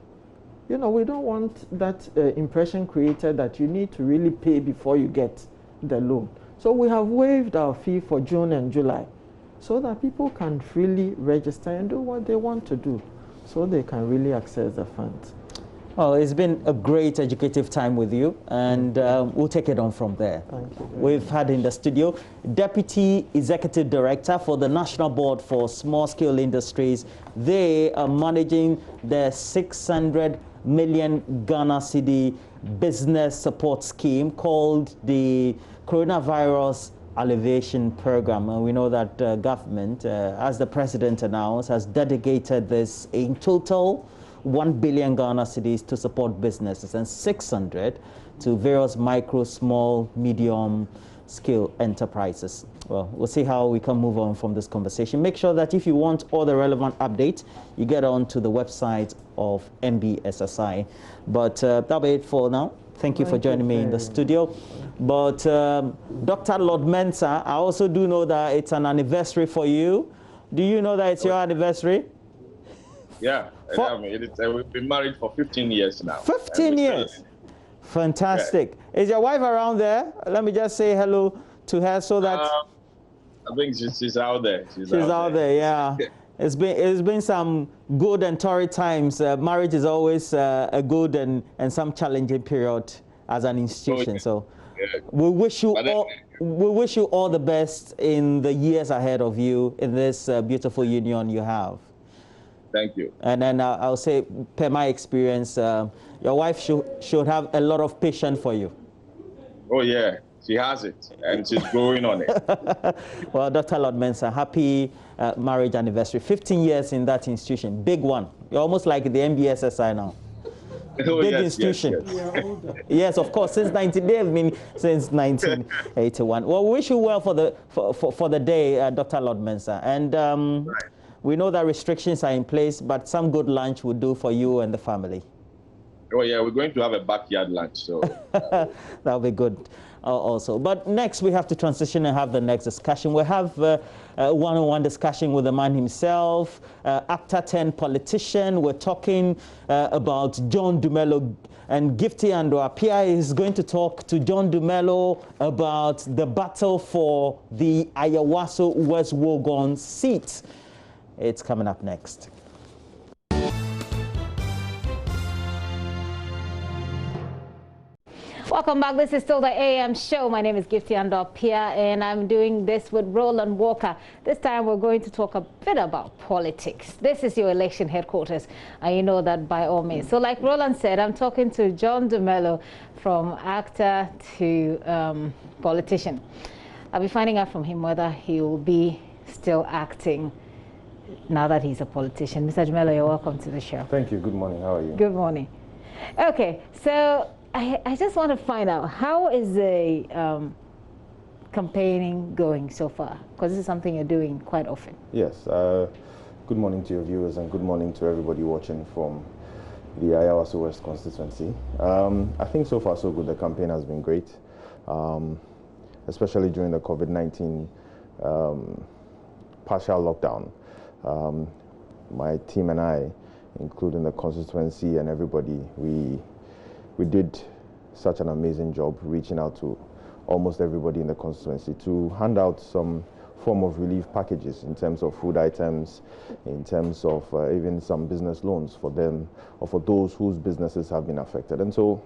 We don't want that impression created that you need to really pay before you get the loan. So we have waived our fee for June and July so that people can freely register and do what they want to do so they can really access the funds. Well, it's been a great educative time with you, and we'll take it on from there. Thank you. We've had in the studio Deputy Executive Director for the National Board for Small-Scale Industries. They are managing the 600 million Ghana cedi business support scheme called the Coronavirus Alleviation Program. And we know that government, as the President announced, has dedicated this in total 1 billion Ghana cedis to support businesses and 600 to various micro, small, medium scale enterprises. Well, we'll see how we can move on from this conversation. Make sure that if you want all the relevant updates, you get on to the website of MBSSI. But that'll be it for now. Thank you for joining me in the studio. But Dr. Lord Mensah, I also do know that it's an anniversary for you. Do you know that it's your anniversary? Yeah, we've been married for 15 years now. 15 years? Fantastic. Yeah. Is your wife around there? Let me just say hello to her so that... I think she's out there. She's out there, yeah. It's been some good and torrid times. Marriage is always a good and some challenging period as an institution. So we wish you all the best in the years ahead of you in this beautiful union you have. Thank you. And then I'll say, per my experience, your wife should have a lot of patience for you. Oh, yeah. She has it, and she's growing on it. Well, Dr. Lord Mensah, happy marriage anniversary. 15 years in that institution. Big one. You're almost like the MBSSI now. Oh, big yes, institution. Yes. Yes, of course. Since 1981. Well, we wish you well for the day, Dr. Lord Mensah. And we know that restrictions are in place, but some good lunch would do for you and the family. Oh yeah, we're going to have a backyard lunch, so that'll be good also. But next we have to transition and have the next discussion. We'll have a one-on-one discussion with the man himself, actor turned politician. We're talking about John Dumelo, and Gifty Ando-Appiah is going to talk to John Dumelo about the battle for the Ayawaso West Wuogon seat. It's coming up next. Welcome back. This is still the AM show. My name is Gifty Ando-Appiah, and I'm doing this with Roland Walker. This time we're going to talk a bit about politics. This is your election headquarters, and you know that by all means. So like Roland said, I'm talking to John Dumelo, from actor to politician. I'll be finding out from him whether he will be still acting now that he's a politician. Mr. Dumelo, you're welcome to the show. Thank you. Good morning. How are you? Good morning. Okay, so I just want to find out, how is the campaigning going so far? Because this is something you're doing quite often. Yes. Good morning to your viewers, and good morning to everybody watching from the Ayawaso West constituency. I think so far so good. The campaign has been great, especially during the COVID-19 partial lockdown. My team and I, including the constituency and everybody, we did such an amazing job reaching out to almost everybody in the constituency to hand out some form of relief packages in terms of food items, in terms of even some business loans for them or for those whose businesses have been affected. And so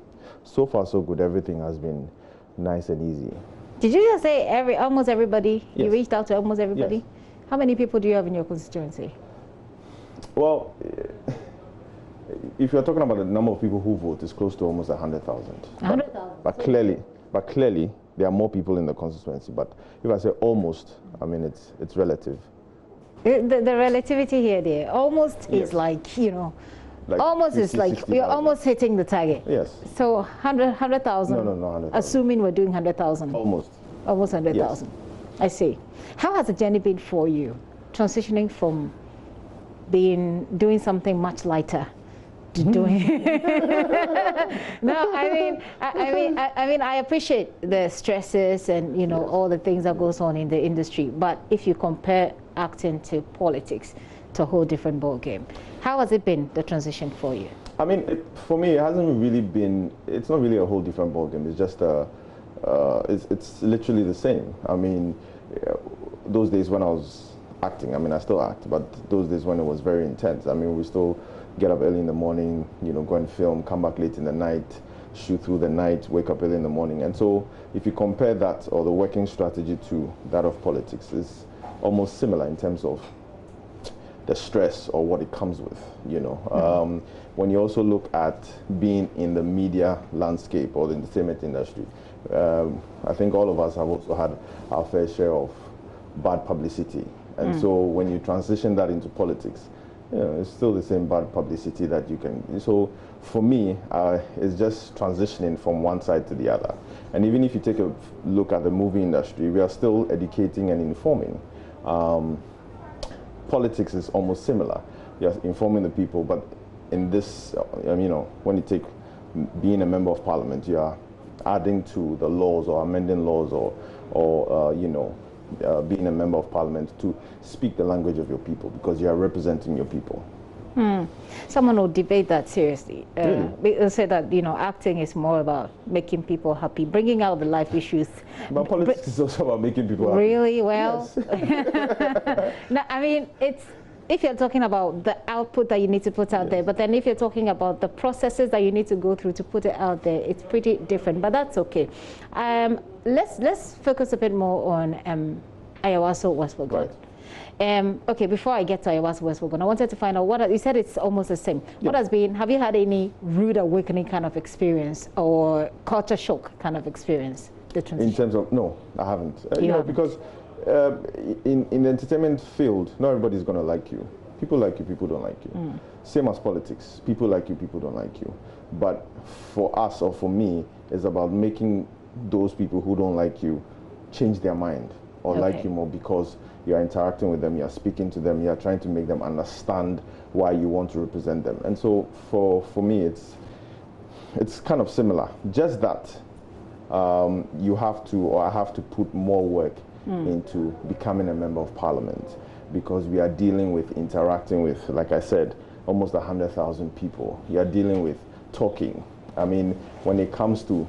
far so good. Everything has been nice and easy. Did you just say almost everybody? Yes. You reached out to almost everybody? Yes. How many people do you have in your constituency? Well, if you're talking about the number of people who vote, it's close to almost 100,000. 100,000. But clearly, there are more people in the constituency. But if I say almost, I mean it's relative. The relativity here, there, almost is like, you know, like almost 50, is like you're almost hitting the target. Yes. So 100,000. No, 100,000. Assuming we're doing 100,000. Almost 100,000. Yes. I see. How has the journey been for you, transitioning from doing something much lighter? Doing no, I mean I appreciate the stresses and all the things that goes on in the industry, but if you compare acting to politics, it's a whole different ball game. How has it been, the transition for you? I mean, for me, it hasn't really been. It's not really a whole different ball game. It's just it's literally the same. I mean, those days when I was acting, I mean, I still act, but those days when it was very intense, I mean, we still get up early in the morning, go and film, come back late in the night, shoot through the night, wake up early in the morning. And so if you compare that, or the working strategy, to that of politics, is almost similar in terms of the stress or what it comes with, When you also look at being in the media landscape or the entertainment industry, I think all of us have also had our fair share of bad publicity. And so when you transition that into politics, it's still the same bad publicity that you can. So for me, it's just transitioning from one side to the other. And even if you take a look at the movie industry, we are still educating and informing. Politics is almost similar. You're informing the people, but in this, when you take being a member of parliament, you are adding to the laws or amending laws or being a member of parliament to speak the language of your people, because you are representing your people. Someone will debate that seriously. They'll say that acting is more about making people happy, bringing out the life issues. But politics is also about making people happy. Really? Well, yes. No, I mean, if you're talking about the output that you need to put out there, but then if you're talking about the processes that you need to go through to put it out there, it's pretty different, but that's okay. Let's focus a bit more on Ayawaso West Wuogon. Right. Okay, before I get to Ayawaso West Wuogon, I wanted to find out you said it's almost the same. Yeah. Have you had any rude awakening kind of experience or culture shock kind of experience? The transition? In terms of, no, I haven't. Because in the entertainment field, not everybody's going to like you. People like you, people don't like you. Same as politics. People like you, people don't like you. But for us, or for me, it's about making those people who don't like you change their mind or like you more, because you're interacting with them, you're speaking to them, you're trying to make them understand why you want to represent them. And so for me, it's kind of similar, just that you have to, or I have to put more work into becoming a member of parliament, because we are dealing with interacting with, like I said, almost 100,000 people. You are dealing with talking. I mean, when it comes to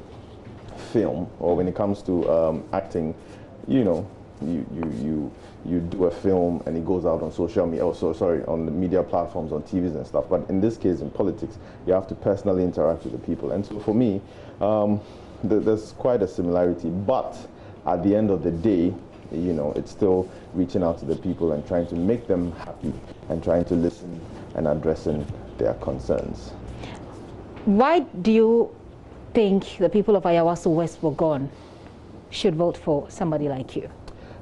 film or when it comes to acting, you know, you do a film and it goes out on social media, on the media platforms, on TVs and stuff. But in this case, in politics, you have to personally interact with the people. And so for me, there's quite a similarity. But at the end of the day, you know, it's still reaching out to the people and trying to make them happy and trying to listen and addressing their concerns. Why do you think the people of Ayawaso West Wuogon should vote for somebody like you?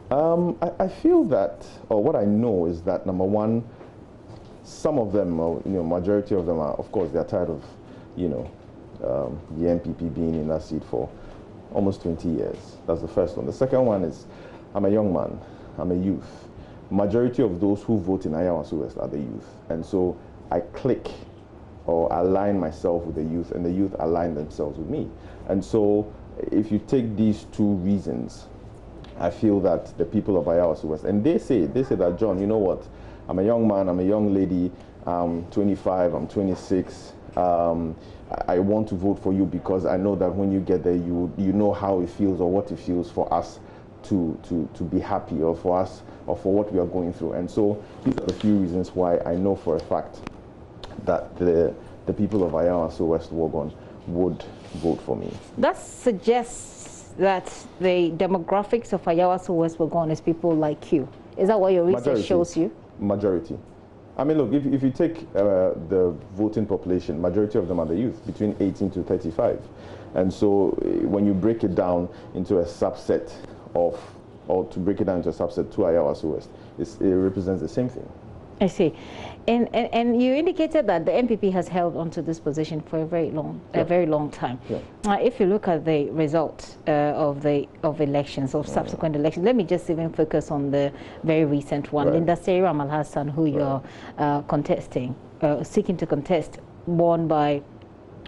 I feel that, or what I know is that, number one, some of them, or, you know, majority of them are, of course, they're tired of, you know, the NPP being in that seat for almost 20 years. That's the first one. The second one is, I'm a young man, I'm a youth. Majority of those who vote in Ayawaso West are the youth. And so I click or align myself with the youth, and the youth align themselves with me. And so if you take these two reasons, I feel that the people of Ayawaso West, and they say that, John, you know what, I'm a young man, I'm a young lady, I'm 25, I'm 26, I want to vote for you because I know that when you get there, you know how it feels or what it feels for us to be happy, or for us, or for what we are going through. And so these are the few reasons why I know for a fact that the people of Ayawaso West Wuogon would vote for me. That suggests that the demographics of Ayawaso West Wuogon is people like you. Is that what your research shows you? Majority. I mean, look, if you take the voting population, majority of them are the youth, between 18 to 35. And so when you break it down into a subset of, or to break it down into a subset to Ayawaso West, it represents the same thing. I see. And you indicated that the NPP has held onto this position for a very long time. Yeah. If you look at the results of elections, of subsequent elections, let me just even focus on the very recent one. Linda Seyram Al-Hassan, who you're contesting, seeking to contest, won by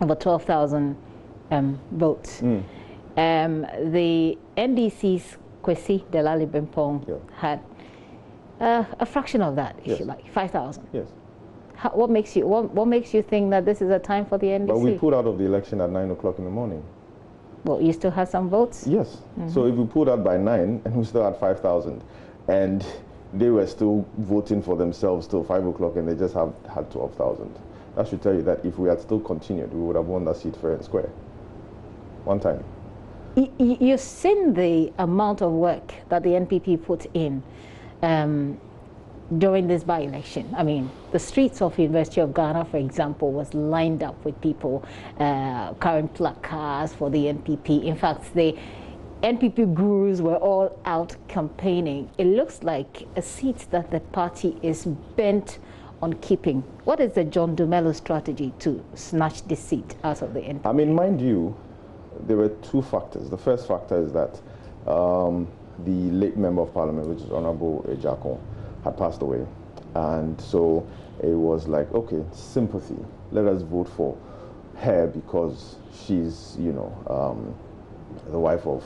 over 12,000 votes. The NDC's Kwesi Delali Bempong had a fraction of that, if you like, 5,000. Yes. What makes you think that this is a time for the NDC? But we pulled out of the election at 9 o'clock in the morning. Well, you still have some votes? Yes. So if we pulled out by 9 and we still had 5,000, and they were still voting for themselves till 5 o'clock and they just had 12,000. That should tell you that if we had still continued, we would have won that seat fair and square. One time. You've seen the amount of work that the NPP put in during this by-election. I mean, the streets of University of Ghana, for example, was lined up with people carrying placards for the NPP. In fact, the NPP gurus were all out campaigning. It looks like a seat that the party is bent on keeping. What is the John Dumelo strategy to snatch this seat out of the NPP? I mean, mind you, there were two factors. The first factor is that the late member of parliament, which is Honorable Ejakon, had passed away. And so it was like, okay, sympathy. Let us vote for her because she's, you know, the wife of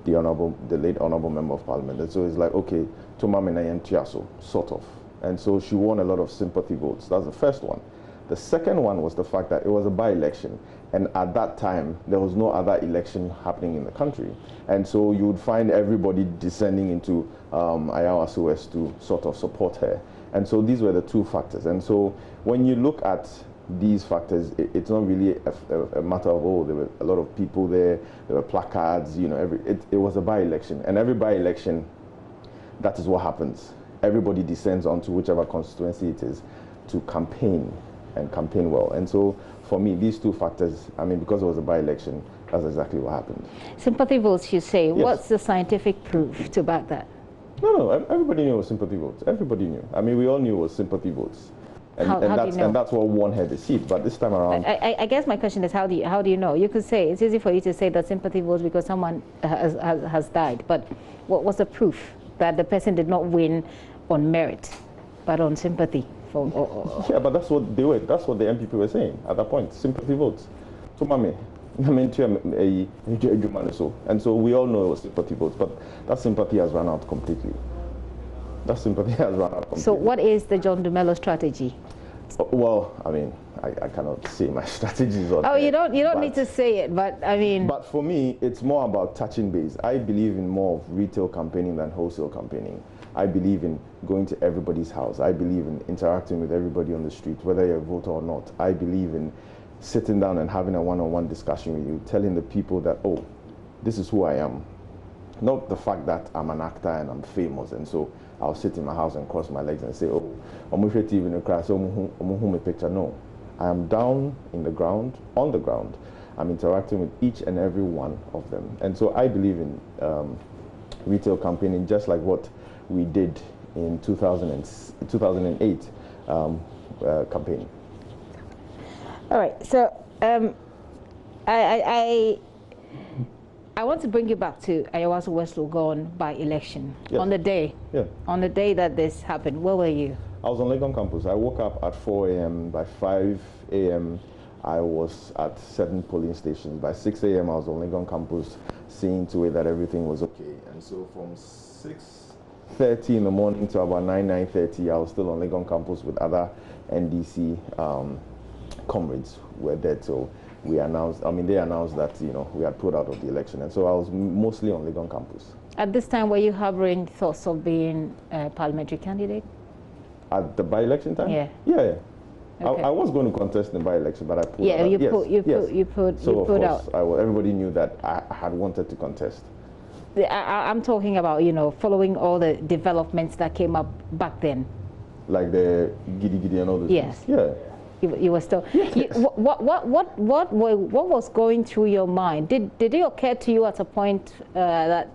the late honorable member of parliament. And so it's like, okay, Tomamina Tiaso, sort of. And so she won a lot of sympathy votes. That's the first one. The second one was the fact that it was a by-election. And at that time, there was no other election happening in the country. And so you would find everybody descending into Ayawaso West to sort of support her. And so these were the two factors. And so when you look at these factors, it's not really a matter of, oh, there were a lot of people there were placards, you know, it was a by-election. And every by-election, that is what happens. Everybody descends onto whichever constituency it is to campaign and campaign well. And so for me, these two factors, I mean, because it was a by-election, that's exactly what happened. Sympathy votes, you say. Yes. What's the scientific proof to back that? No, everybody knew it was sympathy votes. Everybody knew. I mean, we all knew it was sympathy votes. And, how do you know? And that's what won her the seat. But this time around... I guess my question is, how do you know? You could say, it's easy for you to say that sympathy votes because someone has died. But what was the proof that the person did not win on merit, but on sympathy? Yeah, but that's what they were. That's what the NPP were saying at that point. Sympathy votes. So, mommy, and so we all know it was sympathy votes, but that sympathy has run out completely. That sympathy has run out completely. So what is the John Dumelo strategy? Well, I mean, I cannot say my strategies on you don't need to say it, but I mean. But for me, it's more about touching base. I believe in more of retail campaigning than wholesale campaigning. I believe in going to everybody's house. I believe in interacting with everybody on the street, whether you're a voter or not. I believe in sitting down and having a one-on-one discussion with you, telling the people that, oh, this is who I am. Not the fact that I'm an actor and I'm famous, and so I'll sit in my house and cross my legs and say, oh, I'm with TV in the class, I'm a picture. No, I am down in the ground, on the ground. I'm interacting with each and every one of them. And so I believe in retail campaigning, just like what we did in 2008 campaigning. All right, so I want to bring you back to Ayawaso West Legon by-election. Yes. On the day, on the day that this happened, where were you? I was on Legon campus. I woke up at 4 a.m. By 5 a.m. I was at 7 polling stations. By 6 a.m. I was on Legon campus, seeing to it that everything was okay. And so from 6:30 in the morning to about 9:30, I was still on Legon campus with other NDC comrades who were dead. So they announced that, you know, we had pulled out of the election. And so I was mostly on Legon campus. At this time, were you harboring thoughts of being a parliamentary candidate? At the by-election time? Yeah. Yeah. Okay. I was going to contest in the by-election, but I pulled out. Yeah, you yes, put out. Everybody knew that I had wanted to contest. I'm talking about, you know, following all the developments that came up back then. Like the giddy giddy and all those Yes. things. Yeah. You were still. Yes. What was going through your mind? Did it occur to you at a point that,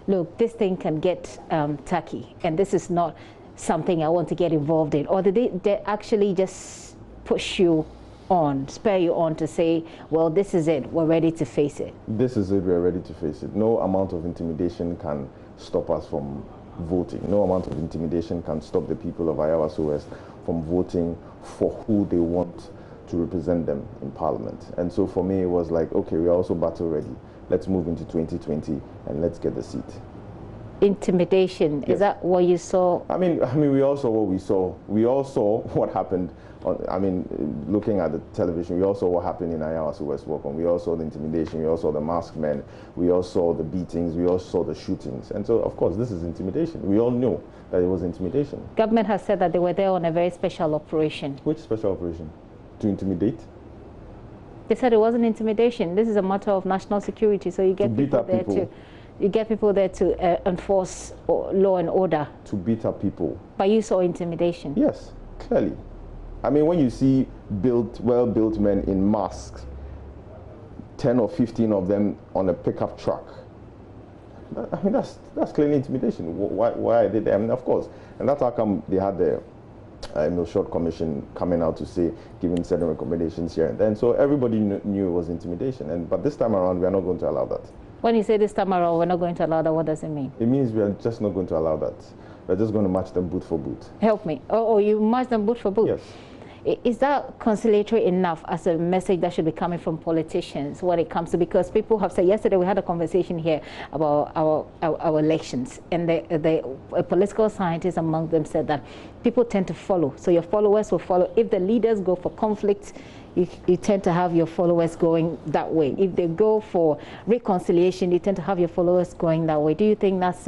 look, this thing can get tacky, and this is not something I want to get involved in? Or did they actually just push you on, spur you on to say, well, this is it, we're ready to face it? This is it, we're ready to face it. No amount of intimidation can stop us from voting. No amount of intimidation can stop the people of Ayawaso West from voting for who they want to represent them in Parliament. And so for me, it was like, okay, we're also battle ready. Let's move into 2020 and let's get the seat. Intimidation, yes. Is that what you saw? I mean, we all saw what we saw. We all saw what happened. Looking at the television, we all saw what happened in Ayawaso West Welcome. We all saw the intimidation. We all saw the masked men. We all saw the beatings. We all saw the shootings. And so, of course, this is intimidation. We all knew that it was intimidation. Government has said that they were there on a very special operation. Which special operation? To intimidate? They said it wasn't intimidation. This is a matter of national security. So you get people there to. You get people there to enforce law and order. To beat up people. But you saw intimidation. Yes, clearly. I mean, when you see well-built men in masks, 10 or 15 of them on a pickup truck, I mean, that's clearly intimidation. Why are they there? I mean, of course. And that's how come they had the Electoral Commission coming out to say, giving certain recommendations here and then. So everybody knew it was intimidation. But this time around, we are not going to allow that. When you say this time around, we're not going to allow that, what does it mean? It means we are just not going to allow that. We're just going to match them boot for boot. Help me. Oh, you match them boot for boot? Yes. Is that conciliatory enough as a message that should be coming from politicians when it comes to, because people have said, yesterday we had a conversation here about our elections, and the political scientists among them said that people tend to follow. So your followers will follow. If the leaders go for conflict, you tend to have your followers going that way. If they go for reconciliation, you tend to have your followers going that way. Do you think that's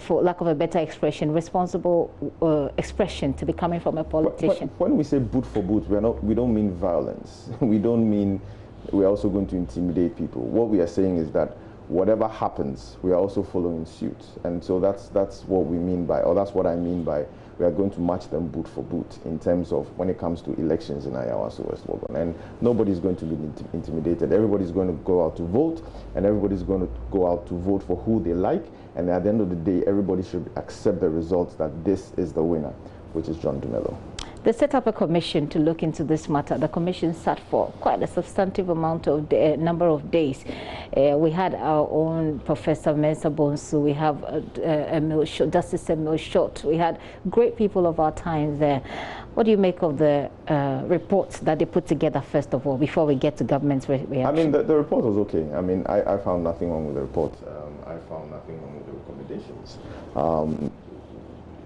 for lack of a better expression, responsible expression to be coming from a politician? When we say boot for boot, we don't mean violence. We don't mean we're also going to intimidate people. What we are saying is that whatever happens, we are also following suit. And so that's what we mean by, or that's what I mean by, we are going to match them boot for boot in terms of when it comes to elections in Ayawaso West Legon. And nobody's going to be intimidated. Everybody's going to go out to vote, and everybody's going to go out to vote for who they like. And at the end of the day, everybody should accept the results that this is the winner, which is John Dumelo. They set up a commission to look into this matter. The commission sat for quite a substantive amount of number of days. We had our own Professor Mensah Bonsu, we have Justice Emil Short, we had great people of our time there. What do you make of the reports that they put together, first of all, before we get to government's reaction? I mean, the report was okay. I mean, I found nothing wrong with the report. I found nothing wrong with the recommendations.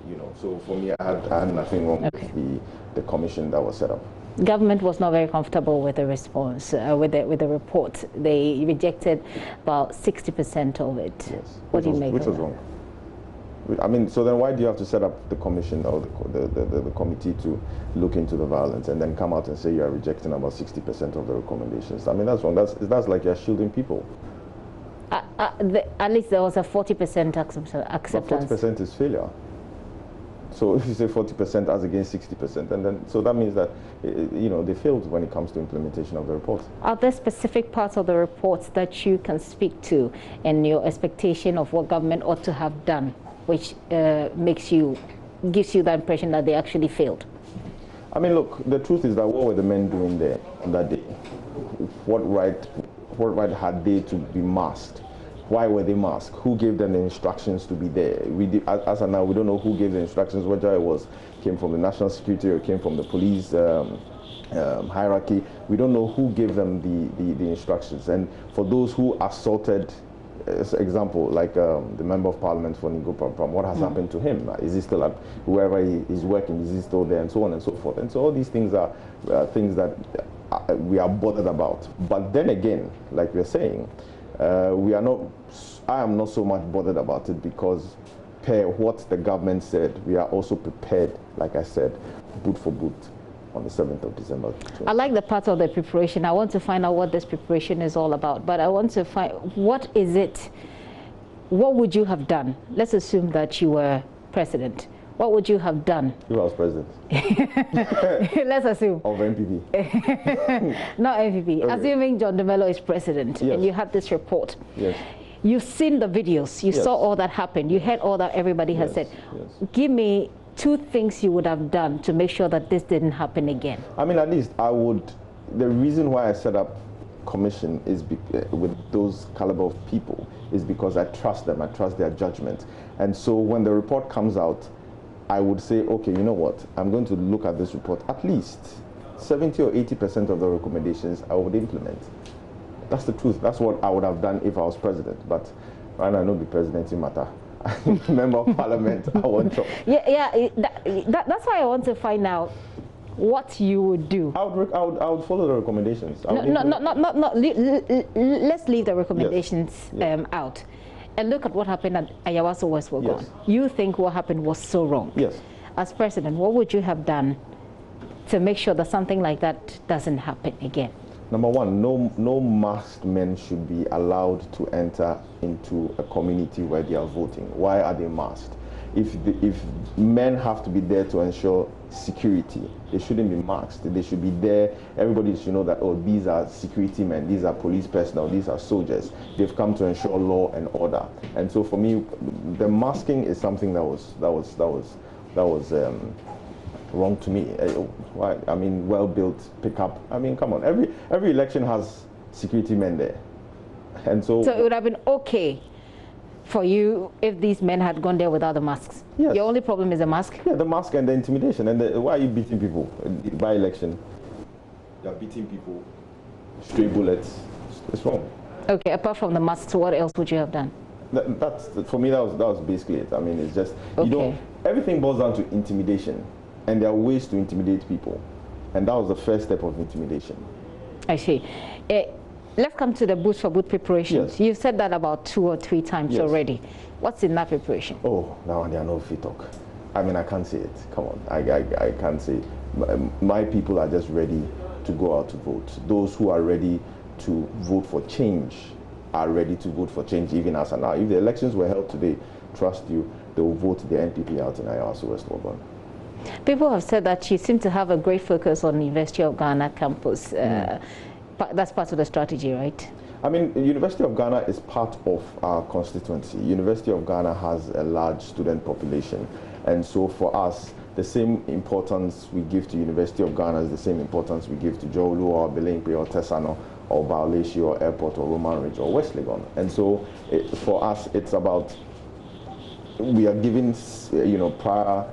You know, so for me, I had nothing wrong with the commission that was set up. Government was not very comfortable with the response, with the report. They rejected about 60% of it. Yes. What do you make of that? Which was wrong. I mean, so then why do you have to set up the commission or the committee to look into the violence and then come out and say you are rejecting about 60% of the recommendations? I mean, that's wrong. That's like you're shielding people. At least there was a 40% acceptance. But 40% is failure. So if you say 40% as against 60%, and then so that means that you know they failed when it comes to implementation of the report. Are there specific parts of the reports that you can speak to and your expectation of what government ought to have done, which gives you the impression that they actually failed? I mean, look, the truth is that what were the men doing there on that day? What right had they to be masked? Why were they masked? Who gave them the instructions to be there? As of now, we don't know who gave the instructions, whether it came from the national security or came from the police hierarchy. We don't know who gave them the instructions. And for those who assaulted, as example, like the member of parliament for Nigo Pram, what has happened to him? Is he still at wherever he is working? Is he still there? And so on and so forth. And so all these things are things that we are bothered about. But then again, like we're saying, I am not so much bothered about it because per what the government said, we are also prepared, like I said, boot for boot on the 7th of December. I like the part of the preparation. I want to find out what this preparation is all about, but I want to find, what is it? What would you have done? Let's assume that you were president. What would you have done? If I was president. Let's assume. Of MPP. Not MPP. Okay. Assuming John Dumelo is president, yes. and you have this report. Yes. You've seen the videos. You yes. saw all that happen. You heard all that everybody has said. Yes. Give me 2 things you would have done to make sure that this didn't happen again. I mean, at least I would. The reason why I set up commission is with those caliber of people is because I trust them. I trust their judgment. And so when the report comes out, I would say, okay, you know what? I'm going to look at this report. At least 70 or 80% of the recommendations I would implement. That's the truth. That's what I would have done if I was president. But right now, I know the presidency matter. Member of parliament, I want to. That's why I want to find out what you would do. I would follow the recommendations. Let's leave the recommendations out. And look at what happened at Ayawaso West Wogon. You think what happened was so wrong. Yes. As president, what would you have done to make sure that something like that doesn't happen again? Number one, no masked men should be allowed to enter into a community where they are voting. Why are they masked? If men have to be there to ensure security, they shouldn't be masked. They should be there. Everybody should know that, oh, these are security men, these are police personnel, these are soldiers. They've come to ensure law and order. And so for me, the masking is something that was wrong to me. Why? I mean, well-built pickup. I mean, come on. Every election has security men there, and so it would have been okay for you if these men had gone there without the masks. Yes. Your only problem is the mask. Yeah, the mask and the intimidation. And why are you beating people by election? You're beating people. Stray bullets. It's wrong. Okay. Apart from the masks, what else would you have done? That's for me. That was basically it. I mean, it's just you don't. Everything boils down to intimidation. And there are ways to intimidate people. And that was the first step of intimidation. I see. Let's come to the boot for boot preparations. Yes. You've said that about 2 or 3 times already. What's in that preparation? Oh, now there are no free talk. I mean, I can't say it. Come on. I can't say it. My people are just ready to go out to vote. Those who are ready to vote for change are ready to vote for change even as of now. If the elections were held today, trust you, they will vote the NPP out in Ayawaso West Wogon. People have said that you seem to have a great focus on the University of Ghana campus. That's part of the strategy, right? I mean, the University of Ghana is part of our constituency. University of Ghana has a large student population. And so for us, the same importance we give to University of Ghana is the same importance we give to Jolu or Belenque or Tesano or Baoleshi or Airport or Roman Ridge or West Legon. And so for us, it's about, we are giving, prior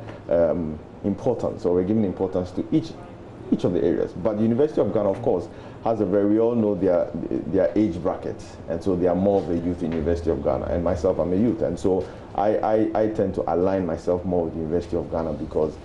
importance, or we're giving importance to each of the areas. But the University of Ghana, of course, has we all know their age bracket, and so they are more of the youth in University of Ghana, and myself, I'm a youth, and so I tend to align myself more with the University of Ghana because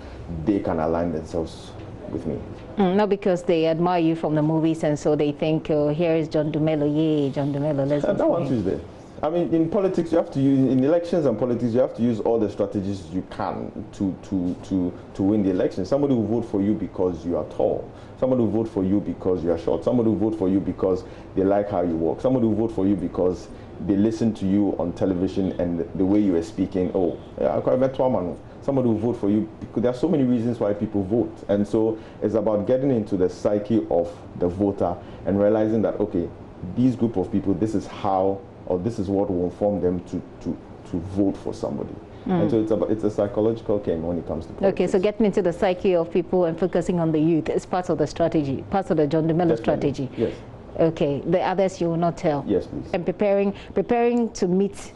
they can align themselves with me. Not because they admire you from the movies, and so they think, oh, here is John Dumelo, yay, John Dumelo, let's go. That one is there. I mean, in politics, you have to use, in elections and politics, you have to use all the strategies you can to win the election. Somebody will vote for you because you are tall. Somebody will vote for you because you are short. Somebody will vote for you because they like how you walk. Somebody will vote for you because they listen to you on television and the way you are speaking. Oh, yeah, I met Twaman. Somebody will vote for you because there are so many reasons why people vote. And so it's about getting into the psyche of the voter and realizing that, okay, these group of people, this is how, or this is what will inform them to vote for somebody. And so it's a psychological game when it comes to politics. Okay, so getting into the psyche of people and focusing on the youth is part of the strategy, part of the John Dumelo strategy. Yes. Okay, the others you will not tell. Yes, please. And preparing to meet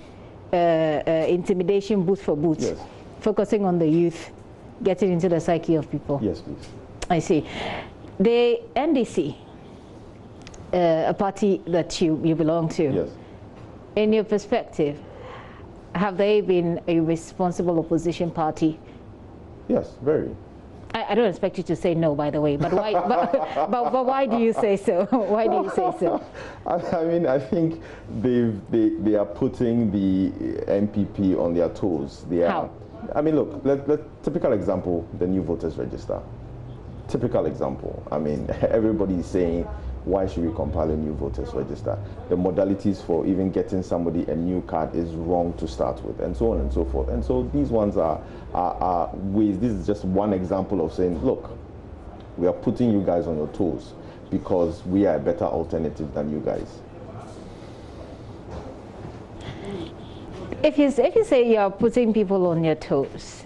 intimidation booth for booth. Yes. Focusing on the youth, getting into the psyche of people. Yes, please. I see. The NDC, a party that you belong to. Yes. In your perspective, have they been a responsible opposition party? Yes, very. I don't expect you to say no, by the way, but why? but why do you say so? Why do you say so? I mean, I think they are putting the MPP on their toes. How? I mean, look, typical example, the new voters register. Typical example. I mean, everybody is saying, why should we compile a new voters register? The modalities for even getting somebody a new card is wrong to start with, and so on and so forth. And so these ones are ways. This is just one example of saying, look, we are putting you guys on your toes because we are a better alternative than you guys. If you say you are putting people on your toes,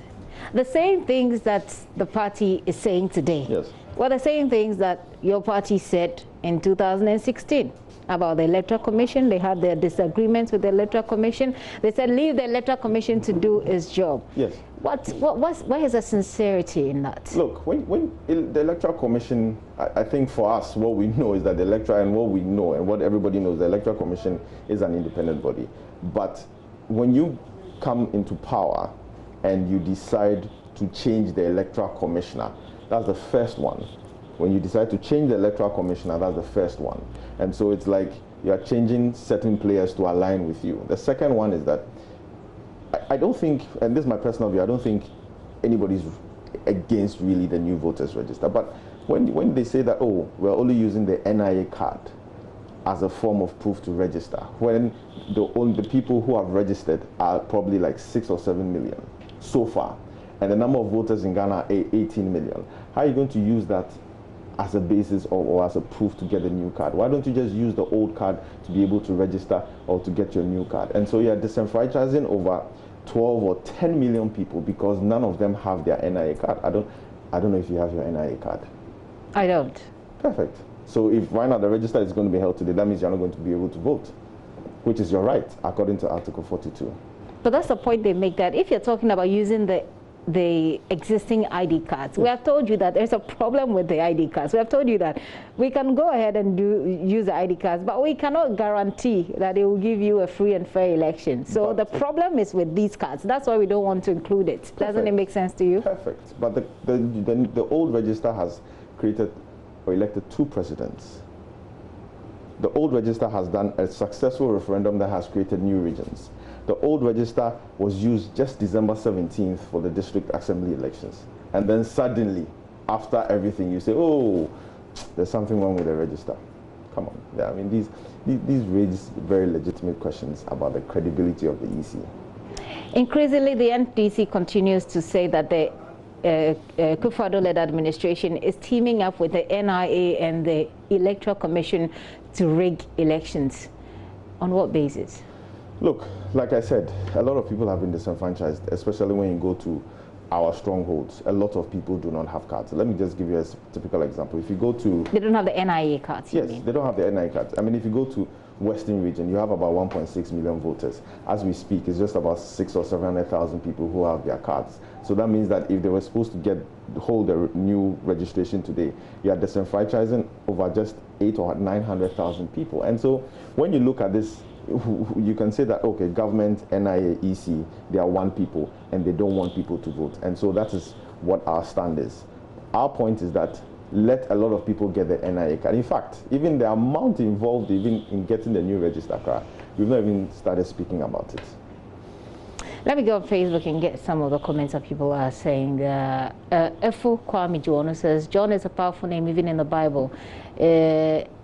the same things that the party is saying today, yes, were the same things that your party said in 2016 about the Electoral Commission. They had their disagreements with the Electoral Commission. They said, leave the Electoral Commission to do its job. Yes. Where is the sincerity in that? Look, when the Electoral Commission, I think for us, what we know is that the Electoral, and what we know and what everybody knows, the Electoral Commission is an independent body. But when you come into power and you decide to change the Electoral Commissioner, that's the first one. When you decide to change the Electoral Commissioner, that's the first one. And so it's like you are changing certain players to align with you. The second one is that I don't think, and this is my personal view, I don't think anybody's against really the new voters register. But when they say that, oh, we're only using the NIA card as a form of proof to register, when the people who have registered are probably like 6 or 7 million so far, and the number of voters in Ghana are 18 million. How are you going to use that as a basis or as a proof to get a new card? Why don't you just use the old card to be able to register or to get your new card? And so you're disenfranchising over 12 or 10 million people because none of them have their NIA card. I don't know if you have your NIA card. I don't. Perfect. So if right now the register is going to be held today, that means you're not going to be able to vote, which is your right according to Article 42. But that's the point they make, that if you're talking about using the existing ID cards, we have told you that there's a problem with the ID cards. We have told you that we can go ahead and use the ID cards, but we cannot guarantee that it will give you a free and fair election. So the problem is with these cards. That's why we don't want to include it. Perfect. Doesn't it make sense to you? Perfect. But the old register has created or elected 2 presidents. The old register has done a successful referendum that has created new regions. The old register was used just December 17th for the district assembly elections. And then suddenly, after everything, you say, oh, there's something wrong with the register. Come on. Yeah, I mean, these raise very legitimate questions about the credibility of the EC. Increasingly, the NDC continues to say that the Kufuor-led administration is teaming up with the NIA and the Electoral Commission to rig elections. On what basis? Look, like I said, a lot of people have been disenfranchised, especially when you go to our strongholds, a lot of people do not have cards. Let me just give you a typical example. If you go to... They don't have the NIA cards, Yes, they don't have the NIA cards. I mean, if you go to Western region, you have about 1.6 million voters. As we speak, it's just about 600,000 or 700,000 people who have their cards. So that means that if they were supposed to hold a new registration today, you are disenfranchising over just 800,000 or 900,000 people. And so when you look at this, you can say that, okay, government, NIA, EC, they are one people and they don't want people to vote. And so that is what our stand is. Our point is that let a lot of people get the NIA card. In fact, even the amount involved even in getting the new register card, we've not even started speaking about it. Let me go on Facebook and get some of the comments that people are saying. Efo Kwame John says, John is a powerful name even in the Bible.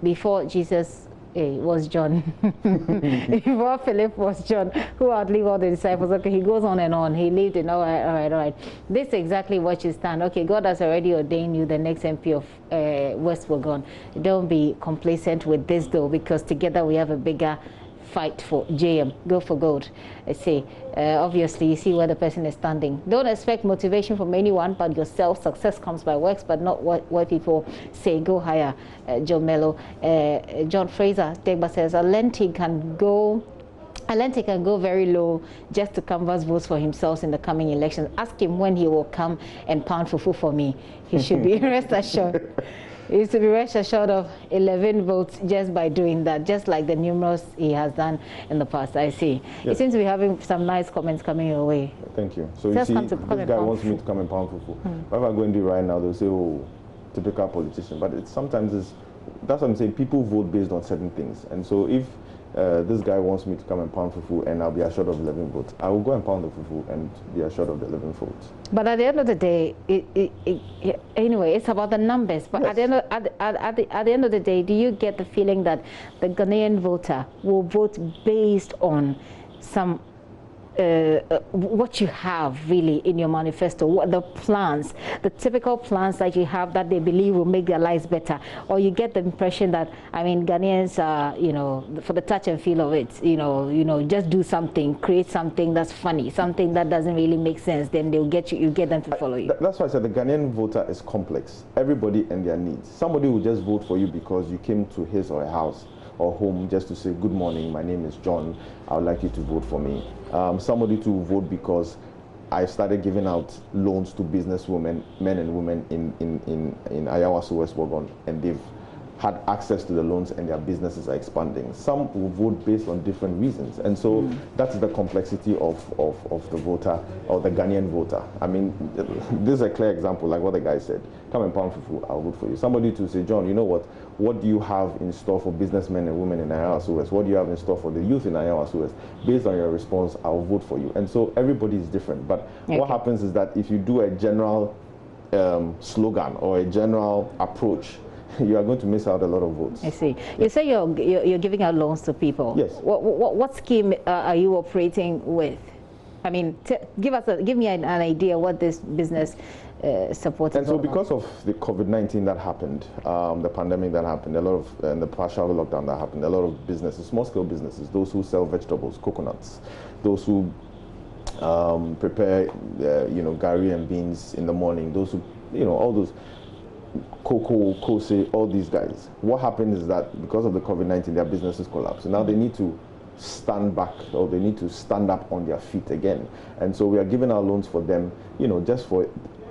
Before Jesus was John. Before Philip was John, who outlived all the disciples. Okay, he goes on and on. He lived in, all right. This is exactly what you stand. Okay, God has already ordained you the next MP of West Wuogon. Don't be complacent with this though, because together we have a bigger fight for JM. Go for gold. I say, obviously, you see where the person is standing. Don't expect motivation from anyone but yourself. Success comes by works, but not what people say. Go higher. John Dumelo. John Fraser Degba says, Alenti can go very low just to canvass votes for himself in the coming elections. Ask him when he will come and pound fufu for me. He should be rest assured. He used to be rest assured of 11 votes just by doing that, just like the numerous he has done in the past. I see. Yes. You seem to be having some nice comments coming your way. Thank you. So you see, this guy wants me to come and pound fufu. What am I going to do right now? They'll say, oh, typical politician. But that's what I'm saying, people vote based on certain things. And so if this guy wants me to come and pound fufu and I'll be assured of 11 votes, I will go and pound the fufu and be assured of the 11 votes. But at the end of the day, anyway, it's about the numbers. But yes. at the end of the day, do you get the feeling that the Ghanaian voter will vote based on some what you have really in your manifesto, what the plans, the typical plans that you have that they believe will make their lives better? Or you get the impression that, I mean, Ghanaians are, for the touch and feel of it, just do something, create something that's funny, something that doesn't really make sense, then they'll get you get them to follow you. That's why I said the Ghanaian voter is complex. Everybody and their needs. Somebody will just vote for you because you came to his or her house or home just to say, good morning, my name is John, I would like you to vote for me. Somebody to vote because I started giving out loans to businesswomen, men and women in Ayawaso, West Wuogon, and they've had access to the loans and their businesses are expanding. Some will vote based on different reasons. And so that's the complexity of the voter, or the Ghanaian voter. I mean, this is a clear example, like what the guy said. Come and pound fufu, I'll vote for you. Somebody to say, John, you know what do you have in store for businessmen and women in Ayawaso West? What do you have in store for the youth in Ayawaso West? Based on your response, I'll vote for you. And so everybody is different. But what happens is that if you do a general slogan or a general approach, you are going to miss out a lot of votes. I see. You say you're giving out loans to people. Yes. What scheme are you operating with? I mean, give me an idea what this business support is. And so because of the COVID-19 that happened, the pandemic that happened, a lot of and the partial lockdown that happened, a lot of businesses, small-scale businesses, those who sell vegetables, coconuts, those who prepare, gari and beans in the morning, those who, all those cocoa, kose, all these guys. What happened is that because of the COVID-19, their businesses collapsed. So now they need to stand back, or they need to stand up on their feet again. And so we are giving our loans for them, just for,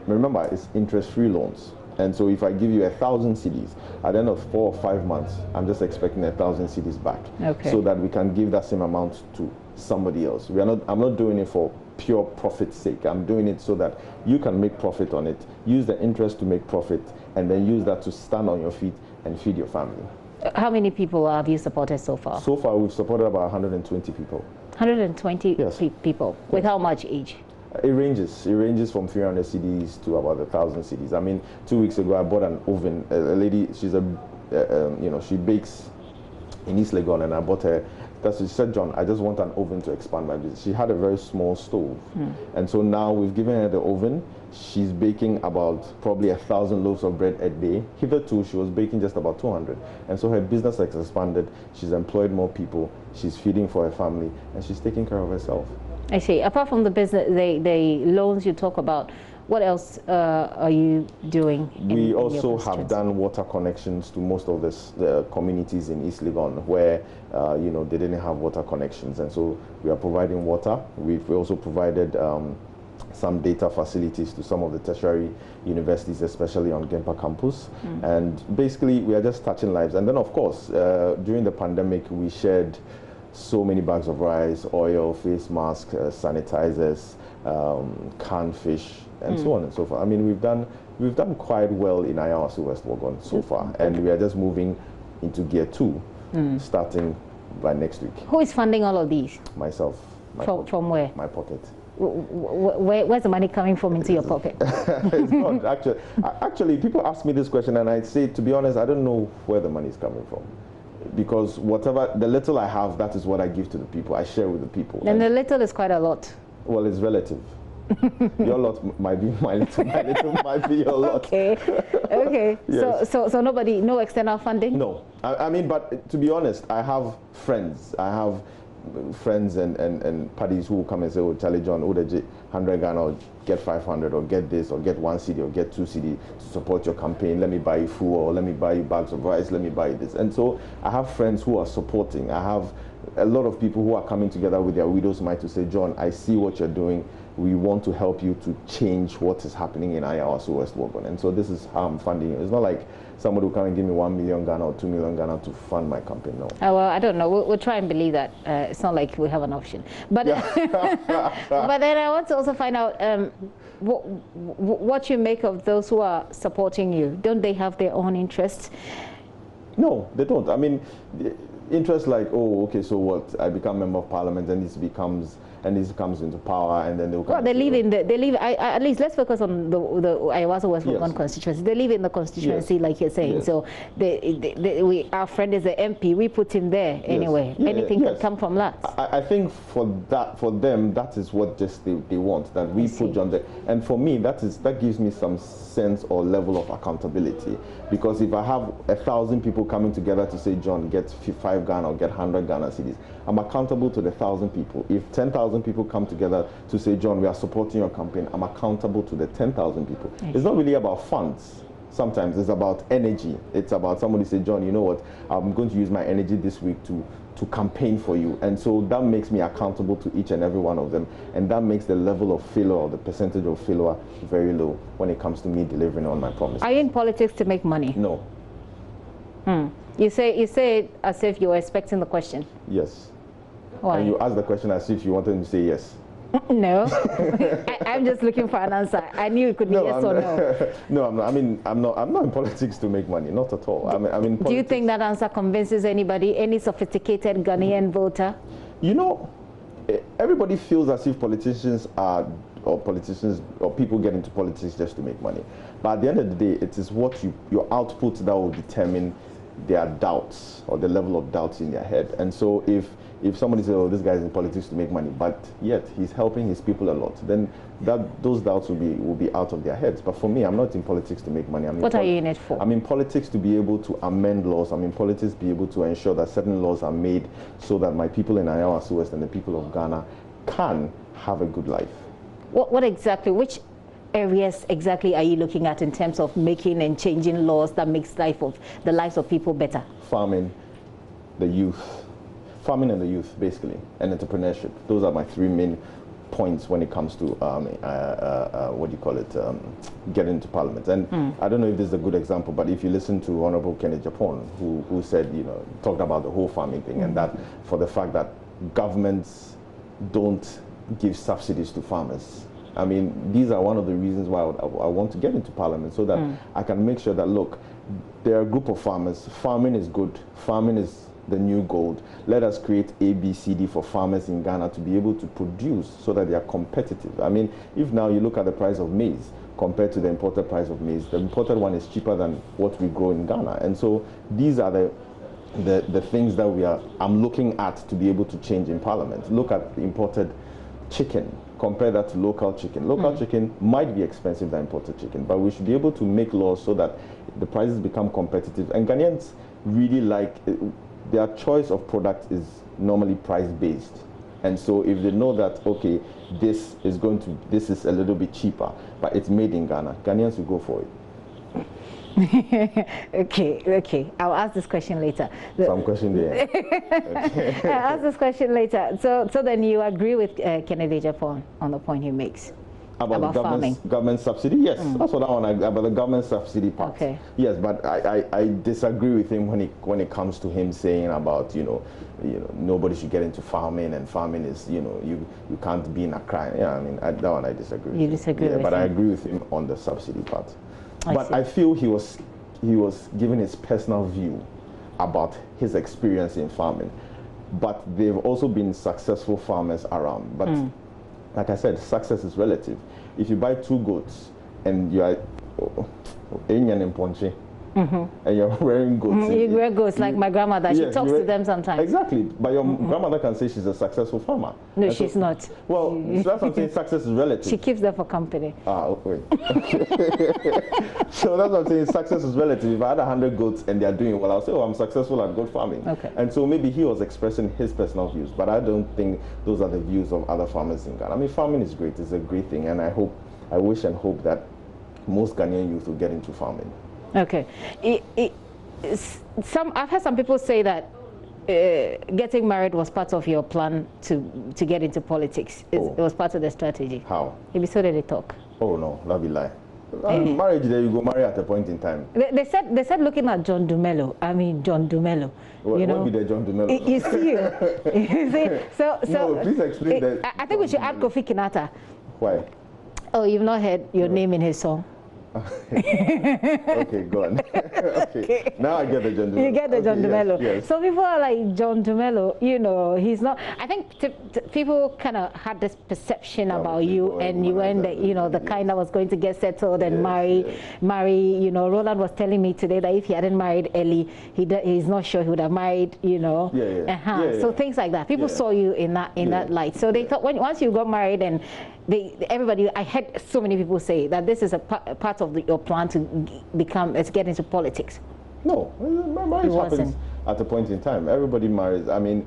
remember, it's interest-free loans. And so if I give you 1,000 cedis, at the end of 4 or 5 months, I'm just expecting 1,000 cedis back. Okay. So that we can give that same amount to somebody else. I'm not doing it for pure profit's sake. I'm doing it so that you can make profit on it, use the interest to make profit, and then use that to stand on your feet and feed your family. How many people have you supported so far? So far, we've supported about 120 people. 120 people. With how much each? It ranges from 300 cedis to about 1,000 cedis. I mean, 2 weeks ago, I bought an oven. A lady, she's she bakes in East Legon, and I bought her. She said, John, I just want an oven to expand my business. She had a very small stove. And so now we've given her the oven. She's baking about probably 1,000 loaves of bread a day. Hitherto, she was baking just about 200. And so her business has expanded. She's employed more people. She's feeding for her family, and she's taking care of herself. I see. Apart from the business, the loans you talk about, what else are you doing? We also have done water connections to most of the communities in East Legon where you know, they didn't have water connections, and so we are providing water. We've also provided some data facilities to some of the tertiary universities, especially on Gempa campus. And basically, we are just touching lives. And then, of course, during the pandemic, we shared so many bags of rice, oil, face masks, sanitizers, canned fish, and so on and so forth. I mean, we've done quite well in Ayawaso West Wuogon so far, and we are just moving into gear 2, starting by next week. Who is funding all of these? Myself. From where? My pocket. Where's the money coming from into your pocket? It's not actually. People ask me this question, and I say, to be honest, I don't know where the money is coming from, because whatever the little I have, that is what I give to the people. I share with the people. And the little is quite a lot. Well, it's relative. Your lot might be my little. My little might be your lot. Okay. Okay. Yes. So nobody, no external funding? No. I mean, but to be honest, I have friends. I have friends and parties who will come and say, oh, Charlie John, oh, the 100 Ghana, or get 500, or get this, or get 1 CD, or get 2 CD to support your campaign. Let me buy you food, or let me buy you bags of rice, let me buy you this. And so I have friends who are supporting. I have a lot of people who are coming together with their widow's mite to say, John, I see what you're doing. We want to help you to change what is happening in Ayawaso West Wuogon. And so this is how I'm funding it. It's not like somebody will come and give me 1 million Ghana or 2 million Ghana to fund my campaign, no. Well, I don't know. We'll try and believe that. It's not like we have an option. But, but then I want to also find out what you make of those who are supporting you. Don't they have their own interests? No, they don't. I mean, interest like, oh, okay, so what? I become member of parliament, and this comes into power, and then they'll come. Well, they live in at least let's focus on the Ayawaso West Wuogon constituency. They live in the constituency, like you're saying. So our friend is the MP. We put him there anyway. Anything can come from that. I think for them, that is what just they want, that we put John there. And for me, that gives me some sense or level of accountability, because if I have 1,000 people coming together to say, John, get 5 Ghana or get 100 Ghana cedis, I'm accountable to the 1,000 people. If 10,000 people come together to say, John, we are supporting your campaign, I'm accountable to the 10,000 people. It's not really about funds. Sometimes it's about energy. It's about somebody say, John, you know what, I'm going to use my energy this week to campaign for you. And so that makes me accountable to each and every one of them. And that makes the level of failure, or the percentage of failure, very low when it comes to me delivering on my promises. Are you in politics to make money? No. You say it as if you were expecting the question. Yes. Why? And you asked the question as if you wanted to say yes. No. I'm just looking for an answer. I knew it could be yes or no. No, I'm not. I mean, I'm not in politics to make money. Not at all. I mean, do you think that answer convinces anybody, any sophisticated Ghanaian voter? You know, everybody feels as if politicians or people get into politics just to make money. But at the end of the day, it is what your output that will determine their doubts, or the level of doubts in their head. And so if somebody says, oh, this guy's in politics to make money, but yet he's helping his people a lot, then those doubts will be out of their heads. But for me, I'm not in politics to make money. What are you in it for? I'm in politics to be able to amend laws. I'm in politics to be able to ensure that certain laws are made so that my people in Ayawaso West and the people of Ghana can have a good life. Which areas exactly are you looking at in terms of making and changing laws that makes the lives of people better? Farming, the youth. Farming and the youth, basically, and entrepreneurship. Those are my 3 main points when it comes to getting into parliament. And I don't know if this is a good example, but if you listen to Honorable Kenneth Japon, who said, talked about the whole farming thing, and that for the fact that governments don't give subsidies to farmers. I mean, these are one of the reasons why I want to get into parliament, so that I can make sure that, look, there are a group of farmers. Farming is good. Farming is the new gold. Let us create ABCD for farmers in Ghana to be able to produce so that they are competitive. I mean, if now you look at the price of maize compared to the imported price of maize, the imported one is cheaper than what we grow in Ghana. And so these are the things that I'm looking at to be able to change in parliament. Look at the imported chicken, compare that to local chicken. Local chicken might be expensive than imported chicken, but we should be able to make laws so that the prices become competitive. And Ghanaians really like, their choice of product is normally price-based. And so if they know that, okay, this is a little bit cheaper, but it's made in Ghana, Ghanaians will go for it. Okay. I'll ask this question later. Some question there. Okay. I'll ask this question later. So then you agree with Kennedy Japan on the point he makes about farming? Government subsidy? Yes, that's what I want about the government subsidy part. Okay. Yes, but I disagree with him when it comes to him saying about nobody should get into farming, and farming is you can't be in a crime. Yeah, I mean that one I disagree. You disagree with him? But I agree with him on the subsidy part. But I feel he was giving his personal view about his experience in farming. But they've also been successful farmers around. But like I said, success is relative. If you buy 2 goats and you are and you're wearing goats. You wear goats like my grandmother. She talks to them sometimes. Exactly. But your grandmother can say she's a successful farmer. No, she's not. Well, so that's what I'm saying. Success is relative. She keeps them for company. Okay. So that's what I'm saying. Success is relative. If I had 100 goats and they're doing well, I'll say, I'm successful at goat farming. Okay. And so maybe he was expressing his personal views, but I don't think those are the views of other farmers in Ghana. I mean, farming is great. It's a great thing. And I wish and hope that most Ghanaian youth will get into farming. Okay. I've heard some people say that getting married was part of your plan to get into politics. It was part of the strategy. How? Maybe so did they talk. Oh no, that'd be lie. Marriage, there you go marry at a point in time. They said looking at John Dumelo. I mean John Dumelo. What be the John Dumelo? You see, so no, please explain that. I think we should add Kofi Kinata. Why? Oh, you've not heard your name in his song. Okay, go on. Okay. Now I get the John Dumelo. You get the John Dumelo. Yes. So people are like, John Dumelo, he's not. I think people kind of had this perception about you, and you weren't the kind that was going to get settled and marry. Roland was telling me today that if he hadn't married early, he's not sure he would have married. So things like that. People saw you in that light. So they thought once you got married and. I had so many people say that this is a part of your plan to get into politics. No, marriage happens at a point in time. Everybody marries. I mean,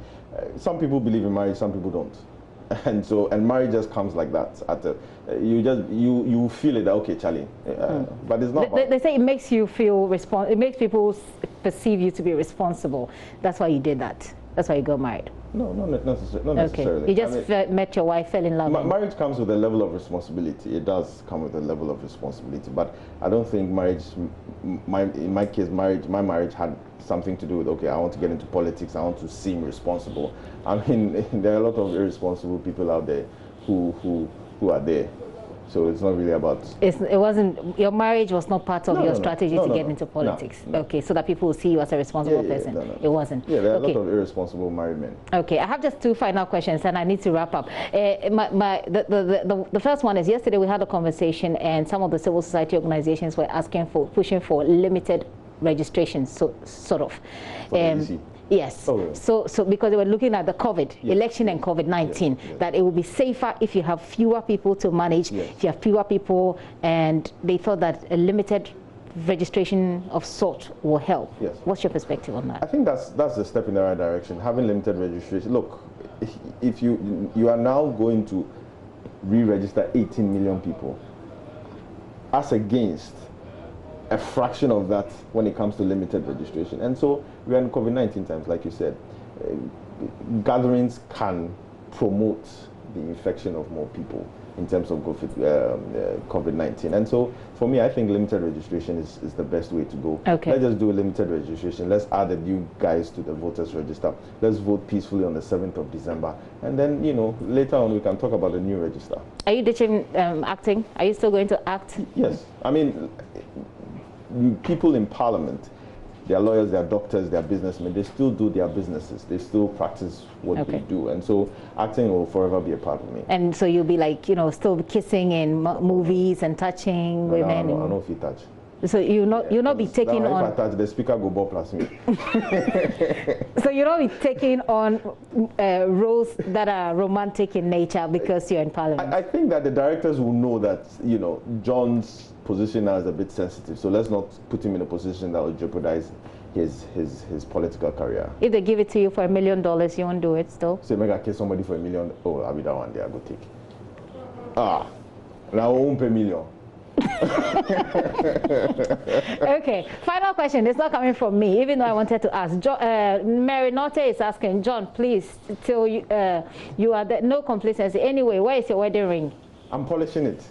some people believe in marriage, some people don't, and marriage just comes like that. You feel it. Okay, Charlie, but it's not. They say it makes you feel It makes people perceive you to be responsible. That's why you did that. That's why you got married. No, not necessarily. Okay. You just met your wife, fell in love. Marriage comes with a level of responsibility. It does come with a level of responsibility, but I don't think marriage. In my case, my marriage had something to do with I want to get into politics. I want to seem responsible. I mean, there are a lot of irresponsible people out there who are there. So it's not really about. It wasn't. Your marriage was not part of your strategy to get into politics. No. Okay, so that people will see you as a responsible person. It wasn't. Yeah, there are a lot of irresponsible married men. Okay, I have just 2 final questions, and I need to wrap up. The first one is yesterday we had a conversation, and some of the civil society organizations were pushing for limited registration, sort of. Yes. Oh, so because they were looking at the election and COVID-19, that it would be safer if you have fewer people to manage, if you have fewer people, and they thought that a limited registration of sort will help. Yes. What's your perspective on that? I think that's a step in the right direction. Having limited registration. Look, if you are now going to re-register 18 million people, as against a fraction of that when it comes to limited registration. And so we are in COVID-19 times, like you said. Gatherings can promote the infection of more people in terms of COVID-19. And so for me, I think limited registration is the best way to go. Okay. Let's just do a limited registration. Let's add a new guys to the voters register. Let's vote peacefully on the 7th of December. And then, later on we can talk about the new register. Are you ditching acting? Are you still going to act? Yes. I mean, people in Parliament, they are lawyers, they are doctors, they are businessmen, they still do their businesses, they still practice what they do, and so acting will forever be a part of me. And so you'll be like, still kissing in movies and touching women? No, I don't know if you touch. So you'll not be taking on. If I touch, the speaker go ball plus me. So you'll not be taking on roles that are romantic in nature because you're in Parliament. I think that the directors will know that John's position now is a bit sensitive. So let's not put him in a position that will jeopardize his political career. If they give it to you for $1 million, you won't do it still? So maybe I kill somebody for $1 million. Oh, I'll be that one day. I go take. Ah, now I won't pay $1 million. Okay, final question. It's not coming from me, even though I wanted to ask. Mary Norte is asking, John, please, till you are there, no complacency. Anyway, where is your wedding ring? I'm polishing it.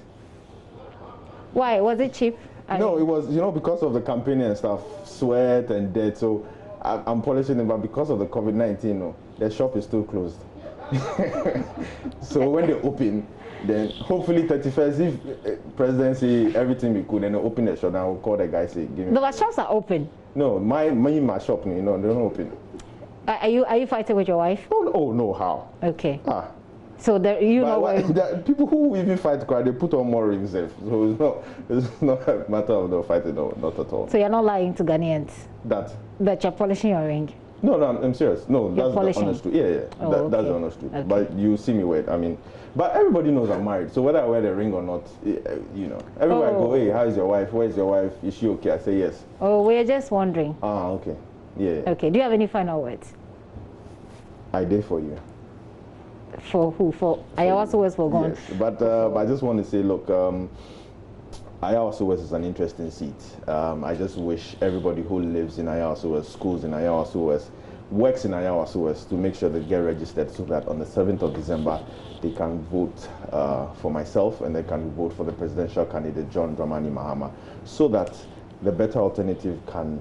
Why? Was it cheap? No, it was, because of the campaign and stuff, sweat and dirt. So I'm polishing it, but because of the COVID-19, the shop is still closed. So when they open, then hopefully 31st, if presidency, everything be cool, then they open the shop, and I'll call the guy, say, give me. The shops are open. No, my shop, they're not open. Are you fighting with your wife? Oh no, how? Okay. Ah. So there, people who even fight cry, they put on more rings. So it's not a matter of no fighting, no, not at all. So you're not lying to Ghanaians? That you're polishing your ring? No, I'm serious. No, you're that's polishing. the honest truth. Yeah. Oh, that's the honest truth. Okay. But you see me wear it. But everybody knows I'm married. So whether I wear the ring or not, everywhere I go, hey, how is your wife? Where's your wife? Is she okay? I say yes. Oh, we're just wondering. Ah, okay. Yeah. Okay. Do you have any final words? I did for you. For who? For Ayawaso West for gone. Yes, but I just want to say, look, Ayawaso West is an interesting seat. I just wish everybody who lives in Ayawaso West, schools in Ayawaso West, works in Ayawaso West, to make sure they get registered so that on the 7th of December they can vote for myself and they can vote for the presidential candidate John Dramani Mahama, so that the better alternative can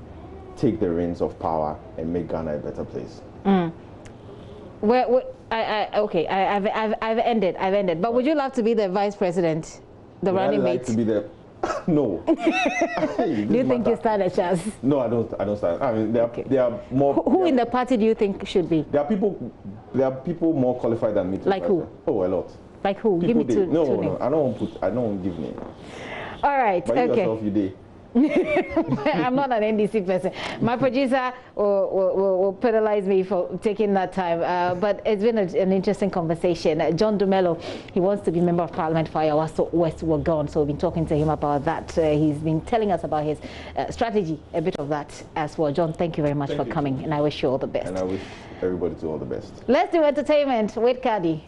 take the reins of power and make Ghana a better place. Okay, I've ended. But would you love to be the vice president, the running mate? I'd like to be the. No. Do you think you stand a chance? No, I don't stand. There are more. Who in the party do you think should be? There are people more qualified than me. Like who? Oh, a lot. Like who? Give me two names. No. I don't give names. All right. But okay. Yourself, you did. I'm not an NDC person. My producer will penalize me for taking that time. But it's been an interesting conversation. John Dumelo, he wants to be member of Parliament for Ayawaso West Wagon. So we've been talking to him about that. He's been telling us about his strategy, a bit of that as well. John, thank you very much for coming, and I wish you all the best. And I wish everybody all the best. Let's do entertainment with Kadi.